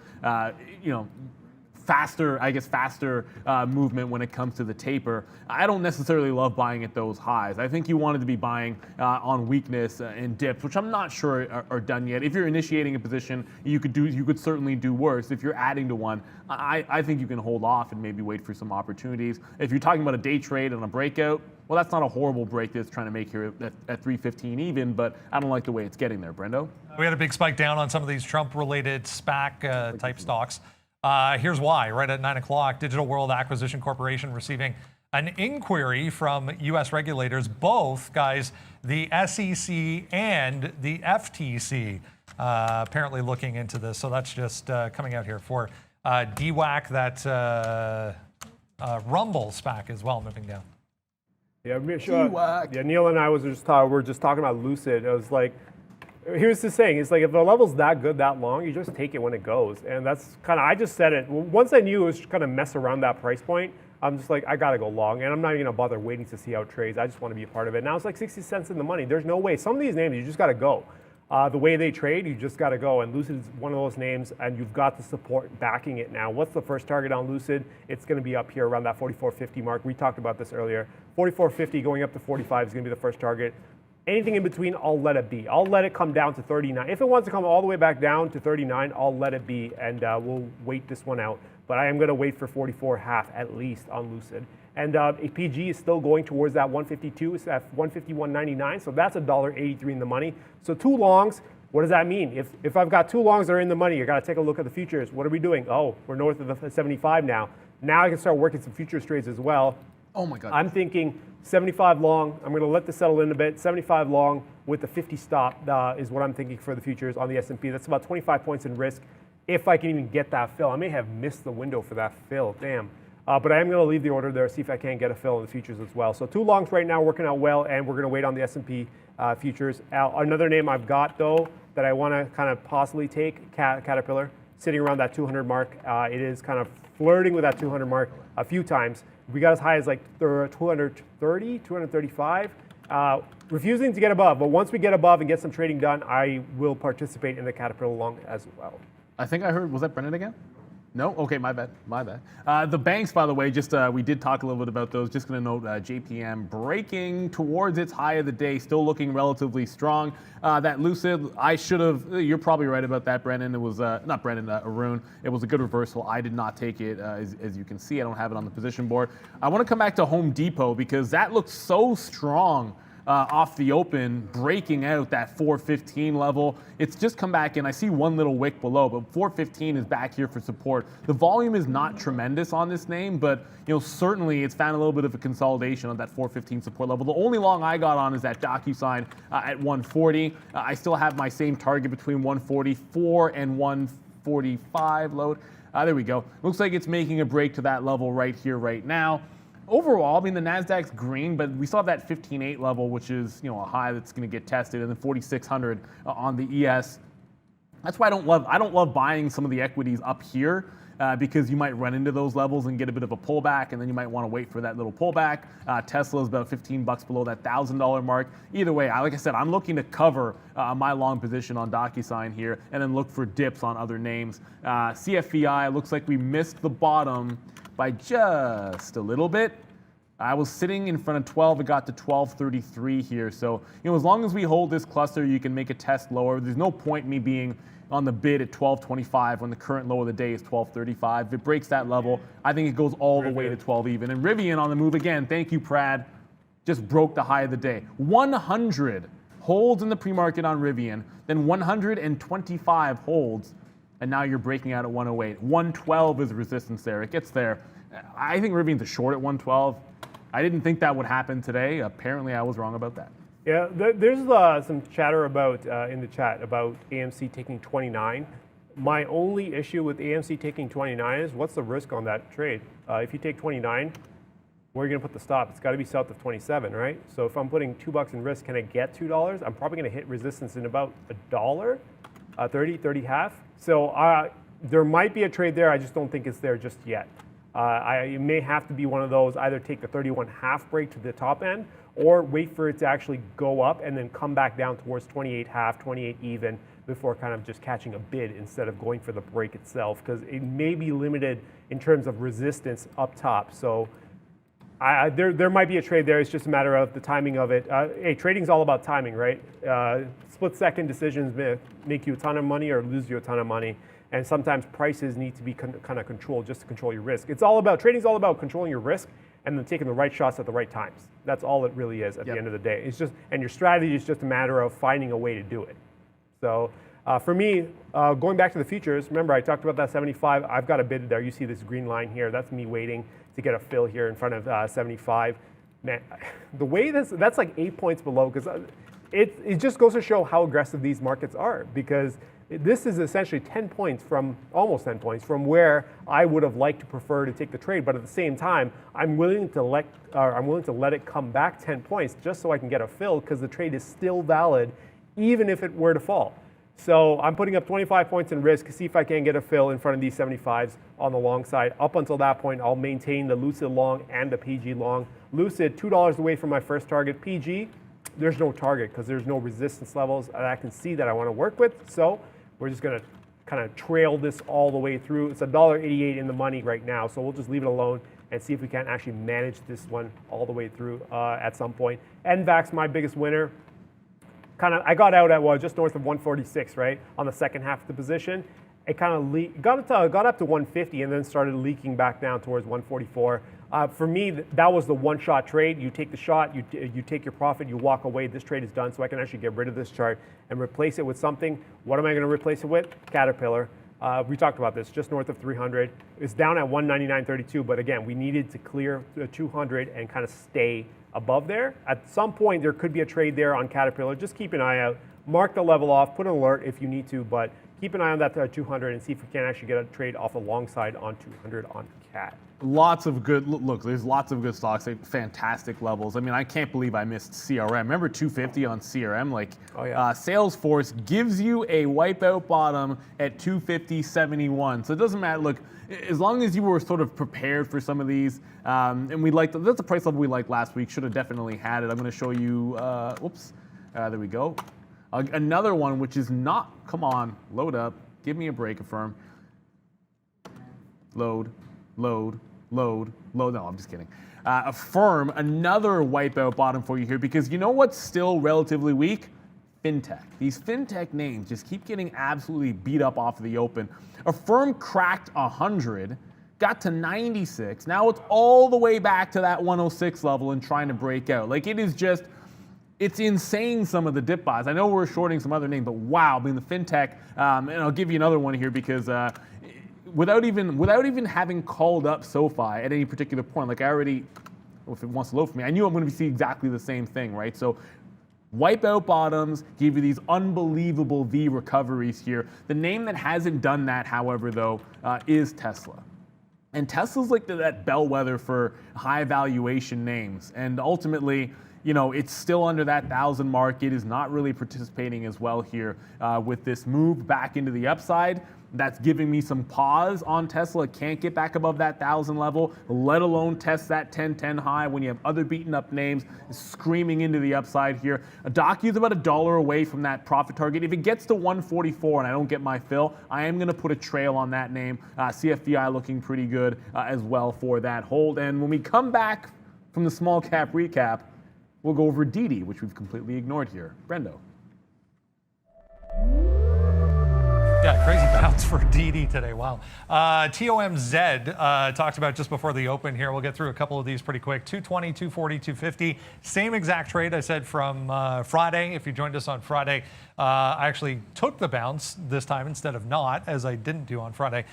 faster movement when it comes to the taper. I don't necessarily love buying at those highs. I think you wanted to be buying on weakness and dips, which I'm not sure are done yet. If you're initiating a position, you could certainly do worse. If you're adding to one, I think you can hold off and maybe wait for some opportunities. If you're talking about a day trade and a breakout, well, that's not a horrible break that's trying to make here at 315 even, but I don't like the way it's getting there, Brendo. We had a big spike down on some of these Trump-related SPAC type stocks. Here's why. Right at 9 o'clock, Digital World Acquisition Corporation receiving an inquiry from U.S. regulators, both, guys, the SEC and the FTC, apparently looking into this. So that's just coming out here for DWAC, that Rumble SPAC as well, moving down. Yeah, Neil and I were just talking about Lucid. It was like, here's the saying, it's like if the level's that good that long, you just take it when it goes. And that's kind of, I just said it. Once I knew it was kind of mess around that price point, I'm just like, I got to go long. And I'm not even going to bother waiting to see how it trades. I just want to be a part of it. Now it's like 60 cents in the money. There's no way. Some of these names, you just got to go. The way they trade, you just got to go. And Lucid is one of those names, and you've got the support backing it now. What's the first target on Lucid? It's going to be up here around that 44.50 mark. We talked about this earlier. 44.50 going up to 45 is going to be the first target. Anything in between, I'll let it be. I'll let it come down to 39. If it wants to come all the way back down to 39, I'll let it be, and we'll wait this one out. But I am going to wait for 44.5 at least on Lucid. And PG is still going towards that 152. It's at 151.99, so that's $1.83 in the money. So 2 longs. What does that mean? If I've got 2 longs that are in the money, you got to take a look at the futures. What are we doing? Oh, we're north of the 75 now. Now I can start working some futures trades as well. Oh my God. I'm thinking 75 long. I'm going to let this settle in a bit. 75 long with the 50 stop is what I'm thinking for the futures on the S&P. That's about 25 points in risk if I can even get that fill. I may have missed the window for that fill. Damn. But I am going to leave the order there, see if I can get a fill in the futures as well. So 2 longs right now working out well, and we're going to wait on the S&P futures. Another name I've got, though, that I want to kind of possibly take, Caterpillar, sitting around that 200 mark. It is kind of flirting with that 200 mark a few times. We got as high as like 230, 235, refusing to get above. But once we get above and get some trading done, I will participate in the Caterpillar long as well. I think I heard, was that Brendan again? No? Okay, my bad. The banks, by the way, just we did talk a little bit about those. Just going to note JPM breaking towards its high of the day, still looking relatively strong. That Lucid, I should have, you're probably right about that, Brendan. It was, not Brendan, Arun. It was a good reversal. I did not take it. As you can see, I don't have it on the position board. I want to come back to Home Depot because that looks so strong. Off the open, breaking out that 415 level. It's just come back in. I see one little wick below, but 415 is back here for support. The volume is not tremendous on this name, but certainly it's found a little bit of a consolidation on that 415 support level. The only long I got on is that DocuSign at 140. I still have my same target between 144 and 145 load. There we go. Looks like it's making a break to that level right here, right now. Overall, I mean, the NASDAQ's green, but we still have that 15.8 level, which is, a high that's going to get tested, and then 4,600 on the ES. That's why I don't love buying some of the equities up here because you might run into those levels and get a bit of a pullback, and then you might want to wait for that little pullback. Tesla is about $15 below that $1,000 mark. Either way, like I said, I'm looking to cover my long position on DocuSign here, and then look for dips on other names. CFVI looks like we missed the bottom by just a little bit. I was sitting in front of 12, it got to 1233 here. So, as long as we hold this cluster, you can make a test lower. There's no point me being on the bid at 1225 when the current low of the day is 1235. If it breaks that level, I think it goes all the way to 12 even. And Rivian on the move again. Thank you, Prad. Just broke the high of the day. 100 holds in the pre-market on Rivian, then 125 holds. And now you're breaking out at 108. 112 is resistance there. It gets there. I think Rivian's a short at 112. I didn't think that would happen today. Apparently, I was wrong about that. Yeah, there's some chatter about in the chat about AMC taking 29. My only issue with AMC taking 29 is what's the risk on that trade? If you take 29, where are you going to put the stop? It's got to be south of 27, right? So if I'm putting $2 in risk, can I get $2? I'm probably going to hit resistance in about $1, 30 half. So there might be a trade there. I just don't think it's there just yet. It may have to be one of those, either take the 31 half break to the top end or wait for it to actually go up and then come back down towards 28 half, 28 even before kind of just catching a bid instead of going for the break itself, because it may be limited in terms of resistance up top. So there might be a trade there. It's just a matter of the timing of it. Hey, trading's all about timing, right? Split-second decisions make you a ton of money or lose you a ton of money. And sometimes prices need to be kind of controlled just to control your risk. Trading's all about controlling your risk and then taking the right shots at the right times. That's all it really is at the end of the day. It's just, and your strategy is just a matter of finding a way to do it. So for me, going back to the futures, remember I talked about that 75. I've got a bid there. You see this green line here. That's me waiting to get a fill here in front of 75. Man, the way that's like 8 points below, because it just goes to show how aggressive these markets are, because this is essentially 10 points from, almost 10 points from where I would have liked to prefer to take the trade. But at the same time, I'm willing to let it come back 10 points just so I can get a fill, because the trade is still valid even if it were to fall. So I'm putting up 25 points in risk, see if I can get a fill in front of these 75s on the long side. Up until that point, I'll maintain the Lucid long and the PG long. Lucid, $2 away from my first target. PG, there's no target because there's no resistance levels that I can see that I want to work with. So we're just going to kind of trail this all the way through. It's $1.88 in the money right now, so we'll just leave it alone and see if we can actually manage this one all the way through at some point. NVAX, my biggest winner. I got out at just north of 146, right, on the second half of the position. It kind of got up to 150 and then started leaking back down towards 144. For me, that was the one-shot trade. You take the shot, you take your profit, you walk away. This trade is done, so I can actually get rid of this chart and replace it with something. What am I going to replace it with? Caterpillar. We talked about this, just north of 300. It's down at 199.32, but again, we needed to clear the 200 and kind of stay above there. At some point, there could be a trade there on Caterpillar. Just keep an eye out. Mark the level off, put an alert if you need to, but keep an eye on that 200 and see if we can actually get a trade off alongside on 200 on CAT. Lots of good, look, there's lots of good stocks, like fantastic levels. I mean, I can't believe I missed CRM. Remember 250 on CRM? Like, oh, yeah. Salesforce gives you a wipeout bottom at 250.71. So it doesn't matter. Look, as long as you were sort of prepared for some of these, and we liked, that's the price level we liked last week, should have definitely had it. I'm going to show you, there we go. Another one, which is not, come on, load up, give me a break, Affirm. Load. No, I'm just kidding. Affirm, another wipeout bottom for you here, because you know what's still relatively weak? Fintech. These fintech names just keep getting absolutely beat up off of the open. Affirm cracked 100, got to 96. Now it's all the way back to that 106 level and trying to break out. Like, it is just, it's insane, some of the dip buys. I know we're shorting some other names, but wow, I mean, the fintech, and I'll give you another one here because without even having called up SoFi at any particular point, like I already, if it wants to load for me, I knew I'm going to see exactly the same thing, right? So wipeout bottoms, give you these unbelievable V recoveries here. The name that hasn't done that, however, though, is Tesla. And Tesla's like that bellwether for high valuation names. And ultimately, you know, it's still under that 1,000 mark. It is not really participating as well here with this move back into the upside. That's giving me some pause on Tesla. It can't get back above that 1,000 level, let alone test that 1010 high when you have other beaten up names screaming into the upside here. A Docu is about $1 away from that profit target. If it gets to 144 and I don't get my fill, I am going to put a trail on that name. CFVI looking pretty good as well for that hold. And when we come back from the small cap recap, we'll go over DD, which we've completely ignored here. Brendo. Yeah, crazy bounce for DD today. Wow. TOMZ talked about just before the open here. We'll get through a couple of these pretty quick. 220, 240, 250. Same exact trade I said from Friday. If you joined us on Friday, I actually took the bounce this time instead of not, as I didn't do on Friday,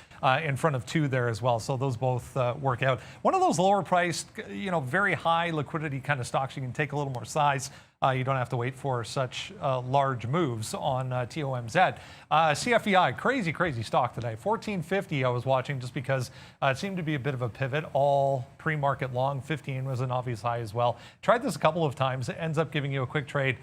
in front of 2 there as well. So those both work out. One of those lower priced, you know, very high liquidity kind of stocks, you can take a little more size. You don't have to wait for such large moves on TOMZ. CFEI, crazy stock today. 1450 I was watching just because it seemed to be a bit of a pivot all pre-market long. 15 was an obvious high as well. Tried this a couple of times. It ends up giving you a quick trade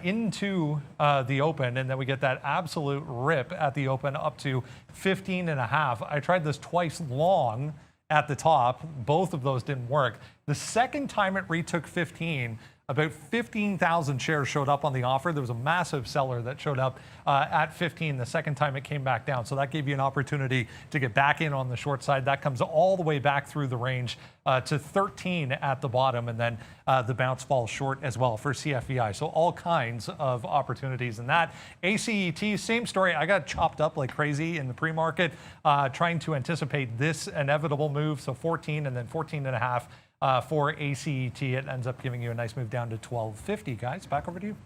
into the open, and then we get that absolute rip at the open up to 15.5. I tried this twice long at the top. Both of those didn't work. The second time it retook 15, about 15,000 shares showed up on the offer. There was a massive seller that showed up at 15 the second time it came back down. So that gave you an opportunity to get back in on the short side. That comes all the way back through the range to 13 at the bottom. And then the bounce falls short as well for CFEI. So all kinds of opportunities in that. ACET, same story. I got chopped up like crazy in the pre-market trying to anticipate this inevitable move. So 14 and then 14.5. For ACET, it ends up giving you a nice move down to 1250. Guys, back over to you.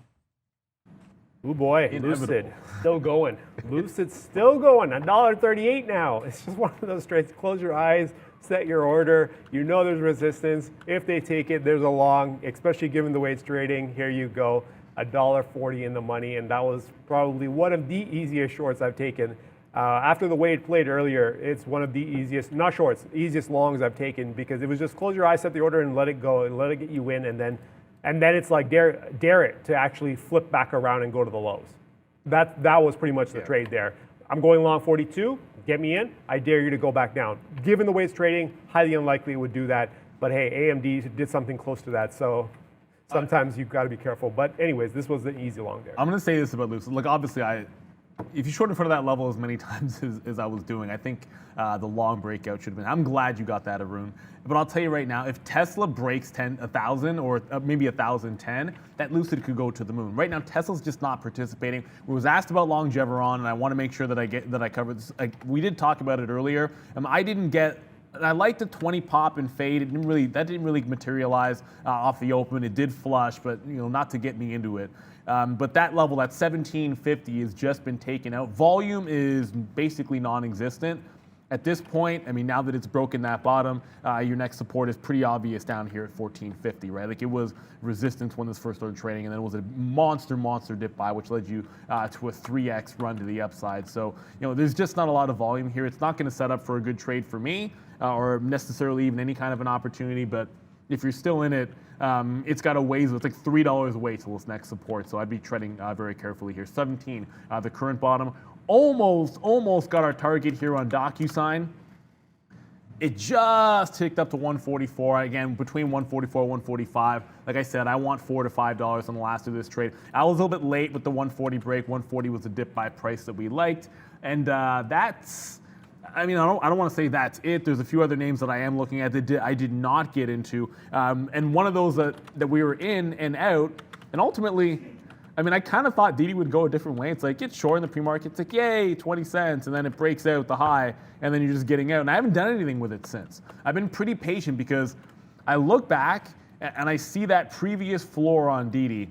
Oh boy, Lucid still going. Lucid's still going. $1.38 now. It's just one of those trades. Close your eyes, set your order. You know there's resistance. If they take it, there's a long, especially given the way it's trading. Here you go, $1.40 in the money, and that was probably one of the easiest shorts I've taken. After the way it played earlier, it's one of the easiest, not shorts, easiest longs I've taken, because it was just close your eyes, set the order, and let it go, and let it get you in, and then it's like dare it to actually flip back around and go to the lows. That was pretty much the trade there. I'm going long 42, get me in, I dare you to go back down. Given the way it's trading, highly unlikely it would do that, but hey, AMD did something close to that, so sometimes you've got to be careful. But anyways, this was an easy long there. I'm going to say this about Lucid. Look, obviously I if you short in front of that level as many times as I was doing, I think the long breakout should have been. I'm glad you got that, Arun. But I'll tell you right now, if Tesla breaks 1,000 or maybe 1,010, that Lucid could go to the moon. Right now, Tesla's just not participating. We was asked about Longeveron, and I want to make sure that I cover this. We did talk about it earlier. I didn't get. I liked the 20 pop and fade. That didn't really materialize off the open. It did flush, but not to get me into it. But that level, that 1750, has just been taken out. Volume is basically non-existent. At this point, I mean, now that it's broken that bottom, your next support is pretty obvious down here at 1450, right? Like it was resistance when this first started trading, and then it was a monster dip buy, which led you to a 3x run to the upside. So, there's just not a lot of volume here. It's not going to set up for a good trade for me, or necessarily even any kind of an opportunity. But if you're still in it, it's got a ways. It's like $3 away till its next support. So I'd be treading very carefully here. 17, the current bottom. Almost got our target here on DocuSign. It just ticked up to 144. Again, between 144 and 145. Like I said, I want $4 to $5 on the last of this trade. I was a little bit late with the 140 break. 140 was a dip by price that we liked. And that's, I don't want to say that's it. There's a few other names that I am looking at that I did not get into. And one of those that we were in and out, and ultimately, I kind of thought DD would go a different way. It's like, it's short in the pre-market. It's like, yay, 20 cents. And then it breaks out the high, and then you're just getting out. And I haven't done anything with it since. I've been pretty patient because I look back and I see that previous floor on DD,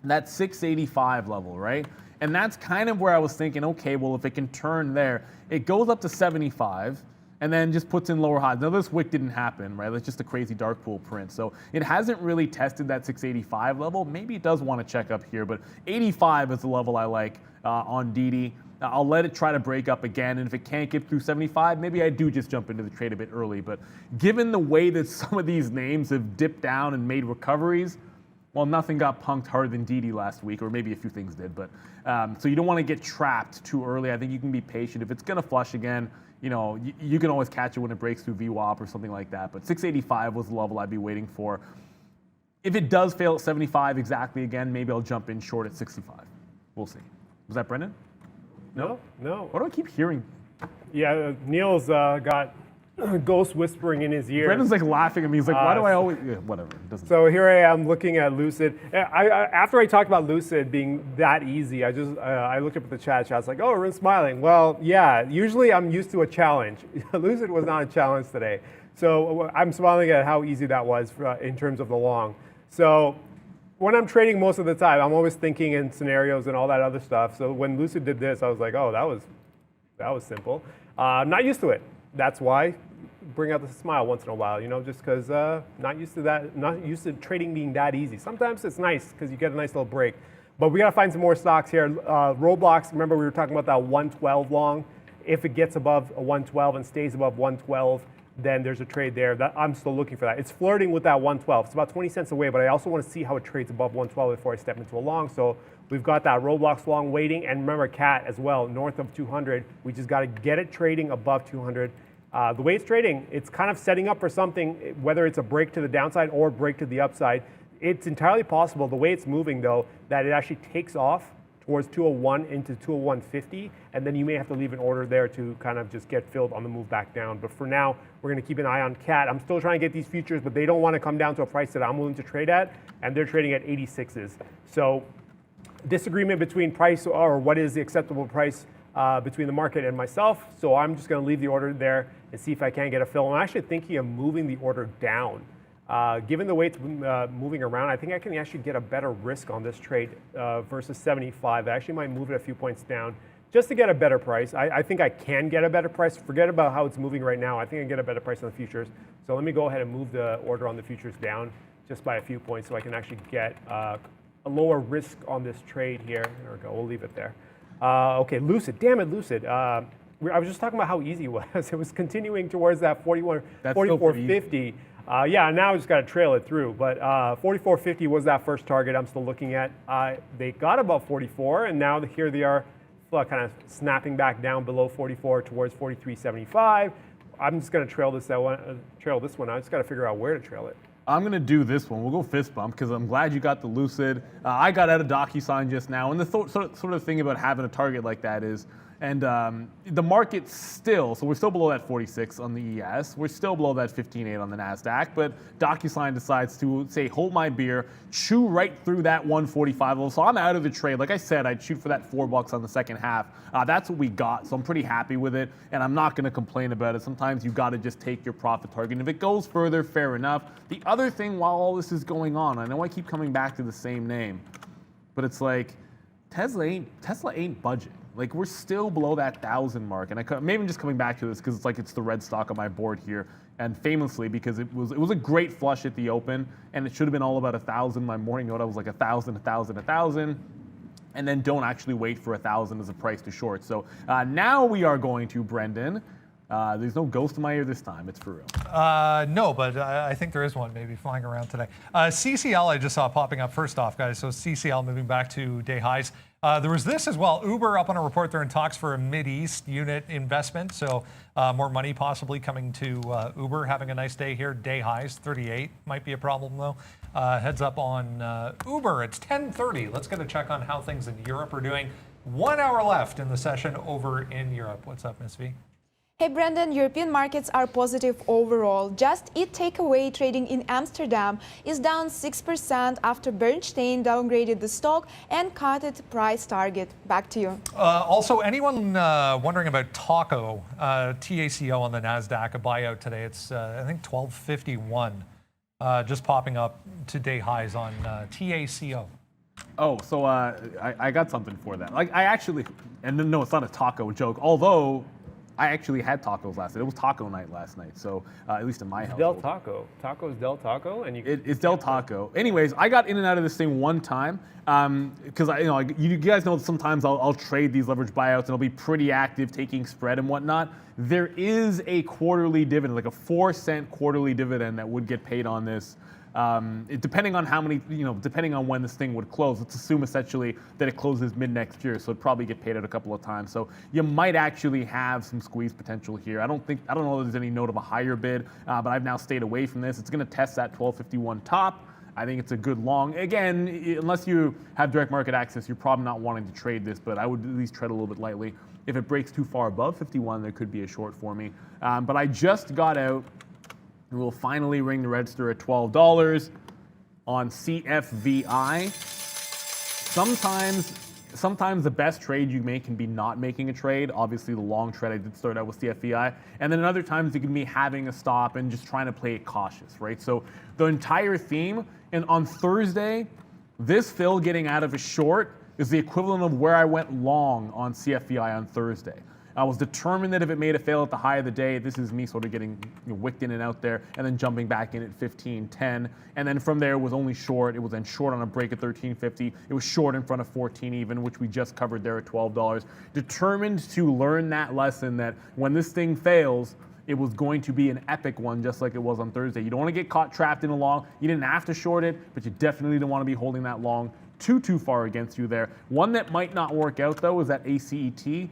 that 685 level, right? And that's kind of where I was thinking, okay, well, if it can turn there, it goes up to 75 and then just puts in lower highs. Now, this wick didn't happen, right? That's just a crazy dark pool print. So it hasn't really tested that 685 level. Maybe it does want to check up here, but 85 is the level I like on DD. I'll let it try to break up again, and if it can't get through 75, maybe I do just jump into the trade a bit early. But given the way that some of these names have dipped down and made recoveries, well, nothing got punked harder than DD last week, or maybe a few things did. But so you don't want to get trapped too early. I think you can be patient. If it's going to flush again, you can always catch it when it breaks through VWAP or something like that. But 685 was the level I'd be waiting for. If it does fail at 75 exactly again, maybe I'll jump in short at 65. We'll see. Was that Brendan? No. What do I keep hearing? Yeah, Neil's got ghost whispering in his ear. Brendan's like laughing at me. He's like, why do I always... Yeah, whatever. It doesn't... So here I am looking at Lucid. After I talked about Lucid being that easy, I looked up at the chat. I was like, oh, Arun's smiling. Well, yeah, usually I'm used to a challenge. Lucid was not a challenge today. So I'm smiling at how easy that was in terms of the long. So when I'm trading most of the time, I'm always thinking in scenarios and all that other stuff. So when Lucid did this, I was like, oh, that was simple. I'm not used to it. That's why bring out the smile once in a while, just because not used to that, not used to trading being that easy. Sometimes it's nice because you get a nice little break. But we got to find some more stocks here. Roblox, remember we were talking about that 112 long. If it gets above a 112 and stays above 112, then there's a trade there. I'm still looking for that. It's flirting with that 112. It's about 20 cents away, but I also want to see how it trades above 112 before I step into a long. So we've got that Roblox long waiting, and remember CAT as well, north of 200. We just got to get it trading above 200. The way it's trading, it's kind of setting up for something, whether it's a break to the downside or a break to the upside. It's entirely possible, the way it's moving though, that it actually takes off towards 201 into 201.50, and then you may have to leave an order there to kind of just get filled on the move back down. But for now, we're going to keep an eye on CAT. I'm still trying to get these futures, but they don't want to come down to a price that I'm willing to trade at, and they're trading at 86s. So disagreement between price, or what is the acceptable price between the market and myself. So I'm just going to leave the order there and see if I can get a fill. I'm actually thinking of moving the order down. Given the way it's moving around, I think I can actually get a better risk on this trade versus 75. I actually might move it a few points down just to get a better price. I think I can get a better price. Forget about how it's moving right now. I think I can get a better price on the futures. So let me go ahead and move the order on the futures down just by a few points so I can actually get a lower risk on this trade here. There we go. We'll leave it there. Okay, Lucid. Damn it, Lucid. I was just talking about how easy it was. It was continuing towards that 44.50. Yeah, now I just got to trail it through. But 44.50 was that first target I'm still looking at. They got above 44, and now here they are kind of snapping back down below 44 towards 43.75. I'm just going to trail this one. I just got to figure out where to trail it. I'm going to do this one. We'll go fist bump because I'm glad you got the Lucid. I got out of DocuSign just now. And the sort of thing about having a target like that is, and the market's still, so we're still below that 46 on the ES. We're still below that 15.8 on the NASDAQ. But DocuSign decides to say, hold my beer, chew right through that 145 level. So I'm out of the trade. Like I said, I'd shoot for that $4 on the second half. That's what we got. So I'm pretty happy with it. And I'm not going to complain about it. Sometimes you got to just take your profit target. And if it goes further, fair enough. The other thing while all this is going on, I know I keep coming back to the same name, but it's like Tesla ain't budging. Like, we're still below that 1,000 mark, and maybe I'm just coming back to this because it's the red stock on my board here, and famously because it was a great flush at the open, and it should have been all about 1,000. My morning note, I was like 1,000, 1,000, 1,000, and then don't actually wait for 1,000 as a price to short. So now we are going to Brendan. There's no ghost in my ear this time. It's for real. No, but I think there is one maybe flying around today. CCL I just saw popping up first off, guys. So CCL moving back to day highs. There was this as well. Uber up on a report. They're in talks for a Mid-East unit investment. So more money possibly coming to Uber. Having a nice day here. Day highs, 38. Might be a problem though. Heads up on Uber. It's 10:30. Let's get a check on how things in Europe are doing. 1 hour left in the session over in Europe. What's up, Miss V? Hey Brendan, European markets are positive overall. Just Eat Takeaway trading in Amsterdam is down 6% after Bernstein downgraded the stock and cut its price target. Back to you. Also, anyone wondering about Taco, TACO on the NASDAQ, a buyout today. It's, I think, 1251, just popping up to day highs on TACO. Oh, so I got something for that. Like, I actually, and no, it's not a taco joke, although I actually had tacos last night. It was taco night last night, so at least in my house. Del Taco. Taco's Del Taco, and it's Del Taco. Anyways, I got in and out of this thing one time because you guys know sometimes I'll trade these leverage buyouts and I'll be pretty active taking spread and whatnot. There is a quarterly dividend, like a 4-cent quarterly dividend that would get paid on this. Depending on how many, depending on when this thing would close, let's assume essentially that it closes mid next year, so it'd probably get paid out a couple of times. So you might actually have some squeeze potential here. I don't know if there's any note of a higher bid, but I've now stayed away from this. It's going to test that 1251 top. I think it's a good long. Again, unless you have direct market access, you're probably not wanting to trade this, but I would at least tread a little bit lightly. If it breaks too far above 51, there could be a short for me. But I just got out. And we'll finally ring the register at $12 on CFVI. Sometimes the best trade you make can be not making a trade. Obviously, the long trade I did start out with CFVI. And then other times it can be having a stop and just trying to play it cautious, right? So the entire theme, and on Thursday, this fill getting out of a short is the equivalent of where I went long on CFVI on Thursday. I was determined that if it made a fail at the high of the day, this is me sort of getting wicked in and out there, and then jumping back in at 15.10. And then from there, it was only short. It was then short on a break at 13.50. It was short in front of 14 even, which we just covered there at $12. Determined to learn that lesson that when this thing fails, it was going to be an epic one, just like it was on Thursday. You don't want to get caught trapped in a long. You didn't have to short it, but you definitely don't want to be holding that long too far against you there. One that might not work out, though, is that ACET.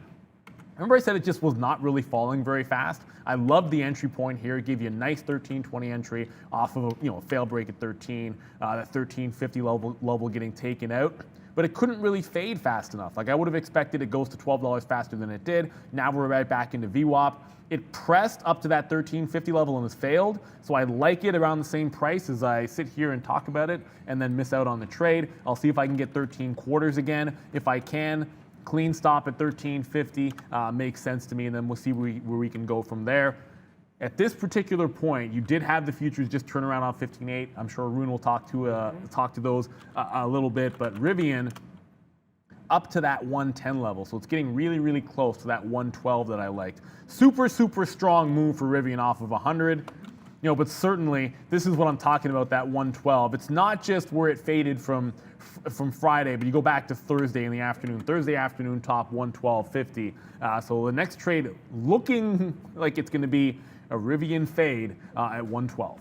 Remember I said it just was not really falling very fast? I love the entry point here. It gave you a nice 13.20 entry off of a fail break at 13, that 13.50 level getting taken out. But it couldn't really fade fast enough. Like I would have expected it goes to $12 faster than it did. Now we're right back into VWAP. It pressed up to that 13.50 level and has failed. So I like it around the same price as I sit here and talk about it and then miss out on the trade. I'll see if I can get 13 quarters again. If I can, clean stop at 13.50 makes sense to me, and then we'll see where we can go from there. At this particular point, you did have the futures just turn around on 15.8. I'm sure Arun will talk to those a little bit, but Rivian up to that 110 level, so it's getting really, really close to that 112 that I liked. Super, super strong move for Rivian off of 100. But certainly this is what I'm talking about, that 112. It's not just where it faded from Friday, but you go back to Thursday in the afternoon. Thursday afternoon top 112.50. So the next trade looking like it's going to be a Rivian fade at 112.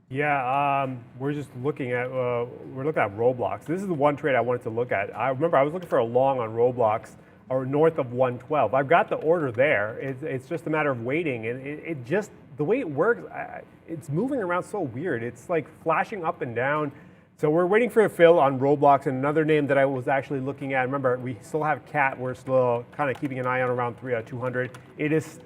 Yeah, we're just looking at Roblox. This is the one trade I wanted to look at. I remember I was looking for a long on Roblox or north of 112. I've got the order there. It's just a matter of waiting, and it just, the way it works, it's moving around so weird. It's like flashing up and down. So we're waiting for a fill on Roblox, and another name that I was actually looking at. Remember, we still have CAT. We're still kind of keeping an eye on around 200. It is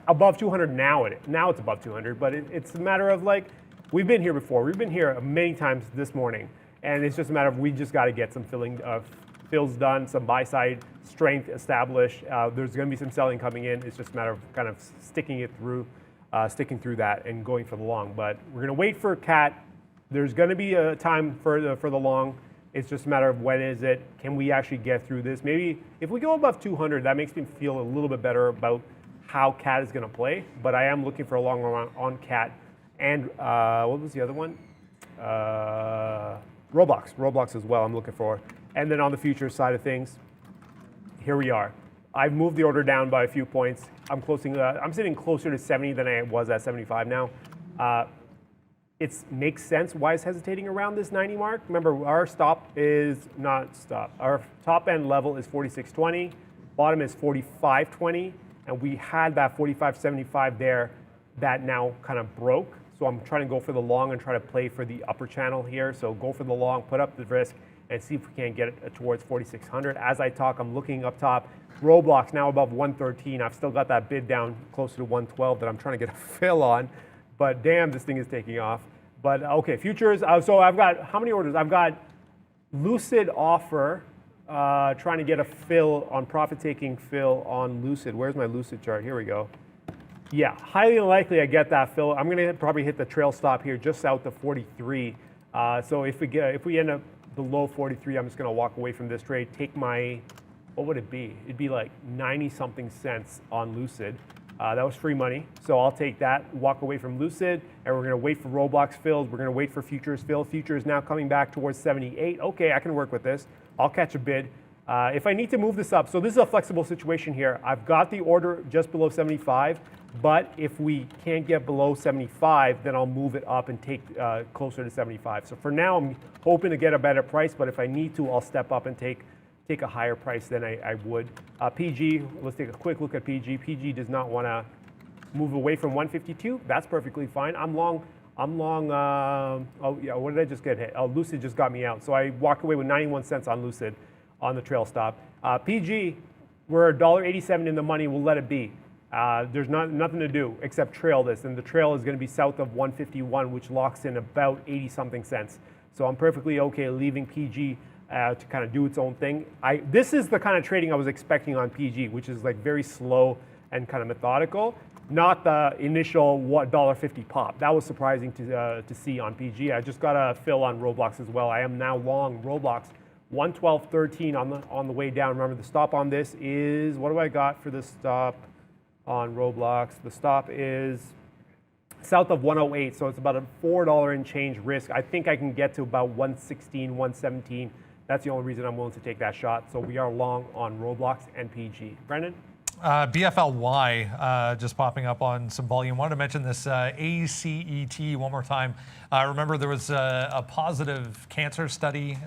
above 200 now. Now it's above 200, but it's a matter of like, we've been here before. We've been here many times this morning, and it's just a matter of we just got to get some fills done, some buy side strength established. There's going to be some selling coming in. It's just a matter of kind of sticking through that and going for the long. But we're going to wait for CAT. There's going to be a time for the long. It's just a matter of when is it. Can we actually get through this? Maybe if we go above 200, that makes me feel a little bit better about how CAT is going to play. But I am looking for a long run on CAT. And what was the other one? Roblox as well I'm looking for. And then on the futures side of things, here we are. I've moved the order down by a few points. I'm sitting closer to 70 than I was at 75 now. It makes sense why it's hesitating around this 90 mark. Remember, our our top end level is 46.20, bottom is 45.20, and we had that 45.75 there that now kind of broke. So I'm trying to go for the long and try to play for the upper channel here. So go for the long, put up the risk, and see if we can get it towards 4,600. As I talk, I'm looking up top. Roblox now above 113. I've still got that bid down closer to 112 that I'm trying to get a fill on. But damn, this thing is taking off. But okay, futures. So I've got, how many orders? I've got Lucid offer, trying to get a fill on profit-taking fill on Lucid. Where's my Lucid chart? Here we go. Yeah, highly unlikely I get that fill. I'm going to probably hit the trail stop here just south of 43. So if we end up below 43, I'm just going to walk away from this trade. Take my, what would it be? It'd be like 90-something cents on Lucid. That was free money, so I'll take that, walk away from Lucid, and we're going to wait for Roblox fills. We're going to wait for futures fill. Futures now coming back towards 78. Okay, I can work with this. I'll catch a bid. If I need to move this up, so this is a flexible situation here. I've got the order just below 75, but if we can't get below 75, then I'll move it up and take closer to 75. So for now, I'm hoping to get a better price, but if I need to, I'll step up and take a higher price than I would. PG, let's take a quick look at PG. PG does not want to move away from 152. That's perfectly fine. I'm long, oh yeah, what did I just get hit? Oh, Lucid just got me out. So I walked away with 91 cents on Lucid on the trail stop. PG, we're $1.87 in the money, we'll let it be. There's nothing to do except trail this, and the trail is going to be south of 151, which locks in about 80-something cents. So I'm perfectly okay leaving PG to kind of do its own thing. This is the kind of trading I was expecting on PG, which is like very slow and kind of methodical, not the initial $1.50 pop. That was surprising to see on PG. I just got a fill on Roblox as well. I am now long Roblox, 112.13 on the way down. Remember, the stop on this is, what do I got for the stop on Roblox? The stop is south of 108, so it's about a $4 and change risk. I think I can get to about 116, 117. That's the only reason I'm willing to take that shot. So we are long on Roblox and PG. Brendan? BFLY just popping up on some volume. Wanted to mention this ACET one more time. Remember, there was a positive cancer study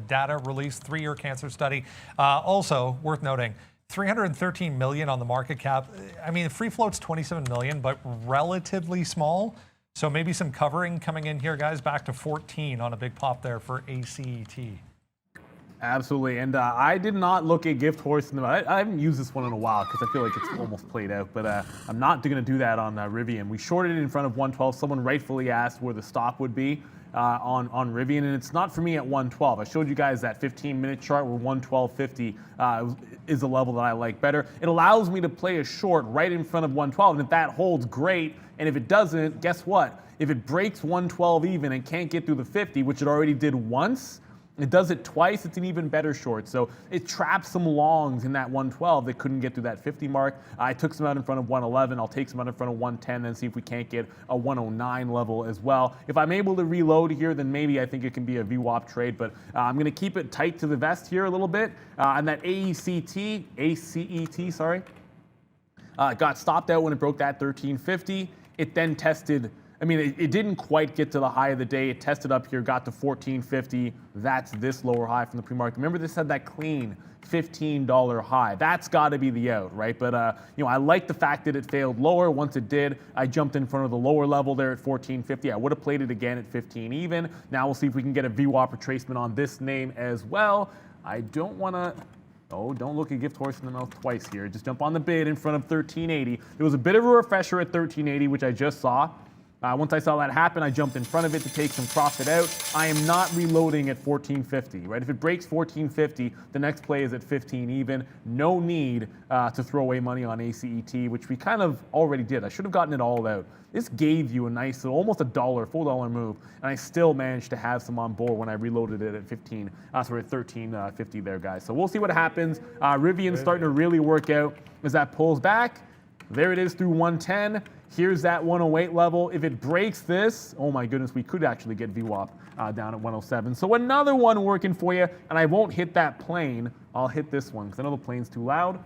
data released, 3-year cancer study. Also worth noting, 313 million on the market cap. I mean, the free float's 27 million, but relatively small. So maybe some covering coming in here, guys. Back to 14 on a big pop there for ACET. Absolutely, and I did not look at Gift Horse. I haven't used this one in a while because I feel like it's almost played out, but I'm not going to do that on Rivian. We shorted it in front of 112. Someone rightfully asked where the stop would be on Rivian, and it's not for me at 112. I showed you guys that 15-minute chart where 112.50 is a level that I like better. It allows me to play a short right in front of 112, and if that holds, great, and if it doesn't, guess what? If it breaks 112 even and can't get through the 50, which it already did once, it does it twice, it's an even better short. So it traps some longs in that 112 that couldn't get through that 50 mark. I took some out in front of 111. I'll take some out in front of 110 and see if we can't get a 109 level as well. If I'm able to reload here, then maybe I think it can be a VWAP trade, but I'm going to keep it tight to the vest here a little bit. And that ACET, got stopped out when it broke that 1350. It then tested I mean, it didn't quite get to the high of the day. It tested up here, got to 1450. That's this lower high from the pre-market. Remember, this had that clean $15 high. That's got to be the out, right? But I like the fact that it failed lower. Once it did, I jumped in front of the lower level there at 1450. I would have played it again at 15 even. Now we'll see if we can get a VWAP retracement on this name as well. I don't want to. Oh, don't look a gift horse in the mouth twice here. Just jump on the bid in front of 1380. There was a bit of a refresher at 1380, which I just saw. Once I saw that happen, I jumped in front of it to take some profit out. I am not reloading at 1450, right? If it breaks 1450, the next play is at 15 even. No need to throw away money on ACET, which we kind of already did. I should have gotten it all out. This gave you a nice, almost $4 move, and I still managed to have some on board when I reloaded it at 1350 there, guys. So we'll see what happens. Rivian's starting to really work out as that pulls back. There it is through 110. Here's that 108 level. If it breaks this, oh my goodness, we could actually get VWAP down at 107. So another one working for you, and I won't hit that plane. I'll hit this one because I know the plane's too loud.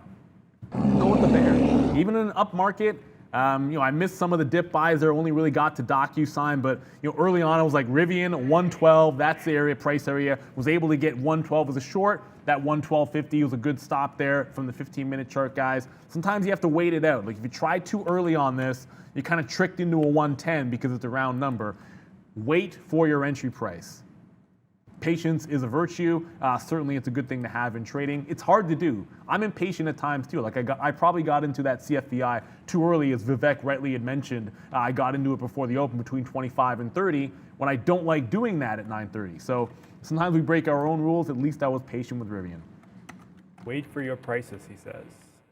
Go with the bear. Even in an up market, I missed some of the dip buys there, only really got to DocuSign, but early on I was like Rivian, 112, that's the area, price area. Was able to get 112 as a short. That 112.50 was a good stop there from the 15-minute chart, guys. Sometimes you have to wait it out. Like if you try too early on this, you're kind of tricked into a 110 because it's a round number. Wait for your entry price. Patience is a virtue. Certainly it's a good thing to have in trading. It's hard to do. I'm impatient at times too. Like I probably got into that CFVI too early, as Vivek rightly had mentioned. I got into it before the open between 25 and 30 when I don't like doing that at 9:30. So sometimes we break our own rules. At least I was patient with Rivian. Wait for your prices, he says.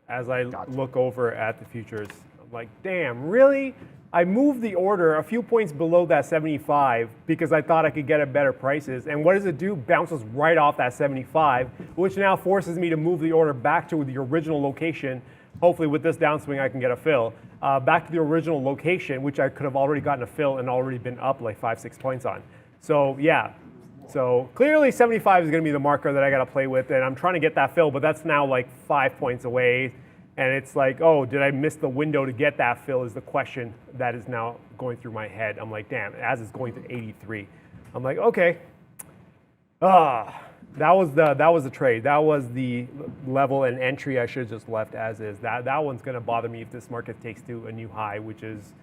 As I look over at the futures, I'm like, damn, really? I moved the order a few points below that 75 because I thought I could get at better prices. And what does it do? Bounces right off that 75, which now forces me to move the order back to the original location. Hopefully with this downswing, I can get a fill. Back to the original location, which I could have already gotten a fill and already been up like 5-6 points on. So yeah. So clearly 75 is going to be the marker that I got to play with, and I'm trying to get that fill, but that's now like 5 points away. And it's like, oh, did I miss the window to get that fill is the question that is now going through my head. I'm like, damn, as it's going to 83. I'm like, okay. That was the trade. That was the level and entry I should have just left as is. That one's going to bother me if this market takes to a new high, which is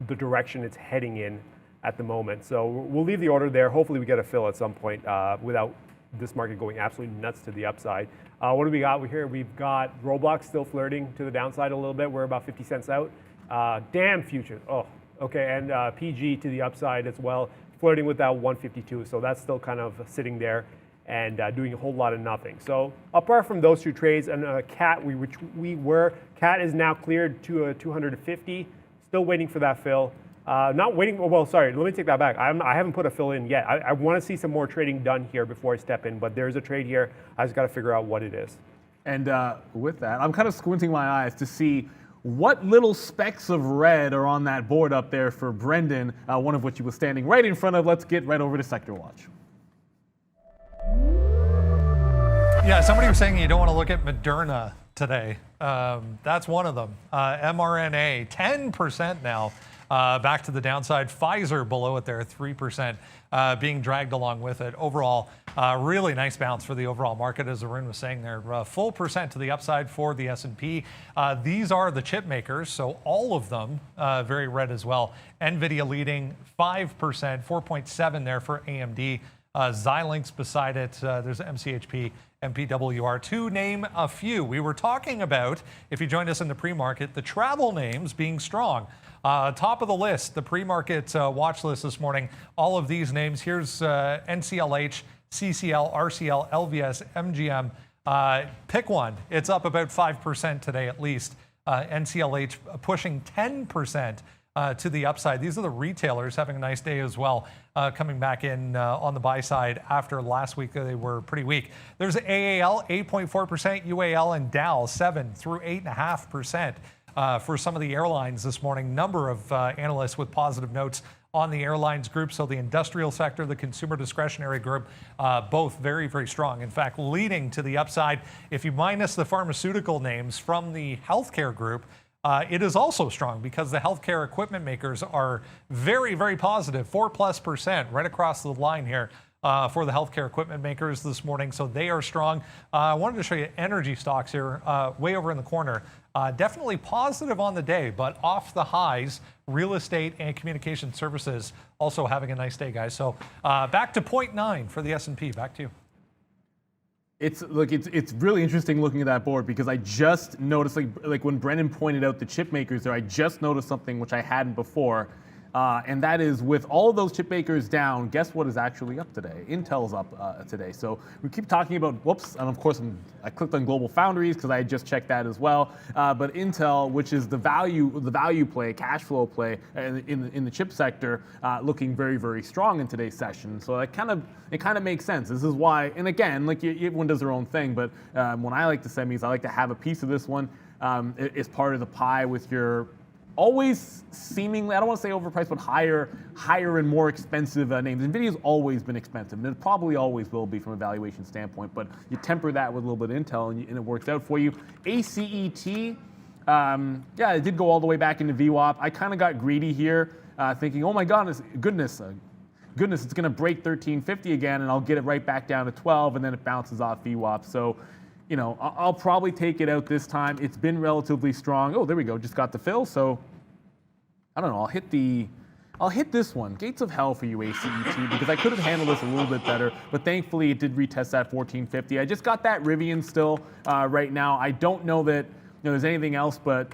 the direction it's heading in at the moment. So we'll leave the order there. Hopefully we get a fill at some point without this market going absolutely nuts to the upside. What do we got here? We've got Roblox still flirting to the downside a little bit. We're about 50 cents out. Damn futures. Oh, okay. And PG to the upside as well, flirting with that 152. So that's still kind of sitting there and doing a whole lot of nothing. So apart from those two trades and CAT, CAT is now cleared to 250. Still waiting for that fill. Not waiting, well, sorry, let me take that back. I haven't put a fill in yet. I want to see some more trading done here before I step in, but there's a trade here. I just got to figure out what it is. And with that, I'm kind of squinting my eyes to see what little specks of red are on that board up there for Brendan, one of which he was standing right in front of. Let's get right over to Sector Watch. Yeah, somebody was saying you don't want to look at Moderna today. That's one of them. mRNA, 10% now. Back to the downside. Pfizer below it there, 3% being dragged along with it. Overall, really nice bounce for the overall market, as Arun was saying there. Full percent to the upside for the S&P. These are the chip makers, so all of them very red as well. NVIDIA leading 5%, 4.7 there for AMD. Xilinx beside it. There's MCHP, MPWR, to name a few. We were talking about, if you joined us in the pre-market, the travel names being strong. Top of the list, the pre-market watch list this morning, all of these names. Here's NCLH, CCL, RCL, LVS, MGM. Pick one. It's up about 5% today at least. NCLH pushing 10% to the upside. These are the retailers having a nice day as well, coming back in on the buy side after last week. They were pretty weak. There's AAL, 8.4%, UAL and Dow, 7 through 8.5%. For some of the airlines this morning. Number of analysts with positive notes on the airlines group. So the industrial sector, the consumer discretionary group, both very, very strong. In fact, leading to the upside. If you minus the pharmaceutical names from the healthcare group, It is also strong because the healthcare equipment makers are very, very positive, 4+% right across the line here for the healthcare equipment makers this morning. So they are strong. I wanted to show you energy stocks here, way over in the corner. Definitely positive on the day, but off the highs. Real estate and communication services also having a nice day, guys. So back to 0.9 for the S&P. Back to you. It's really interesting looking at that board because I just noticed, like when Brennan pointed out the chip makers there, I just noticed something which I hadn't before, and that is with all of those chip makers down, guess what is actually up today? Intel's up today. So we keep talking about, whoops, and of course I clicked on Global Foundries because I just checked that as well. But Intel, which is the value play, cash flow play in the chip sector, looking very, very strong in today's session. So it kind of makes sense. This is why, and again, like everyone does their own thing, but when I like the semis, I like to have a piece of this one as part of the pie with your always seemingly, I don't want to say overpriced, but higher and more expensive names. NVIDIA's always been expensive, and it probably always will be from a valuation standpoint, but you temper that with a little bit of Intel, and it works out for you. ACET, yeah, it did go all the way back into VWAP. I kind of got greedy here, thinking, oh my goodness, it's going to break 1350 again, and I'll get it right back down to 12, and then it bounces off VWAP. So, you know, I'll probably take it out this time. It's been relatively strong. Oh, there we go. Just got the fill. So I don't know. I'll hit this one. Gates of hell for you, ACET, because I could have handled this a little bit better, but thankfully it did retest that 1450. I just got that Rivian still right now. I don't know that there's anything else, but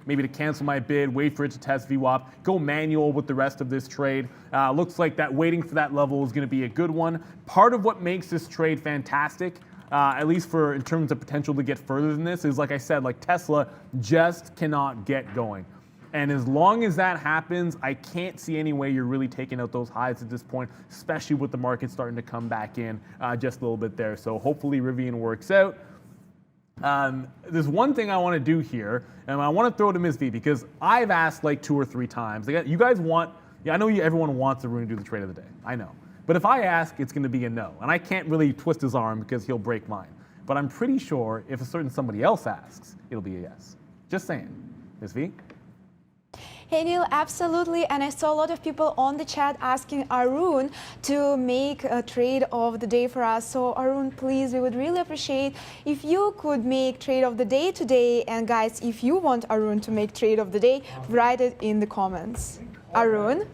maybe to cancel my bid, wait for it to test VWAP, go manual with the rest of this trade. Looks like that waiting for that level is going to be a good one. Part of what makes this trade fantastic, at least in terms of potential to get further than this, is like I said, like Tesla just cannot get going. And as long as that happens, I can't see any way you're really taking out those highs at this point, especially with the market starting to come back in just a little bit there. So hopefully Rivian works out. There's one thing I want to do here, and I want to throw to Ms. V, because I've asked like 2 or 3 times. You guys want, I know everyone wants Arun to do the trade of the day. I know. But if I ask, it's going to be a no. And I can't really twist his arm because he'll break mine. But I'm pretty sure if a certain somebody else asks, it'll be a yes. Just saying. Ms. V? Hey Neil, absolutely, and I saw a lot of people on the chat asking Arun to make a trade of the day for us. So Arun, please, we would really appreciate if you could make trade of the day today. And guys, if you want Arun to make trade of the day, write it in the comments. Arun?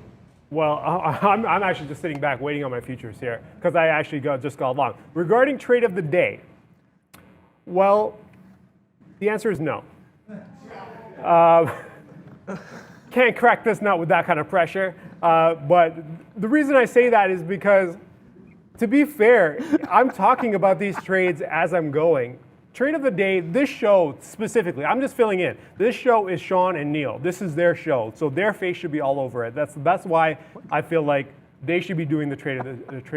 Well, I'm actually just sitting back waiting on my futures here because I actually just got long. Regarding trade of the day, well, the answer is no. Can't crack this nut with that kind of pressure. But the reason I say that is because, to be fair, I'm talking about these trades as I'm going. Trade of the day, this show specifically, I'm just filling in. This show is Sean and Neil. This is their show, so their face should be all over it. That's why I feel like they should be doing the trade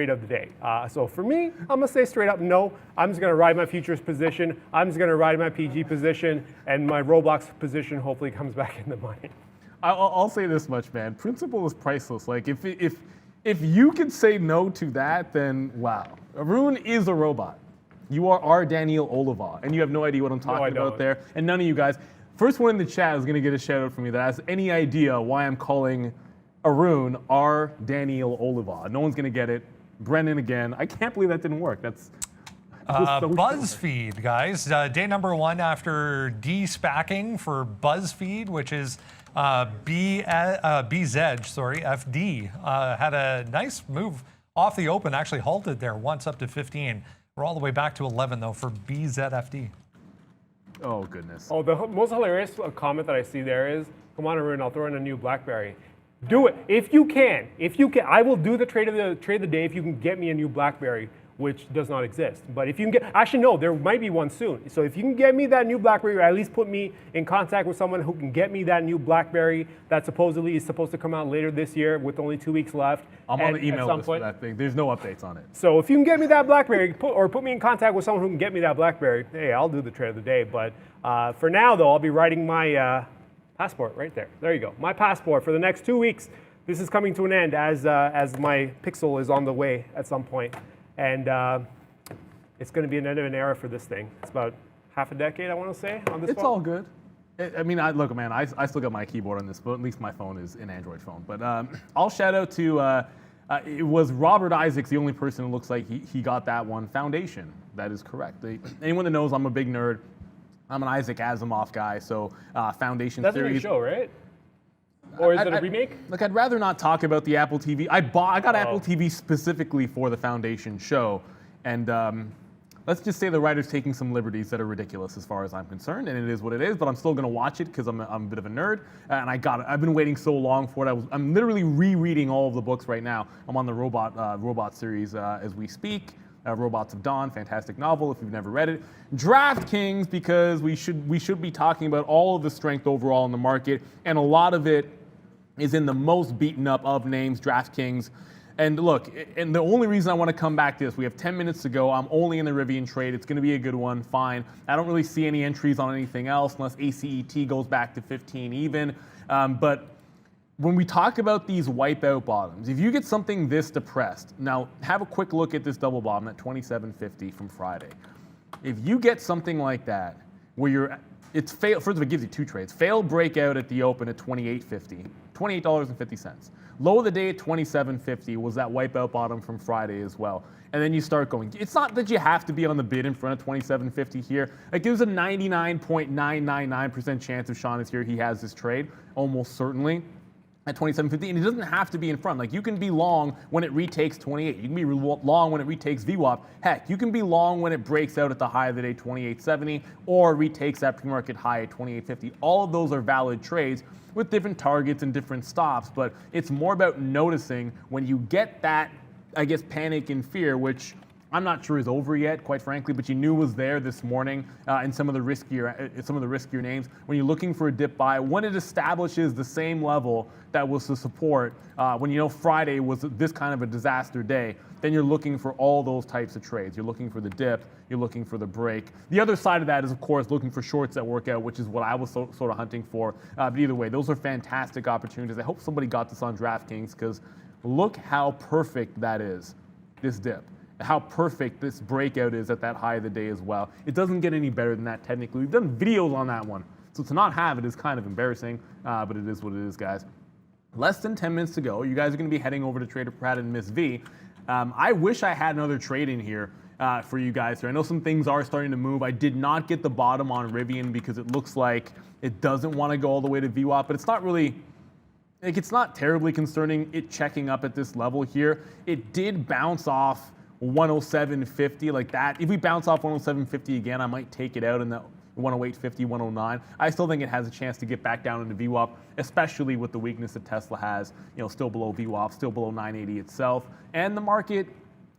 of the day. So for me, I'm gonna say straight up no. I'm just gonna ride my futures position. I'm just gonna ride my PG position, and my Roblox position hopefully comes back in the money. I'll say this much, man. Principle is priceless. Like if you can say no to that, then wow. Arun is a robot. You are our Daniel Oliva, and you have no idea what I'm talking about there. And none of you guys. First one in the chat is going to get a shout out from me that has any idea why I'm calling Arun our Daniel Oliva. No one's going to get it. Brennan again. I can't believe that didn't work. That's BuzzFeed, guys. Day number 1 after de-spacking for BuzzFeed, which is BZEDGE, sorry, FD. Had a nice move off the open, actually halted there once up to 15. We're all the way back to 11, though, for BZFD. Oh, goodness. Oh, the most hilarious comment that I see there is, come on, Arun, I'll throw in a new BlackBerry. Do it. If you can, I will do the trade of the day if you can get me a new BlackBerry, which does not exist. But if you can get, actually no, there might be one soon. So if you can get me that new BlackBerry, or at least put me in contact with someone who can get me that new BlackBerry that supposedly is supposed to come out later this year with only 2 weeks left. I'm on the email list for that thing. There's no updates on it. So if you can get me that BlackBerry, put me in contact with someone who can get me that BlackBerry, hey, I'll do the trade of the day. But for now, though, I'll be writing my passport right there. There you go. My passport for the next 2 weeks. This is coming to an end as my Pixel is on the way at some point. And it's going to be an end of an era for this thing. It's about half a decade, I want to say, on this It's one. all good. I mean, look, man, I still got my keyboard on this, but at least my phone is an Android phone. But I'll shout out to, it was Robert Isaacs, the only person who looks like he got that one. Foundation, that is correct. Anyone that knows I'm a big nerd, I'm an Isaac Asimov guy, so Foundation That's series. a new show, right? Or is it a remake? Look, I'd rather not talk about the Apple TV. I got Apple Oh. TV specifically for the Foundation show, and let's just say the writer's taking some liberties that are ridiculous as far as I'm concerned, and it is what it is. But I'm still going to watch it because I'm a bit of a nerd, and I got it. I've been waiting so long for it. I'm literally rereading all of the books right now. I'm on the robot series as we speak. Robots of Dawn, fantastic novel if you've never read it. DraftKings, because we should be talking about all of the strength overall in the market, and a lot of it is in the most beaten up of names, DraftKings. And look, and the only reason I want to come back to this, we have 10 minutes to go. I'm only in the Rivian trade. It's going to be a good one, fine. I don't really see any entries on anything else unless ACET goes back to 15 even. But when we talk about these wipeout bottoms, if you get something this depressed, now have a quick look at this double bottom at 27.50 from Friday. If you get something like that, where it's failed, first of all, it gives you two trades. Failed breakout at the open at 28.50, $28.50. Low of the day at 27.50 was that wipeout bottom from Friday as well. And then you start going. It's not that you have to be on the bid in front of 27.50 here. Like there's a 99.999% chance if Sean is here, he has this trade, almost certainly. At 27.50, and it doesn't have to be in front. Like you can be long when it retakes 28. You can be long when it retakes VWAP. Heck, you can be long when it breaks out at the high of the day, 28.70, or retakes that pre-market high at 28.50. All of those are valid trades with different targets and different stops, but it's more about noticing when you get that, I guess, panic and fear, which I'm not sure is over yet, quite frankly, but you knew was there this morning in some of the riskier names. When you're looking for a dip buy, when it establishes the same level that was the support, when you know Friday was this kind of a disaster day, then you're looking for all those types of trades. You're looking for the dip, you're looking for the break. The other side of that is, of course, looking for shorts that work out, which is what I was sort of hunting for. But either way, those are fantastic opportunities. I hope somebody got this on DraftKings because look how perfect that is, this dip. How perfect this breakout is at that high of the day as well. It doesn't get any better than that technically. We've done videos on that one. So to not have it is kind of embarrassing, but it is what it is, guys. Less than 10 minutes to go. You guys are going to be heading over to Trader Pratt and Miss V. I wish I had another trade in here for you guys here. I know some things are starting to move. I did not get the bottom on Rivian because it looks like it doesn't want to go all the way to VWAP, but it's not really, like it's not terribly concerning it checking up at this level here. It did bounce off 107.50 like that. If we bounce off 107.50 again, I might take it out in the 108.50, 109. I still think it has a chance to get back down into VWAP, especially with the weakness that Tesla has, still below VWAP, still below 980 itself, and the market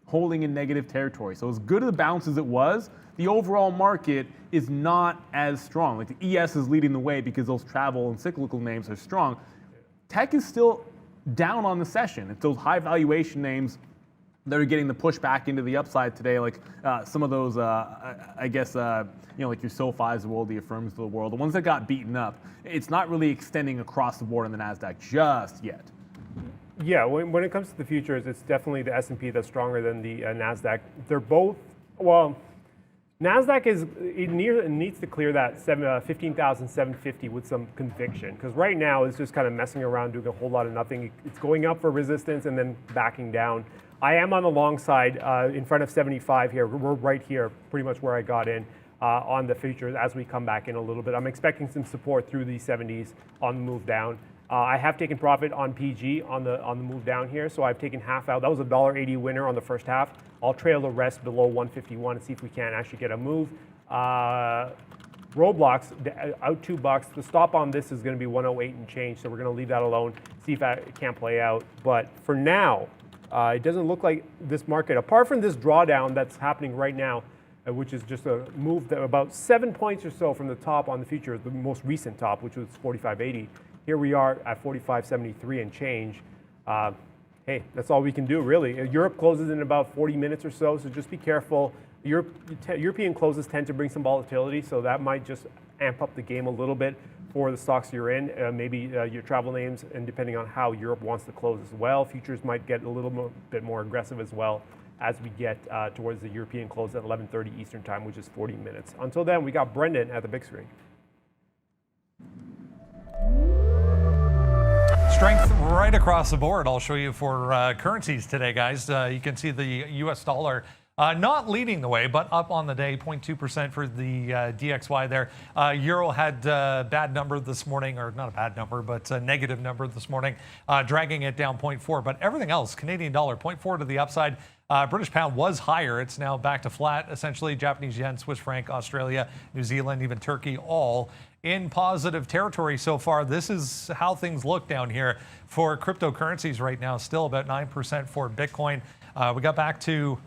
holding in negative territory. So as good a bounce as it was, the overall market is not as strong. Like the ES is leading the way because those travel and cyclical names are strong. Tech is still down on the session. It's those high valuation names that are getting the push back into the upside today, like some of those, I guess, like your SoFis of the world, the Affirms of the world, the ones that got beaten up. It's not really extending across the board on the NASDAQ just yet. Yeah, when it comes to the futures, it's definitely the S&P that's stronger than the NASDAQ. They're both, well, NASDAQ it needs to clear that 15,750 with some conviction, because right now it's just kind of messing around, doing a whole lot of nothing. It's going up for resistance and then backing down. I am on the long side in front of 75 here. We're right here, pretty much where I got in on the futures as we come back in a little bit. I'm expecting some support through the 70s on the move down. I have taken profit on PG on the move down here, so I've taken half out. That was a $1.80 winner on the first half. I'll trail the rest below 151 and see if we can actually get a move. Roblox out $2. The stop on this is going to be 108 and change, so we're going to leave that alone. See if that can play out. But for now, it doesn't look like this market, apart from this drawdown that's happening right now, which is just a move that about 7 points or so from the top on the future, the most recent top, which was 45.80. Here we are at 45.73 and change. Hey, that's all we can do, really. Europe closes in about 40 minutes or so just be careful. European closes tend to bring some volatility, so that might just amp up the game a little bit for the stocks you're in, maybe your travel names, and depending on how Europe wants to close as well. Futures might get a little bit more aggressive as well as we get towards the European close at 11:30 Eastern time, which is 40 minutes. Until then, we got Brendan at the big screen. Strength right across the board. I'll show you for currencies today, guys. You can see the U.S. dollar not leading the way, but up on the day, 0.2% for the DXY there. Euro had a bad number this morning, or not a bad number, but a negative number this morning, dragging it down 0.4. But everything else, Canadian dollar, 0.4 to the upside. British pound was higher. It's now back to flat, essentially. Japanese yen, Swiss franc, Australia, New Zealand, even Turkey, all in positive territory so far. This is how things look down here for cryptocurrencies right now. Still about 9% for Bitcoin. We got back to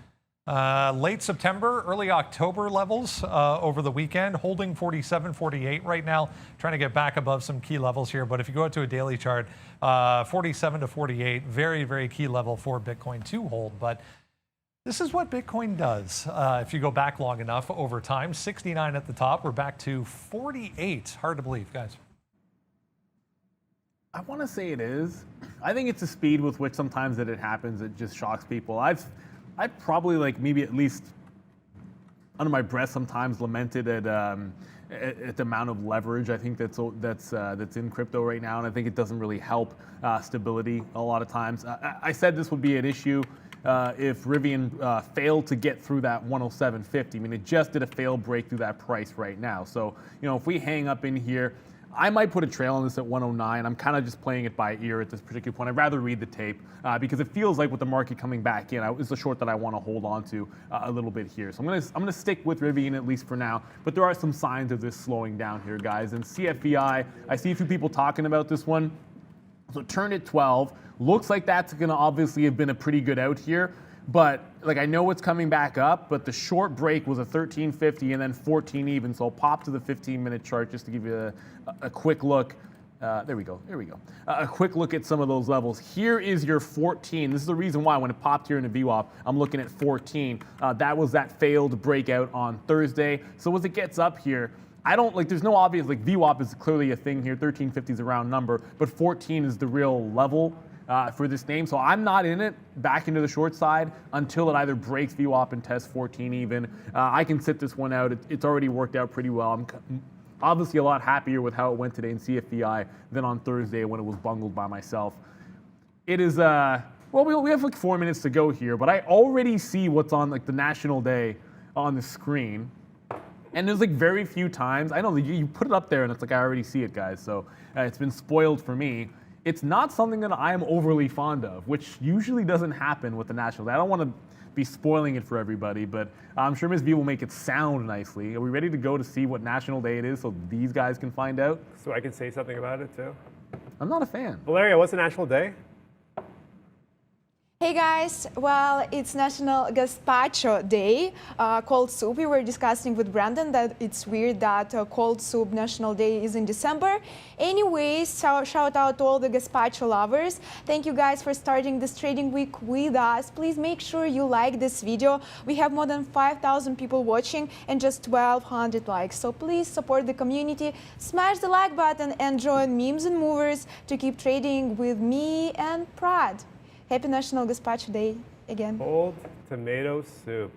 late September, early October levels over the weekend, holding 47, 48 right now, trying to get back above some key levels here. But if you go out to a daily chart, 47 to 48, very, very key level for Bitcoin to hold. But this is what Bitcoin does. If you go back long enough over time, 69 at the top, we're back to 48. Hard to believe, guys. I want to say it is. I think it's the speed with which sometimes that it happens. It just shocks people. I've probably, like, maybe at least under my breath sometimes lamented at the amount of leverage I think that's in crypto right now, and I think it doesn't really help stability a lot of times. I said this would be an issue if Rivian failed to get through that 107.50. I mean, it just did a failed break through that price right now. So, you know, if we hang up in here, I might put a trail on this at 109. I'm kind of just playing it by ear at this particular point. I'd rather read the tape because it feels like with the market coming back in, it's a short that I want to hold on to a little bit here. So I'm gonna stick with Rivian at least for now. But there are some signs of this slowing down here, guys. And CFVI, I see a few people talking about this one. So it turned at 12. Looks like that's gonna obviously have been a pretty good out here. But like, I know it's coming back up, but the short break was a 13.50 and then 14 even. So I'll pop to the 15-minute chart just to give you a quick look. There we go. A quick look at some of those levels. Here is your 14. This is the reason why when it popped here in the VWAP, I'm looking at 14. That was that failed breakout on Thursday. So as it gets up here, I don't like, there's no obvious, like, VWAP is clearly a thing here. 1350 is a round number, but 14 is the real level for this name. So I'm not in it back into the short side until it either breaks VWAP and tests 14 even. I can sit this one out. It's already worked out pretty well. I'm obviously a lot happier with how it went today in CFVI than on Thursday when it was bungled by myself. It is, well, we have like 4 minutes to go here, but I already see what's on like the national day on the screen. And there's like very few times, I know you put it up there and it's like, I already see it, guys. So it's been spoiled for me. It's not something that I'm overly fond of, which usually doesn't happen with the national day. I don't want to be spoiling it for everybody, but I'm sure Ms. V will make it sound nicely. Are we ready to go to see what national day it is so these guys can find out? So I can say something about it too? I'm not a fan. Valeria, what's the national day? Hey guys, well, it's National Gazpacho Day, cold soup. We were discussing with Brandon that it's weird that cold soup National Day is in December. Anyways, shout out to all the gazpacho lovers. Thank you guys for starting this trading week with us. Please make sure you like this video. We have more than 5,000 people watching and just 1,200 likes. So please support the community, smash the like button and join Memes and Movers to keep trading with me and Prad. Happy National Gazpacho Day again. Cold tomato soup.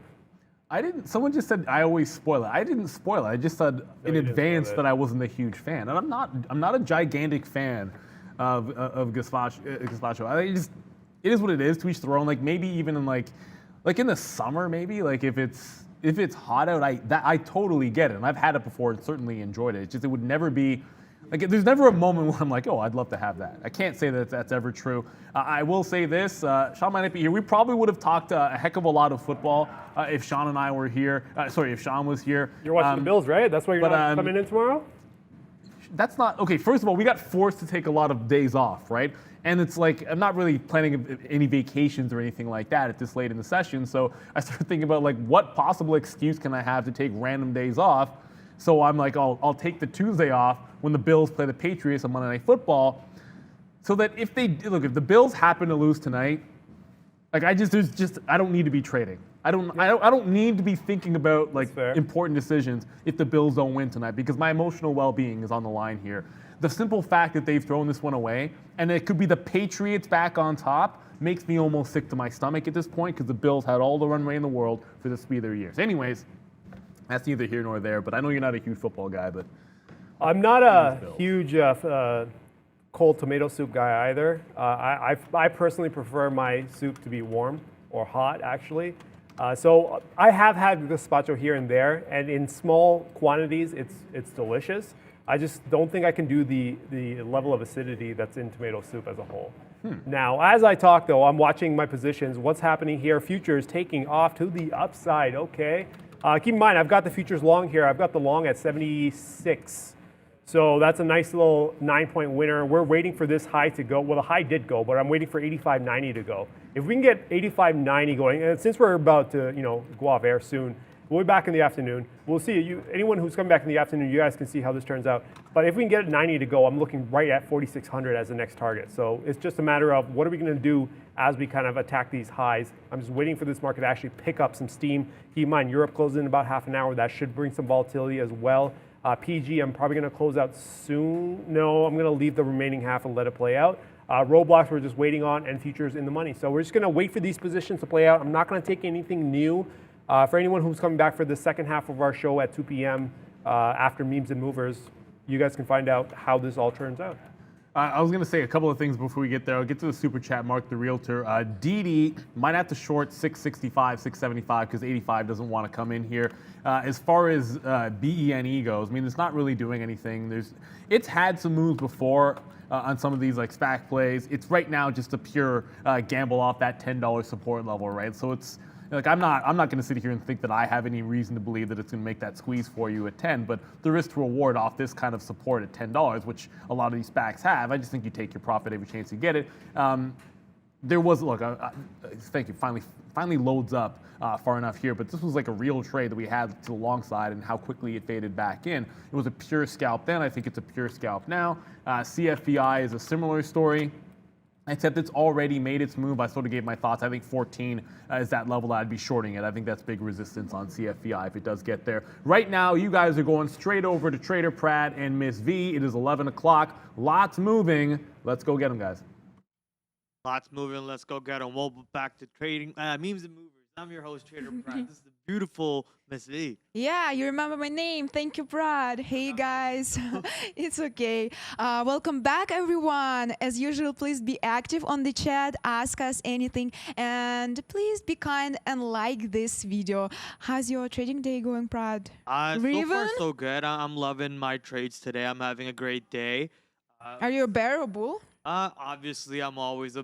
Someone just said I always spoil it. I didn't spoil it. I just said in advance that I wasn't a huge fan. And I'm not a gigantic fan of gazpacho. It is what it is, to each their own. Like maybe even in like in the summer, maybe like if it's hot out, I totally get it. And I've had it before and certainly enjoyed it. It's just, it would never be, like, there's never a moment where I'm like, oh, I'd love to have that. I can't say that that's ever true. I will say this, Sean might not be here. We probably would have talked a heck of a lot of football if Sean and I were here. If Sean was here. You're watching the Bills, right? That's why you're not coming in tomorrow? That's not, okay, first of all, we got forced to take a lot of days off, right? And it's like, I'm not really planning any vacations or anything like that at this late in the session. So I started thinking about, like, what possible excuse can I have to take random days off? So I'm like, I'll take the Tuesday off when the Bills play the Patriots on Monday Night Football, so that if the Bills happen to lose tonight, like I don't need to be trading. I don't need to be thinking about like important decisions if the Bills don't win tonight, because my emotional well-being is on the line here. The simple fact that they've thrown this one away and it could be the Patriots back on top makes me almost sick to my stomach at this point, because the Bills had all the runway in the world for this to be their years. Anyways, that's neither here nor there, but I know you're not a huge football guy, but I'm not a huge cold tomato soup guy either. I personally prefer my soup to be warm or hot, actually. So I have had gazpacho here and there, and in small quantities, it's delicious. I just don't think I can do the level of acidity that's in tomato soup as a whole. Now, as I talk though, I'm watching my positions. What's happening here? Futures taking off to the upside, okay. Keep in mind, I've got the futures long here. I've got the long at 76. So that's a nice little 9-point winner. We're waiting for this high to go. Well, the high did go, but I'm waiting for 85.90 to go. If we can get 85.90 going, and since we're about to, go off air soon, we'll be back in the afternoon. We'll see. Anyone who's coming back in the afternoon, you guys can see how this turns out. But if we can get 90 to go, I'm looking right at 4,600 as the next target. So it's just a matter of what are we going to do as we kind of attack these highs. I'm just waiting for this market to actually pick up some steam. Keep in mind, Europe closes in about half an hour. That should bring some volatility as well. PG, I'm probably going to close out soon. No, I'm going to leave the remaining half and let it play out. Roadblocks we're just waiting on, and futures in the money. So we're just going to wait for these positions to play out. I'm not going to take anything new. For anyone who's coming back for the second half of our show at 2 p.m. After Memes and Movers, you guys can find out how this all turns out. I was going to say a couple of things before we get there. I'll get to the super chat. Mark the Realtor. DD might have to short 665, 675 because 85 doesn't want to come in here. As far as BENE goes, I mean, it's not really doing anything. It's had some moves before on some of these like SPAC plays. It's right now just a pure gamble off that $10 support level, right? So it's like I'm not going to sit here and think that I have any reason to believe that it's going to make that squeeze for you at 10, but the risk to reward off this kind of support at $10, which a lot of these SPACs have, I just think you take your profit every chance you get it. There was, look, thank you, finally loads up far enough here, but this was like a real trade that we had to the long side and how quickly it faded back in. It was a pure scalp then. I think it's a pure scalp now. CFBI is a similar story, except it's already made its move. I sort of gave my thoughts. I think 14 is that level that I'd be shorting it. I think that's big resistance on CFBI if it does get there. Right now, you guys are going straight over to Trader Pratt and Miss V. It is 11 o'clock. Lots moving. Let's go get them, guys. Lots moving. Let's go get them. We'll be back to trading. Memes and Movers. I'm your host, Trader Pratt. This is the beautiful Miss V. Yeah, you remember my name. Thank you, Brad. Hey, guys. It's okay. Welcome back, everyone. As usual, please be active on the chat. Ask us anything. And please be kind and like this video. How's your trading day going, Brad? So far, so good. I'm loving my trades today. I'm having a great day. Are you a bear or bull? Obviously, I'm always a